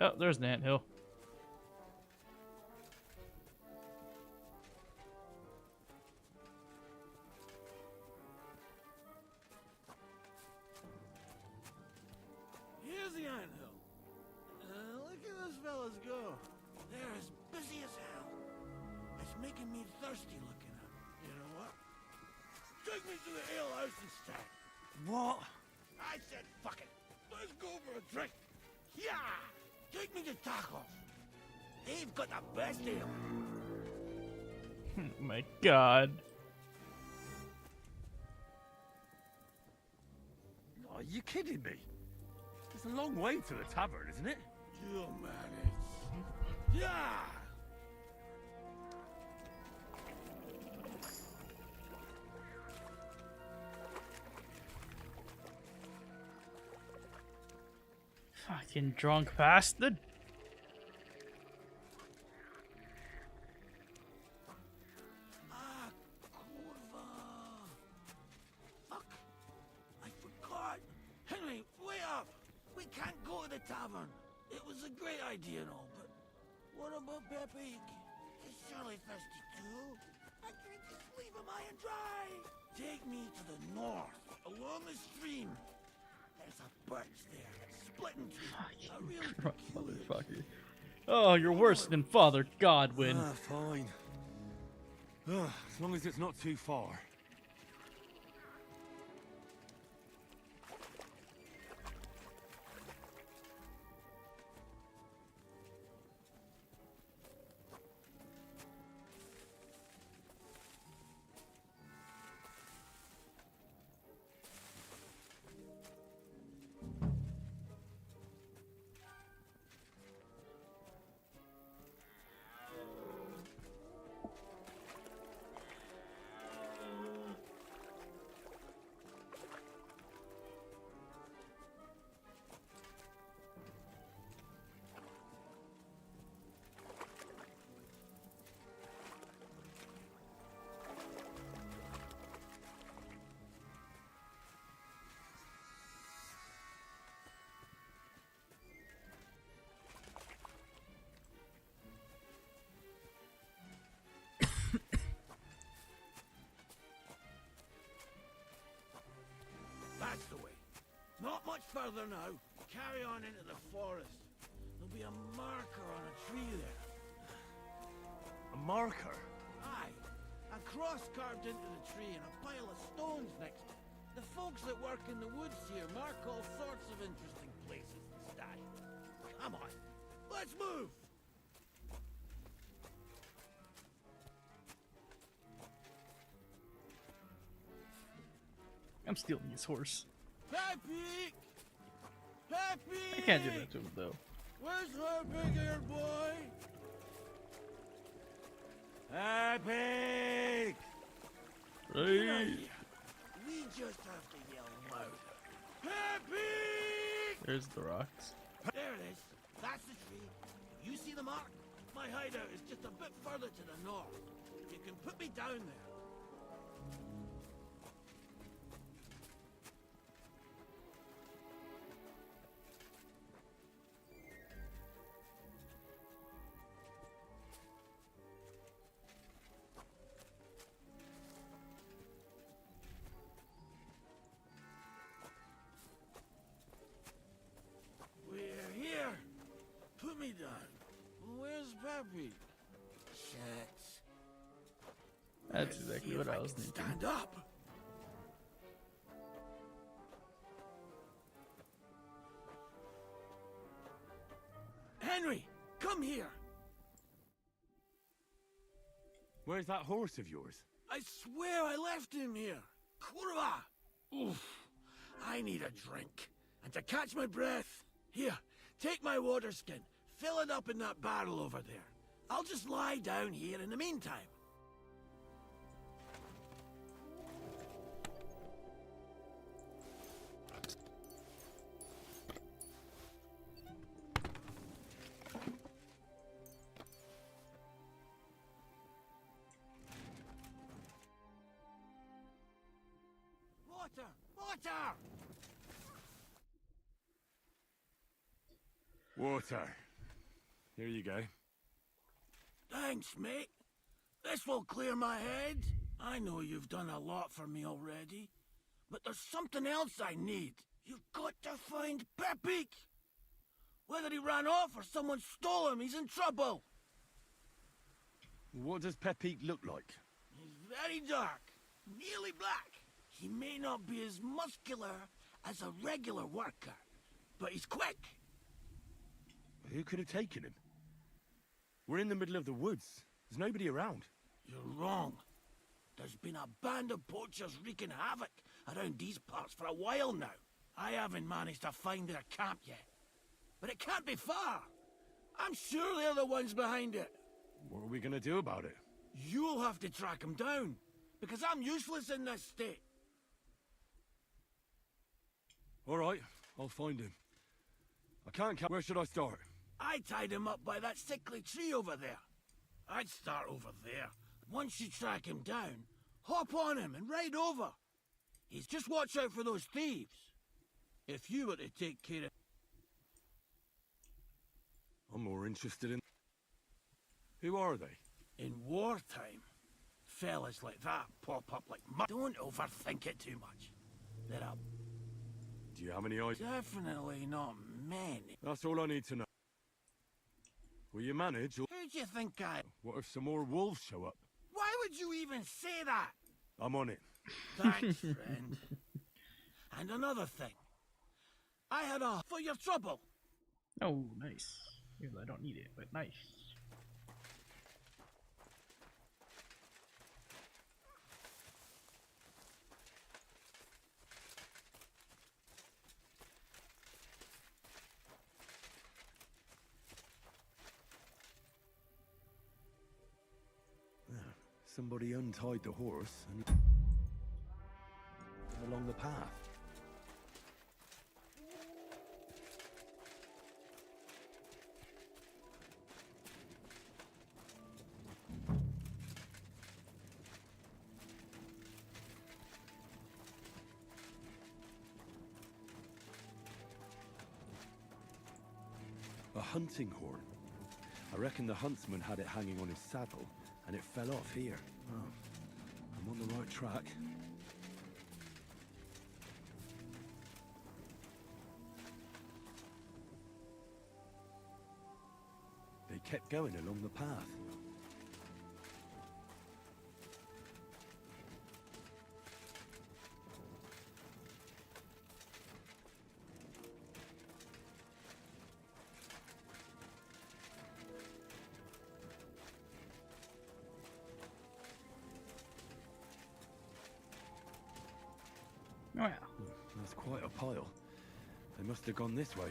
Oh, there's an anthill. Here's the anthill. Look at those fellas go. They're as busy as hell. It's making me thirsty looking at them. You know what? Take me to the ale house instead. What? I said fuck it. Let's go for a drink. Yeah! Take me to tacos. They've got the best ale. Oh my god. Are you kidding me? It's a long way to the tavern, isn't it? You manage. Yeah! Fucking drunk bastard. Ah, kurva. Fuck. I forgot. Henry, wait up. We can't go to the tavern. It was a great idea and all, but what about Pepe? He's surely thirsty too. I can't just leave him high and dry. Take me to the north, along the stream. There's a birch there, split in two. A really Drunk motherfucker. Oh, you're worse than Father Godwin. Ah, fine. As long as it's not too far. That's the way. Not much further now. Carry on into the forest. There'll be a marker on a tree there. A marker? Aye. A cross carved into the tree and a pile of stones next to it. The folks that work in the woods here mark all sorts of interesting places and stashes. Come on. Let's move! I'm stealing his horse. Pepe! Pepe! I can't do that to him though. Where's her big ear boy? Pepe! Right. We just have to yell louder. Pepe! There's the rocks. There it is. That's the tree. You see the mark? My hideout is just a bit further to the north. You can put me down there. We're here. Put me down. Where's Pepe? Shit. That's exactly what I was thinking. Stand up. Henry, come here. Where's that horse of yours? I swear I left him here. Kurva. Oof. I need a drink. And to catch my breath, here, take my water skin, fill it up in that barrel over there. I'll just lie down here in the meantime. Water! Water! Water. Here you go. Thanks, mate. This will clear my head. I know you've done a lot for me already, but there's something else I need. You've got to find Pepik! Whether he ran off or someone stole him, he's in trouble. What does Pepik look like? He's very dark, nearly black. He may not be as muscular as a regular worker, but he's quick. Who could have taken him? We're in the middle of the woods. There's nobody around. You're wrong. There's been a band of poachers wreaking havoc around these parts for a while now. I haven't managed to find their camp yet. But it can't be far. I'm sure they're the ones behind it. What are we gonna do about it? You'll have to track them down, because I'm useless in this state. All right, I'll find him. I can't Where should I start? I tied him up by that sickly tree over there. I'd start over there. Once you track him down, hop on him and ride over. He's just watch out for those thieves. If you were to take care of... I'm more interested in... Who are they? In wartime, fellas like that pop up like mud. Don't overthink it too much. There are... Do you have any ideas? Definitely not many. That's all I need to know. Will you manage, or... Who do you think I... What if some more wolves show up? Why would you even say that? I'm on it. Thanks, friend. And another thing. I had a... for your trouble. Oh, nice. Even though I don't need it, but nice. Somebody untied the horse and along the path. A hunting horn. I reckon the huntsman had it hanging on his saddle, and it fell off here. Oh, I'm on the right track. They kept going along the path. Oh yeah. That's quite a pile. They must have gone this way.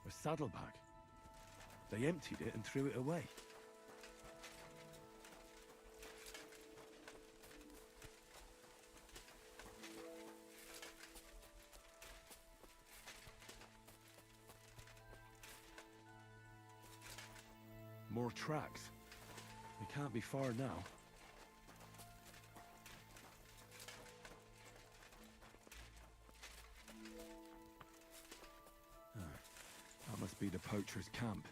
A saddlebag. They emptied it and threw it away. More tracks. They can't be far now. That must be the poacher's camp.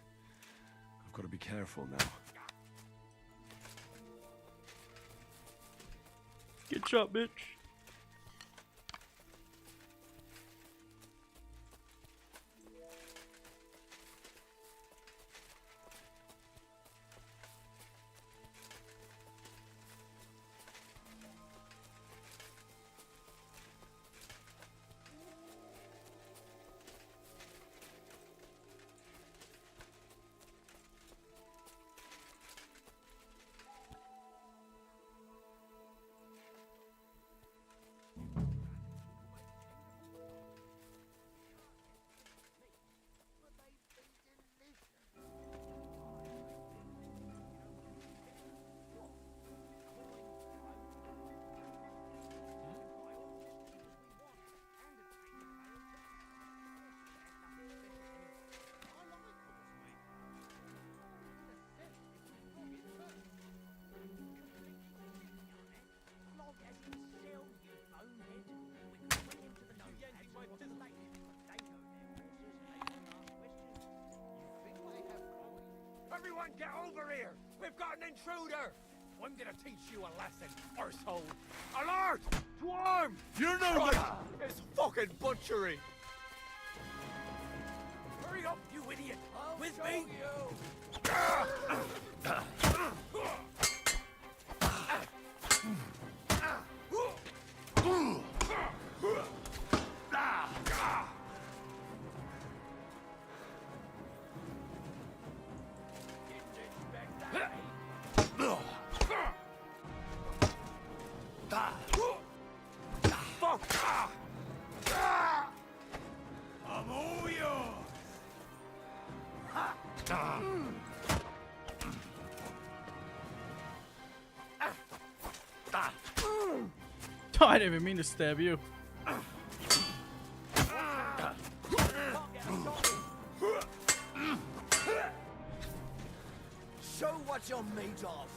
I've got to be careful now. Get shot, bitch. Everyone get over here! We've got an intruder! I'm gonna teach you a lesson, arsehole! Alert! To arms! You're no It's fucking butchery! Hurry up, you idiot! With me! I'm all yours. I didn't even mean to stab you. Show what you're made of.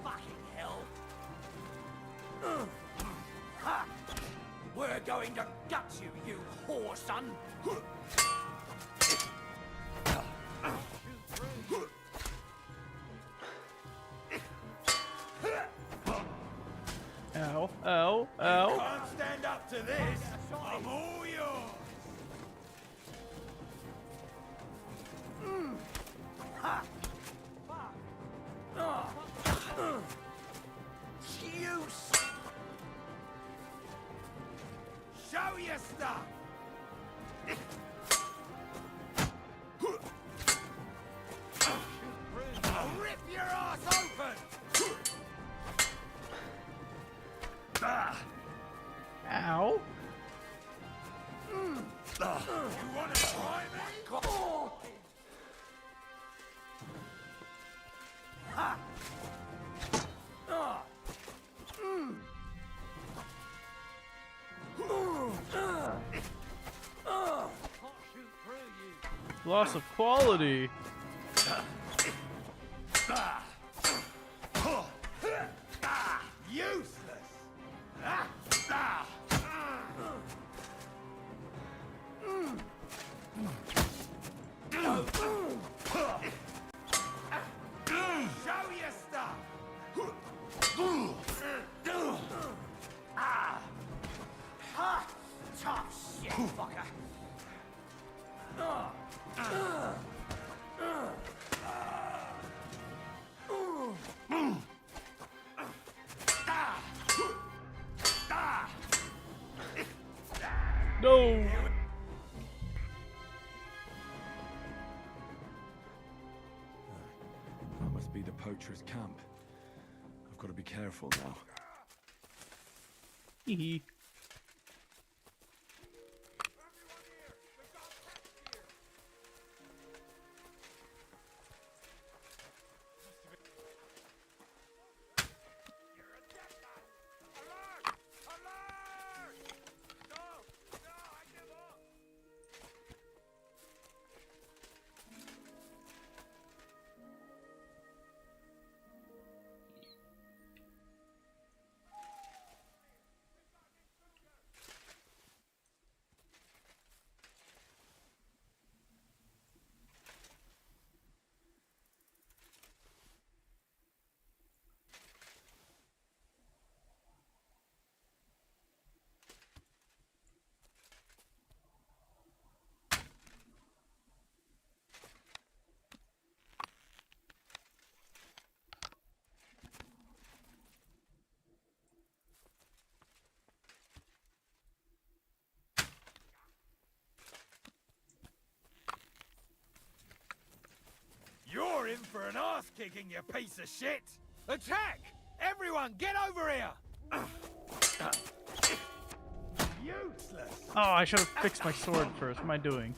Fucking hell. We're going to gut you, you whore son. Ow, ow, ow. Can't stand up to this! I'm all yours! Show your stuff! I'll rip your ass open! Ow. You wanna try me? Loss of quality. Useless! Show your stuff! Tough shit, fucker. No. That must be the poacher's camp. I've got to be careful now. Hee. You're in for an ass kicking, you piece of shit! Attack! Everyone, get over here! Useless! Oh, I should have fixed my sword first. What am I doing?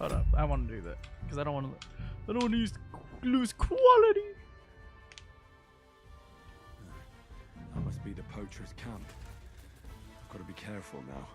Hold up, I want to do that because I don't want to. I don't want to lose quality. That must be the poacher's camp. I've got to be careful now.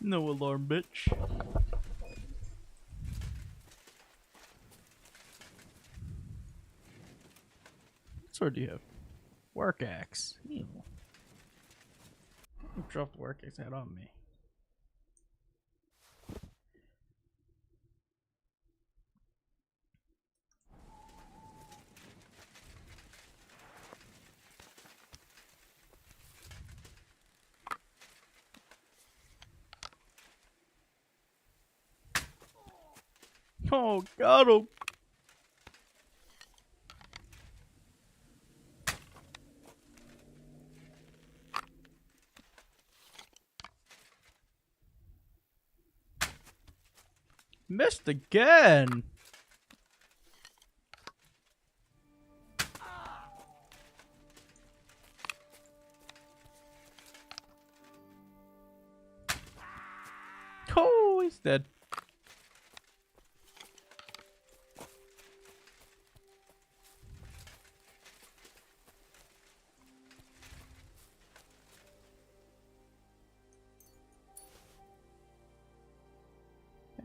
No alarm, bitch. What sword do you have? Work axe. Ew. Drop the work axe out on me. Oh, got him. Missed again. Oh, he's dead.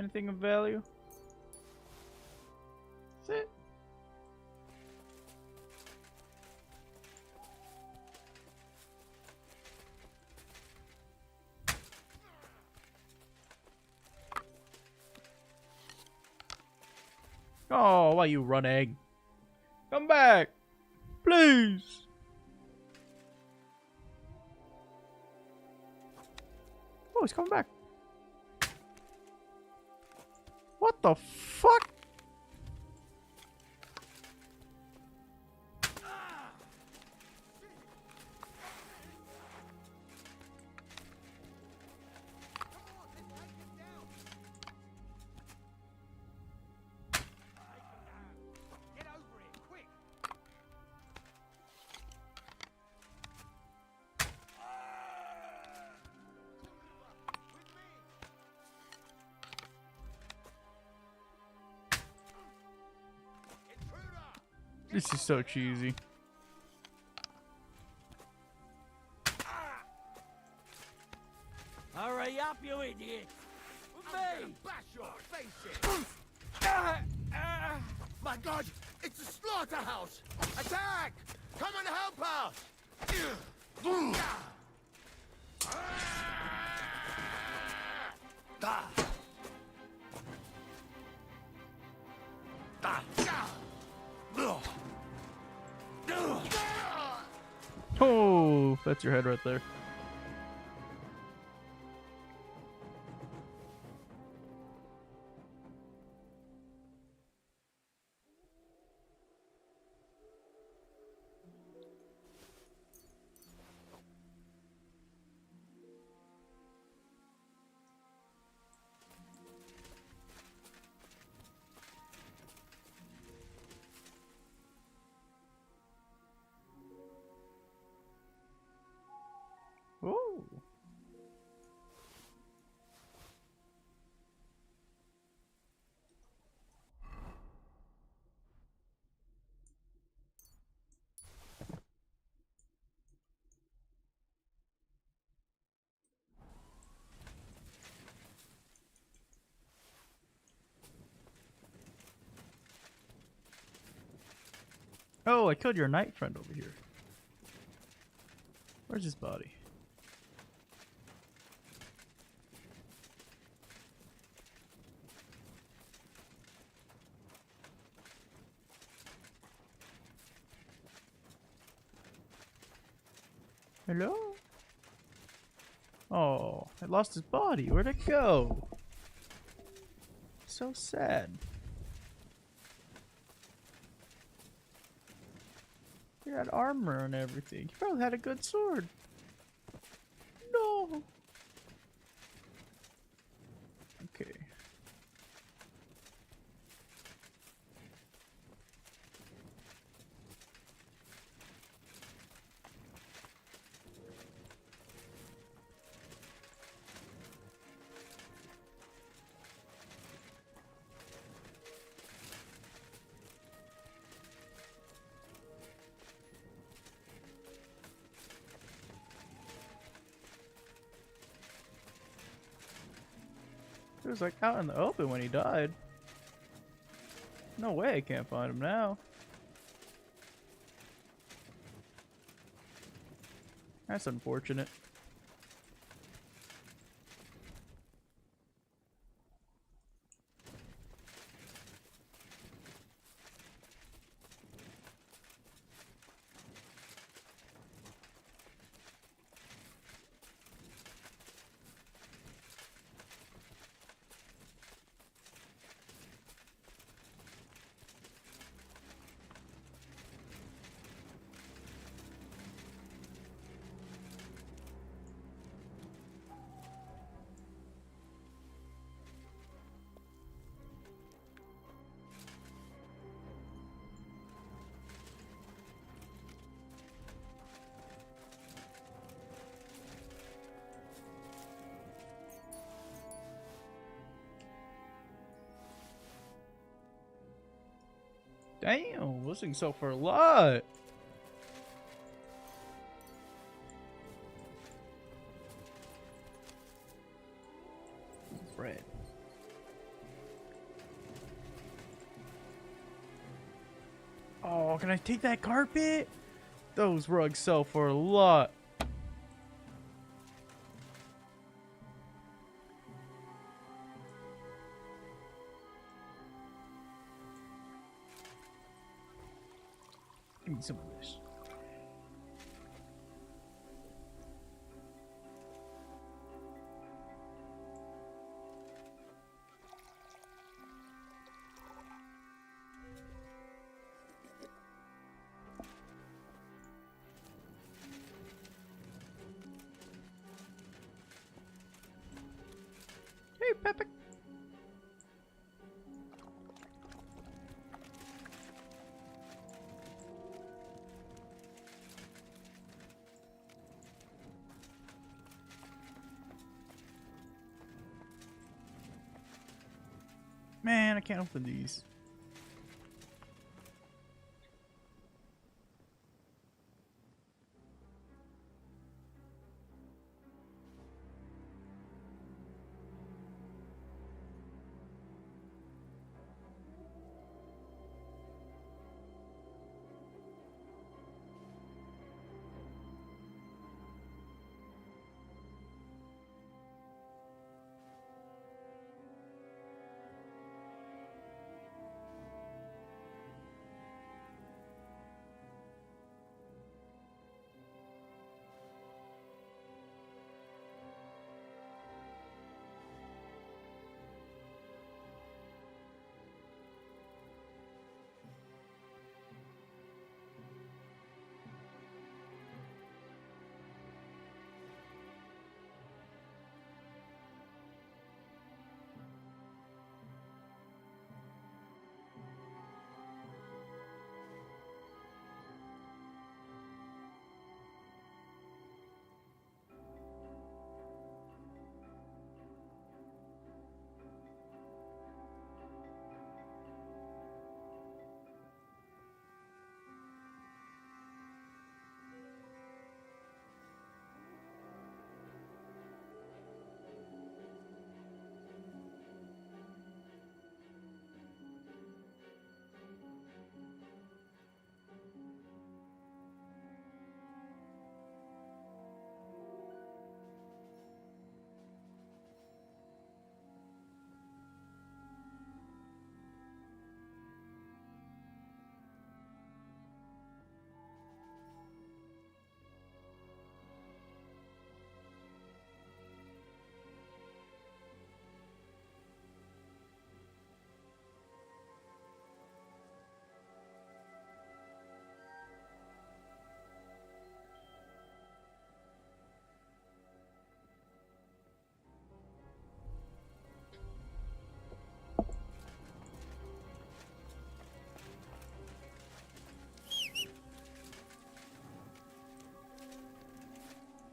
Anything of value? That's it. Oh, why are you running? Come back, please. Oh, he's coming back. What the fuck? This is so cheesy. Hurry up, you idiot! With me! Bash your face in! My God, it's a slaughterhouse! Attack! Come and help us! Oh, that's your head right there. Oh. Oh, I killed your knight friend over here. Where's his body? Hello? Oh, I lost his body. Where'd it go? So sad. He had armor and everything. He probably had a good sword. No. Okay. He was like out in the open when he died. No way I can't find him now. That's unfortunate. Damn, this thing sell for a lot. Bread. Oh, can I take that carpet? Those rugs sell for a lot. Give me some of this. Hey, Pepper. Man, I can't open these.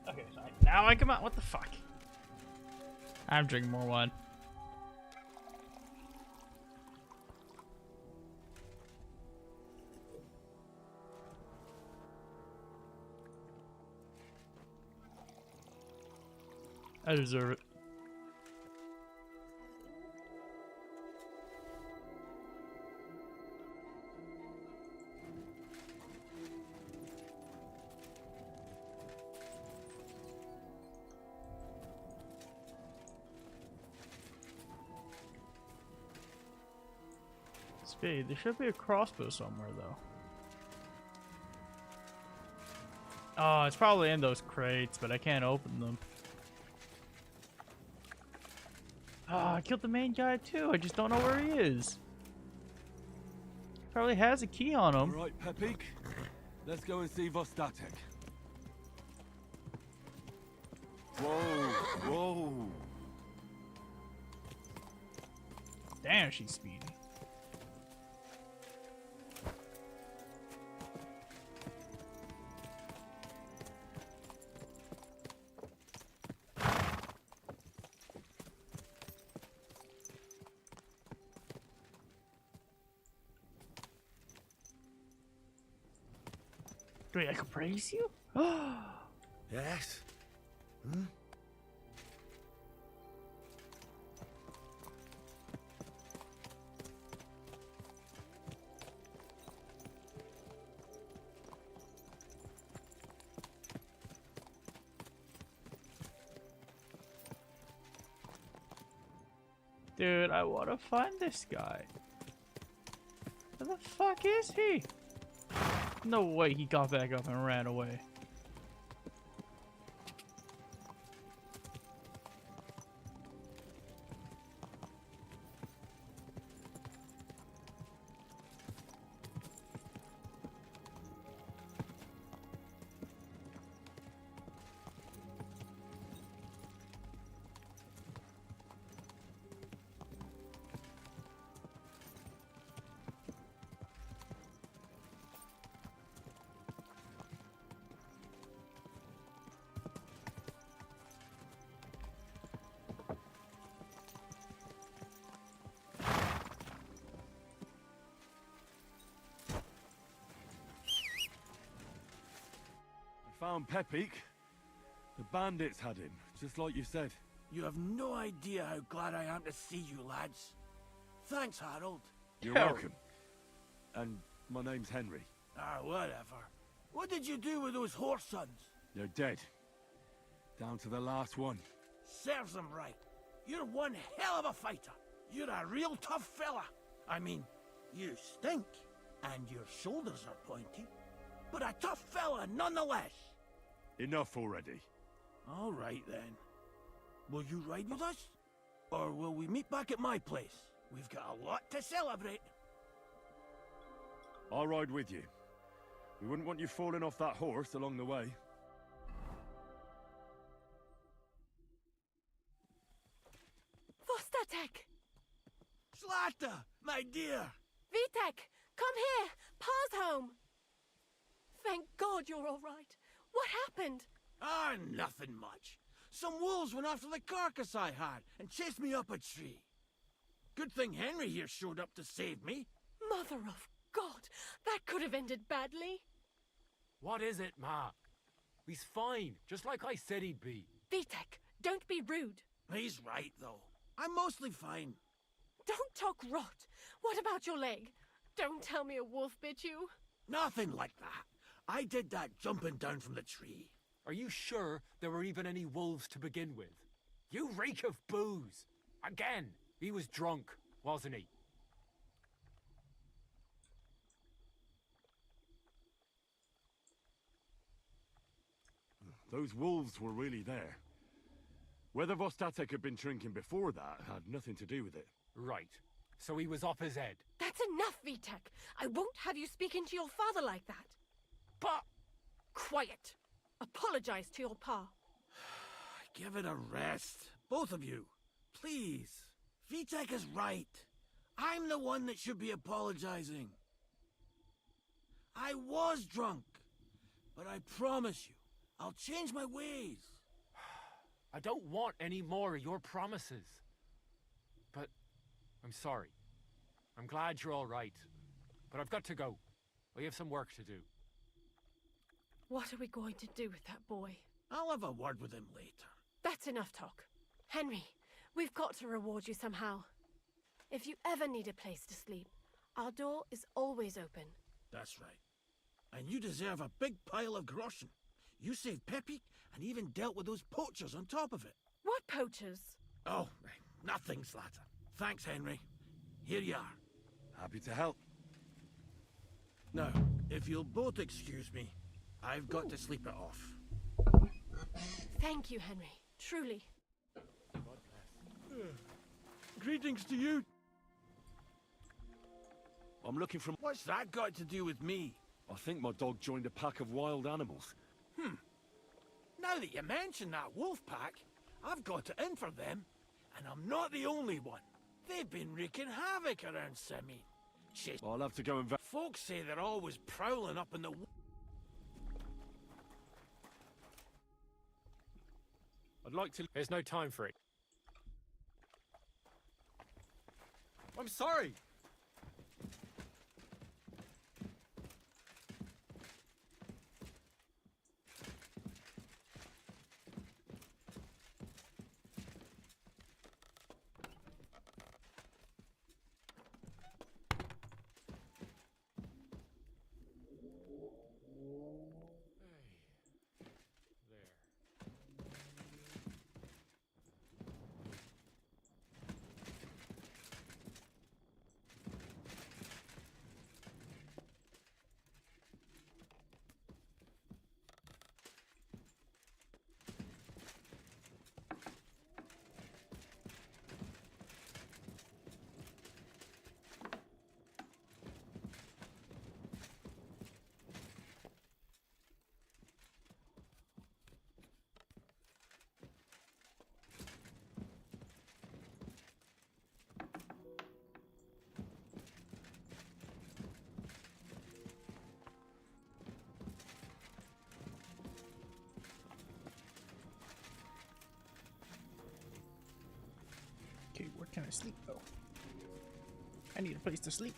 Okay, sorry. Now I come out. What the fuck? I'm drinking more wine. I deserve it. Speed. There should be a crossbow somewhere, though. Oh, it's probably in those crates, but I can't open them. Oh, I killed the main guy too. I just don't know where he is. Probably has a key on him. All right, Pepik. Let's go and see Vostatek. Whoa, whoa. Damn, she's speedy. Wait, I can praise you? Yes? Hmm? Dude, I want to find this guy. Where the fuck is he? No way he got back up and ran away. Found Pepik. The bandits had him, just like you said. You have no idea how glad I am to see you, lads. Thanks, Harold. You're welcome. And my name's Henry. Ah, whatever. What did you do with those horse sons? They're dead. Down to the last one. Serves them right. You're one hell of a fighter. You're a real tough fella. I mean, you stink, and your shoulders are pointy. But a tough fella nonetheless. Enough already. All right then. Will you ride with us? Or will we meet back at my place? We've got a lot to celebrate. I'll ride with you. We wouldn't want you falling off that horse along the way. Vostatek! Slata, my dear! Vitek, come here! Pa's home! Thank God you're all right. What happened? Ah, nothing much. Some wolves went after the carcass I had and chased me up a tree. Good thing Henry here showed up to save me. Mother of God, that could have ended badly. What is it, Ma? He's fine, just like I said he'd be. Vitek, don't be rude. He's right, though. I'm mostly fine. Don't talk rot. What about your leg? Don't tell me a wolf bit you. Nothing like that. I did that jumping down from the tree. Are you sure there were even any wolves to begin with? You reek of booze. Again, he was drunk, wasn't he? Those wolves were really there. Whether Vostatek had been drinking before that had nothing to do with it. Right. So he was off his head. That's enough, Vitek. I won't have you speaking to your father like that. But... Quiet. Apologize to your pa. Give it a rest. Both of you. Please. Vitek is right. I'm the one that should be apologizing. I was drunk. But I promise you, I'll change my ways. I don't want any more of your promises. But I'm sorry. I'm glad you're all right. But I've got to go. We have some work to do. What are we going to do with that boy? I'll have a word with him later. That's enough talk. Henry, we've got to reward you somehow. If you ever need a place to sleep, our door is always open. That's right. And you deserve a big pile of groschen. You saved Pepik and even dealt with those poachers on top of it. What poachers? Oh, nothing, Slata. Thanks, Henry. Here you are. Happy to help. Now, if you'll both excuse me, I've got to sleep it off. Thank you, Henry. Truly. Greetings to you. I'm looking from... What's that got to do with me? I think my dog joined a pack of wild animals. Now that you mention that wolf pack, I've got it in for them, and I'm not the only one. They've been wreaking havoc around Semi. I'll have to go and... Folks say they're always prowling up in the... I'd like to... There's no time for it. I'm sorry. Okay, where can I sleep though? I need a place to sleep.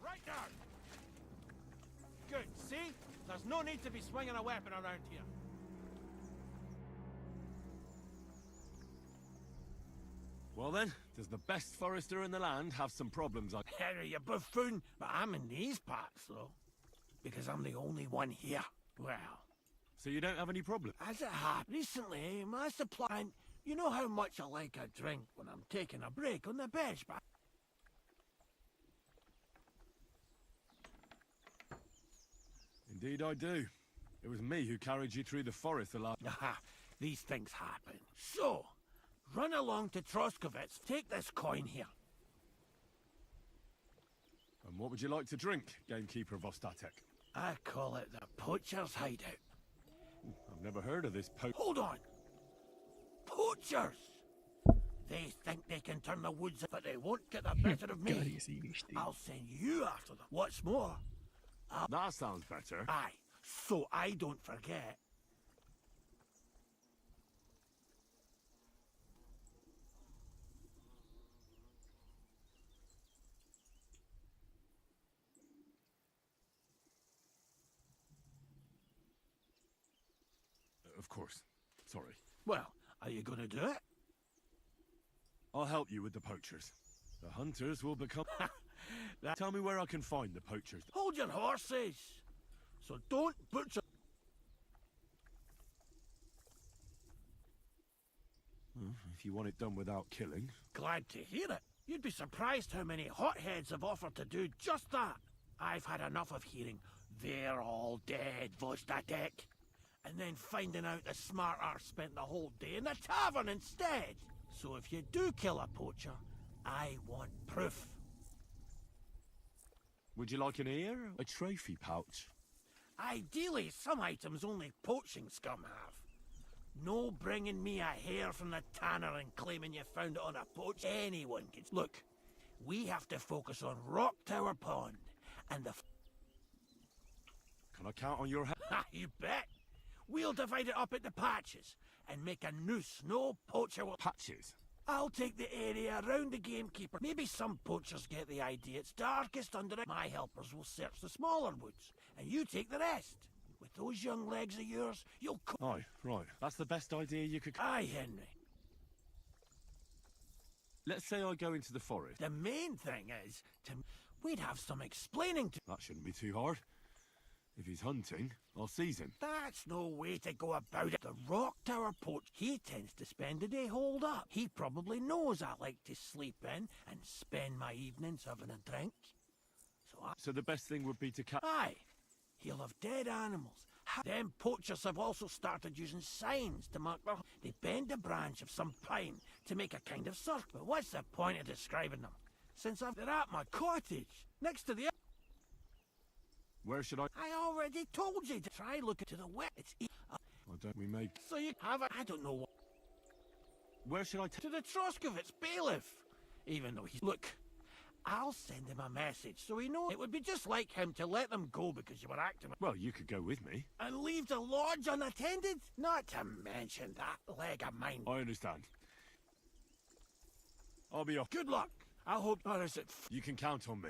Right down. Good, see? There's no need to be swinging a weapon around here. Well then, does the best forester in the land have some problems? Henry, you buffoon. But I'm in these parts, though. Because I'm the only one here. Well... So you don't have any problem? As it happened, recently, my supply... And you know how much I like a drink when I'm taking a break on the bench, but... Indeed I do. It was me who carried you through the forest the last... Aha, these things happen. So, run along to Troskovitz. Take this coin here. And what would you like to drink, gamekeeper Vostatek? I call it the poacher's hideout. I've never heard of this Hold on! Poachers! They think they can turn the woods, but they won't get the better of me. I'll send you after them. What's more... That sounds better. Aye, so I don't forget. Of course. Sorry. Well, are you gonna do it? I'll help you with the poachers. The hunters will become... Tell me where I can find the poachers. Hold your horses! So don't butcher... If you want it done without killing... Glad to hear it. You'd be surprised how many hotheads have offered to do just that. I've had enough of hearing, "They're all dead, Vostatek," and then finding out the smart arse spent the whole day in the tavern instead. So if you do kill a poacher, I want proof. Would you like an ear? A trophy pouch? Ideally, some items only poaching scum have. No bringing me a hair from the tanner and claiming you found it on a poach. Anyone can... Look, we have to focus on Rock Tower Pond and the... Can I count on your... You bet. We'll divide it up into patches and make a noose no poacher will... Patches? I'll take the area around the gamekeeper. Maybe some poachers get the idea it's darkest under it. My helpers will search the smaller woods, and you take the rest. With those young legs of yours, you'll Aye, right. That's the best idea you could... Aye, Henry. Let's say I go into the forest. The main thing is, we'd have some explaining to... That shouldn't be too hard. If he's hunting, I'll seize him. That's no way to go about it. The Rock Tower poach, he tends to spend the day holed up. He probably knows I like to sleep in and spend my evenings having a drink. So the best thing would be to catch... Aye. He'll have dead animals. Them poachers have also started using signs to mark their... They bend a branch of some pine to make a kind of circle. But what's the point of describing them? Since they're at my cottage, next to the... Where should I... I already told you to try looking to the west. It's... Why don't we make... So you have a... I don't know what... Where should I... To the Troskovitz bailiff. Even though he's... Look, I'll send him a message so he knows it would be just like him to let them go because you were acting... Well, you could go with me. And leave the lodge unattended? Not to mention that leg of mine. I understand. I'll be off. Good luck. I hope... Or is it... You can count on me.